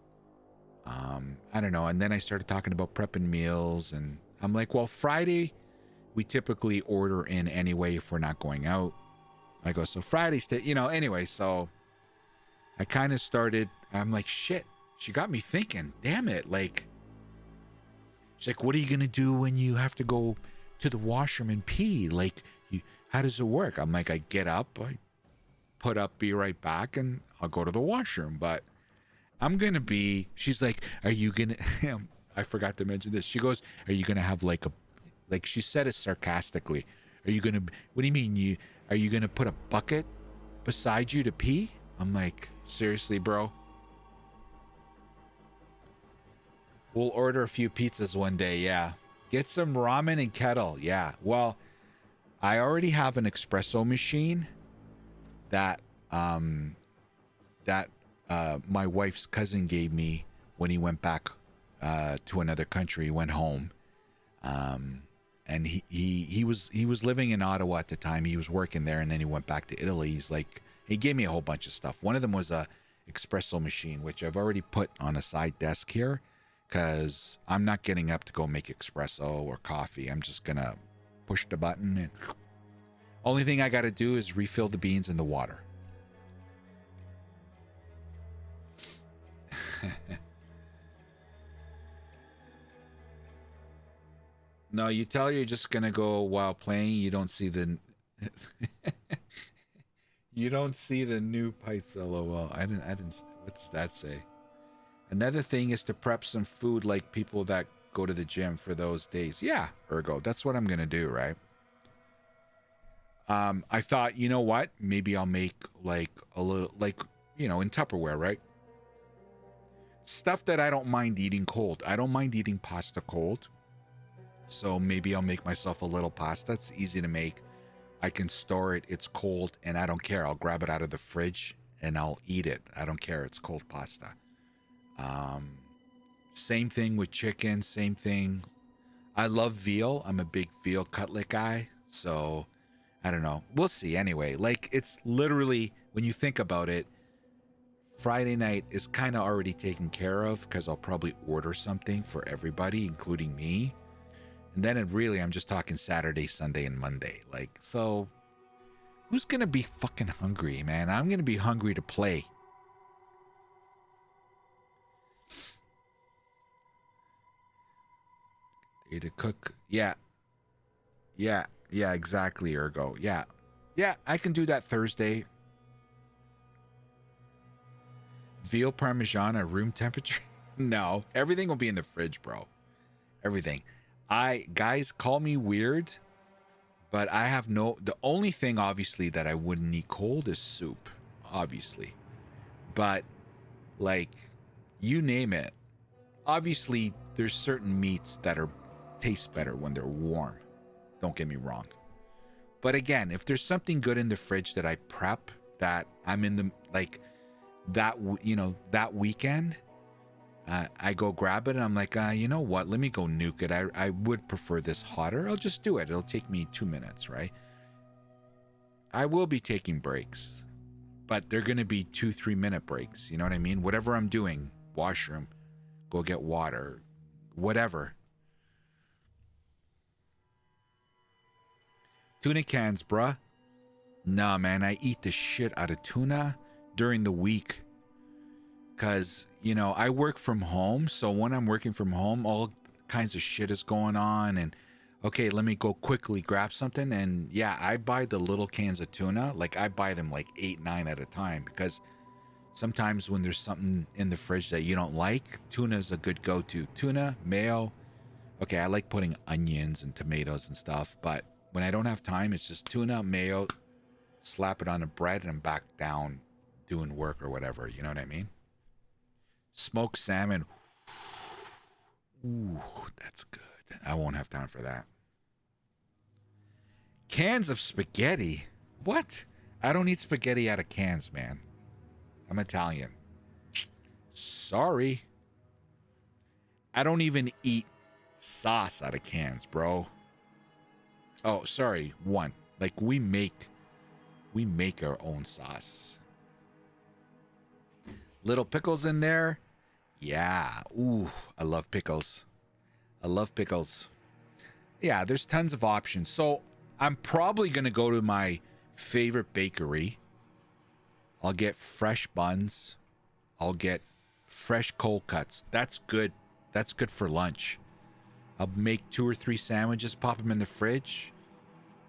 I don't know. And then I started talking about prepping meals, and I'm like, well, Friday, we typically order in anyway if we're not going out. I go, so Friday, anyway, so I kind of started, I'm like, shit, she got me thinking, damn it. Like, she's like, what are you going to do when you have to go to the washroom and pee? Like, how does it work? I'm like, I get up, I put up, be right back, and I'll go to the washroom. But she's like, are you gonna, I forgot to mention this. She goes, are you gonna have like she said it sarcastically. Are you gonna, what do you mean? Are you gonna put a bucket beside you to pee? I'm like, seriously, bro? We'll order a few pizzas one day, yeah. Get some ramen and kettle, yeah. Well, I already have an espresso machine that, my wife's cousin gave me when he went back to another country. He went home, and he was living in Ottawa at the time. He was working there, and then he went back to Italy. He gave me a whole bunch of stuff. One of them was a espresso machine, which I've already put on a side desk here, because I'm not getting up to go make espresso or coffee. I'm just gonna push the button, and only thing I got to do is refill the beans in the water. No, you tell her you're just gonna go while playing. You don't see the you don't see the new pipes. LOL. I didn't. What's that say? Another thing is to prep some food, like people that go to the gym for those days. Yeah, ergo. That's what I'm gonna do, right? I thought, you know what? Maybe I'll make like a little, like, in Tupperware, right? Stuff that I don't mind eating cold. I don't mind eating pasta cold. So maybe I'll make myself a little pasta. It's easy to make. I can store it. It's cold, and I don't care. I'll grab it out of the fridge and I'll eat it. I don't care. It's cold pasta. Same thing with chicken. Same thing. I love veal. I'm a big veal cutlet guy. So I don't know. We'll see. Anyway, like, it's literally, when you think about it, Friday night is kind of already taken care of, because I'll probably order something for everybody, including me. And then I'm just talking Saturday, Sunday, and Monday. Like, so who's going to be fucking hungry, man? I'm going to be hungry to play. To cook. Yeah, exactly, ergo. Yeah, I can do that Thursday. Veal Parmesan at room temperature? No, everything will be in the fridge, bro. Everything. Guys, call me weird, but I have the only thing, obviously, that I wouldn't eat cold is soup, obviously. But, like, you name it. Obviously, there's certain meats that taste better when they're warm. Don't get me wrong. But again, if there's something good in the fridge that I prep that I'm in the like that that weekend. I go grab it and I'm like, you know what? Let me go nuke it. I would prefer this hotter. I'll just do it. It'll take me 2 minutes, right? I will be taking breaks, but they're going to be 2-3 minute breaks. You know what I mean? Whatever I'm doing, washroom, go get water, whatever. Tuna cans, bruh. Nah, man, I eat the shit out of tuna during the week. Because, I work from home. So when I'm working from home, all kinds of shit is going on. And, okay, let me go quickly grab something. And, yeah, I buy the little cans of tuna. Like, I buy them like 8, 9 at a time. Because sometimes when there's something in the fridge that you don't like, tuna is a good go-to. Tuna, mayo. Okay, I like putting onions and tomatoes and stuff. But when I don't have time, it's just tuna, mayo, slap it on a bread, and I'm back down doing work or whatever. You know what I mean? Smoked salmon. Ooh, that's good. I won't have time for that. Cans of spaghetti. What? I don't eat spaghetti out of cans, man. I'm Italian. Sorry. I don't even eat sauce out of cans, bro. Oh, sorry. One. Like we make our own sauce. Little pickles in there. Yeah. Ooh, I love pickles. I love pickles. Yeah, there's tons of options. So I'm probably going to go to my favorite bakery. I'll get fresh buns. I'll get fresh cold cuts. That's good. That's good for lunch. I'll make 2 or 3 sandwiches, pop them in the fridge.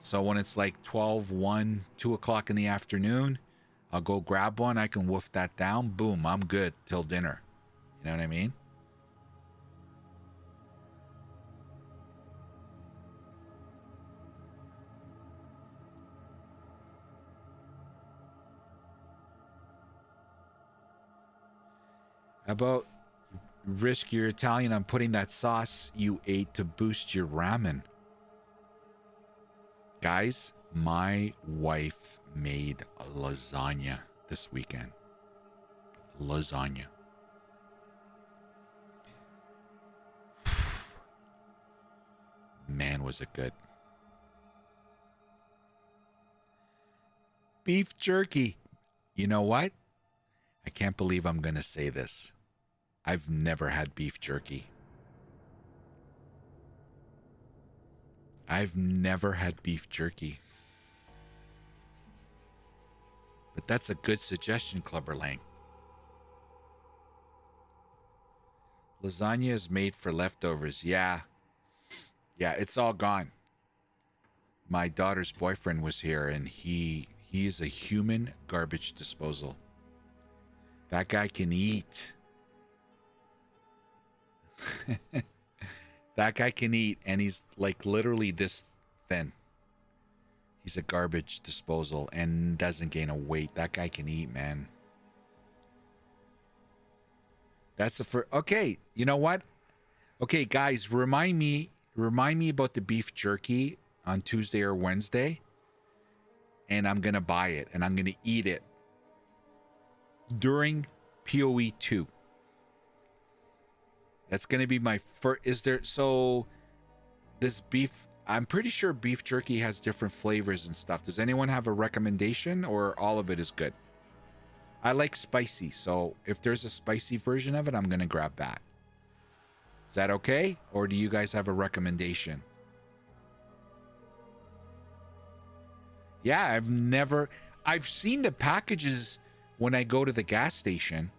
So when it's like 12, 1, 2 o'clock in the afternoon, I'll go grab one. I can wolf that down. Boom, I'm good till dinner. You know what I mean? How about risk your Italian on putting that sauce you ate to boost your ramen? Guys, my wife made lasagna this weekend. Lasagna. Man, was it good. Beef jerky. You know what? I can't believe I'm going to say this. I've never had beef jerky. I've never had beef jerky. But that's a good suggestion, Clubber Lang. Lasagna is made for leftovers. Yeah. Yeah, it's all gone. My daughter's boyfriend was here, and he is a human garbage disposal. That guy can eat. That guy can eat, and he's like literally this thin. He's a garbage disposal and doesn't gain a weight. That guy can eat, man. That's the first. Okay, you know what? Okay, guys, remind me about the beef jerky on Tuesday or Wednesday, and I'm gonna buy it and I'm gonna eat it during POE2. That's gonna be my first. Is there so this beef? I'm pretty sure beef jerky has different flavors and stuff. Does anyone have a recommendation, or all of it is good? I like spicy, so if there's a spicy version of it, I'm gonna grab that. Is that okay? Or do you guys have a recommendation? Yeah, I've seen the packages when I go to the gas station.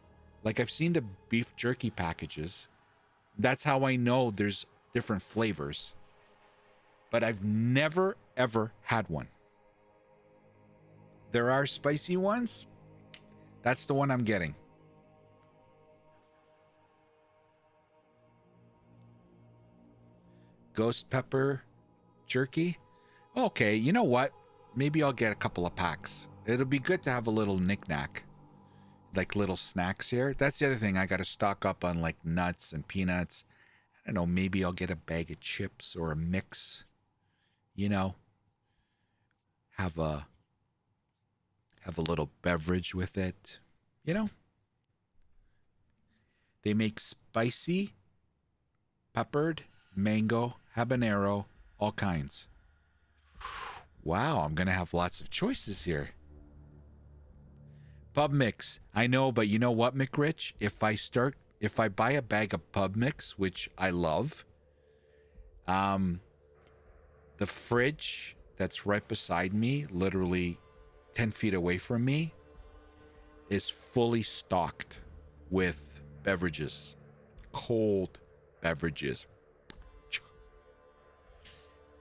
Like I've seen the beef jerky packages. That's how I know there's different flavors. But I've never, ever had one. There are spicy ones. That's the one I'm getting. Ghost pepper jerky. Okay, you know what? Maybe I'll get a couple of packs. It'll be good to have a little knick-knack. Like little snacks here. That's the other thing. I got to stock up on like nuts and peanuts. I don't know. Maybe I'll get a bag of chips or a mix. You know, have have a little beverage with it. You know, they make spicy, peppered, mango, habanero, all kinds. Wow, I'm going to have lots of choices here. Pub mix. I know, but you know what, McRich? If I buy a bag of pub mix, which I love, the fridge that's right beside me, literally 10 feet away from me, is fully stocked with beverages, cold beverages.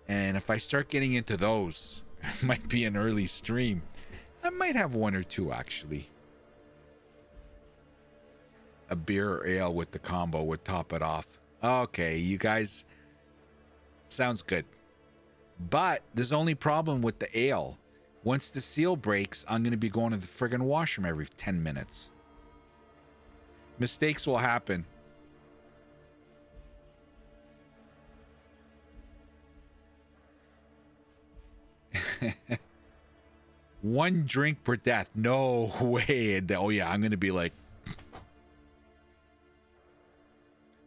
And if I start getting into those, it might be an early stream. I might have one or two, actually. A beer or ale with the combo would top it off. Okay, you guys. Sounds good. But there's only problem with the ale. Once the seal breaks, I'm going to be going to the friggin' washroom every 10 minutes. Mistakes will happen. One drink per death. No way. Oh, yeah, I'm going to be like,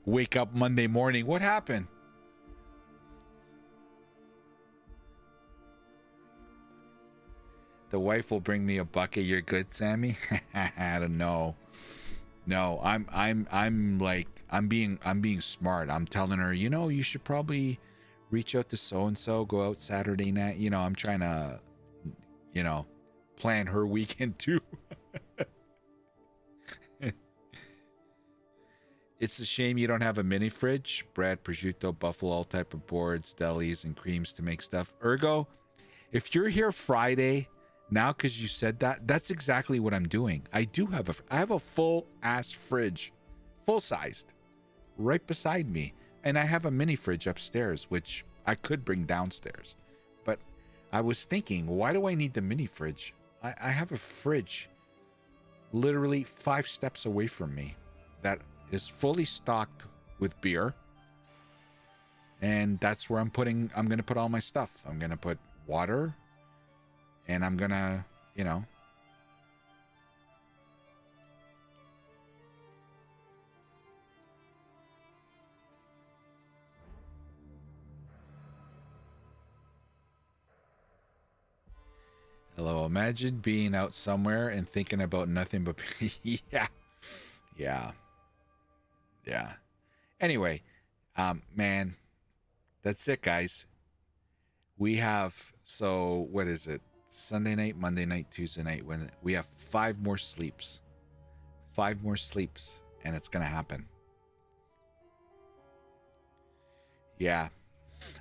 wake up Monday morning. What happened? The wife will bring me a bucket. You're good, Sammy? I don't know. No, I'm being smart. I'm telling her, you know, you should probably reach out to so and so, go out Saturday night. You know, I'm trying to, you know, plan her weekend too. It's a shame you don't have a mini fridge. Bread, prosciutto, buffalo, all type of boards, delis, and creams to make stuff. Ergo, if you're here Friday, now because you said that, that's exactly what I'm doing. I have a full ass fridge, full sized, right beside me. And I have a mini fridge upstairs, which I could bring downstairs. But I was thinking, why do I need the mini fridge? I have a fridge literally 5 steps away from me that is fully stocked with beer. And that's where I'm going to put all my stuff. I'm going to put water, and I'm going to, you know, hello, imagine being out somewhere and thinking about nothing but yeah. Anyway, man, that's it, guys. We have, so what is it? Sunday night, Monday night, Tuesday night. When we have 5 more sleeps, and it's gonna happen. Yeah.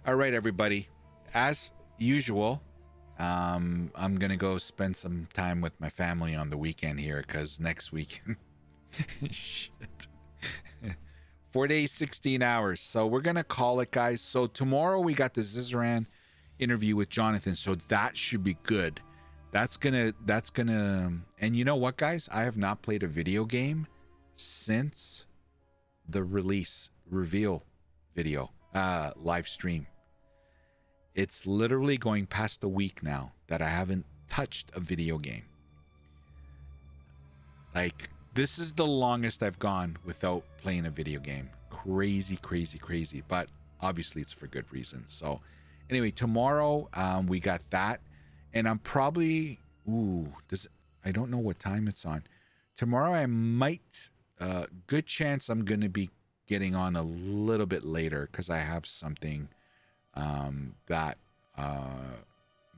All right, everybody. As usual, I'm gonna go spend some time with my family on the weekend here, because next week, shit. 4 days, 16 hours. So we're gonna call it, guys. So tomorrow we got the Zizaran interview with Jonathan, so that should be good. That's gonna and you know what, guys, I have not played a video game since the reveal video live stream. It's literally going past a week now that I haven't touched a video game. Like, this is the longest I've gone without playing a video game. Crazy, but obviously it's for good reasons. So anyway, tomorrow we got that, and I'm probably I don't know what time it's on. Tomorrow I might good chance I'm gonna be getting on a little bit later, because I have something that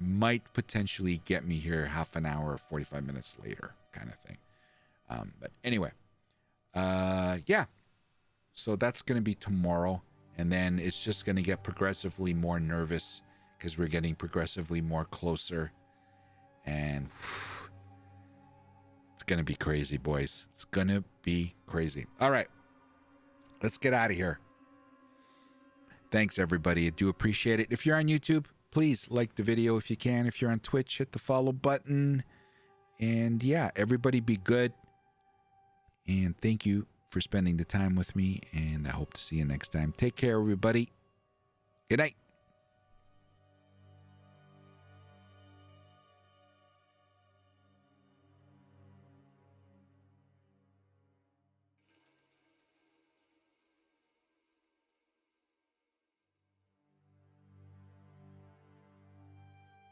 might potentially get me here half an hour or 45 minutes later, kind of thing. But anyway, yeah, so that's gonna be tomorrow. And then it's just going to get progressively more nervous, because we're getting progressively more closer. And it's going to be crazy, boys. It's going to be crazy. All right. Let's get out of here. Thanks, everybody. I do appreciate it. If you're on YouTube, please like the video if you can. If you're on Twitch, hit the follow button. And yeah, everybody be good. And thank you for spending the time with me, and I hope to see you next time. Take care, everybody. Good night.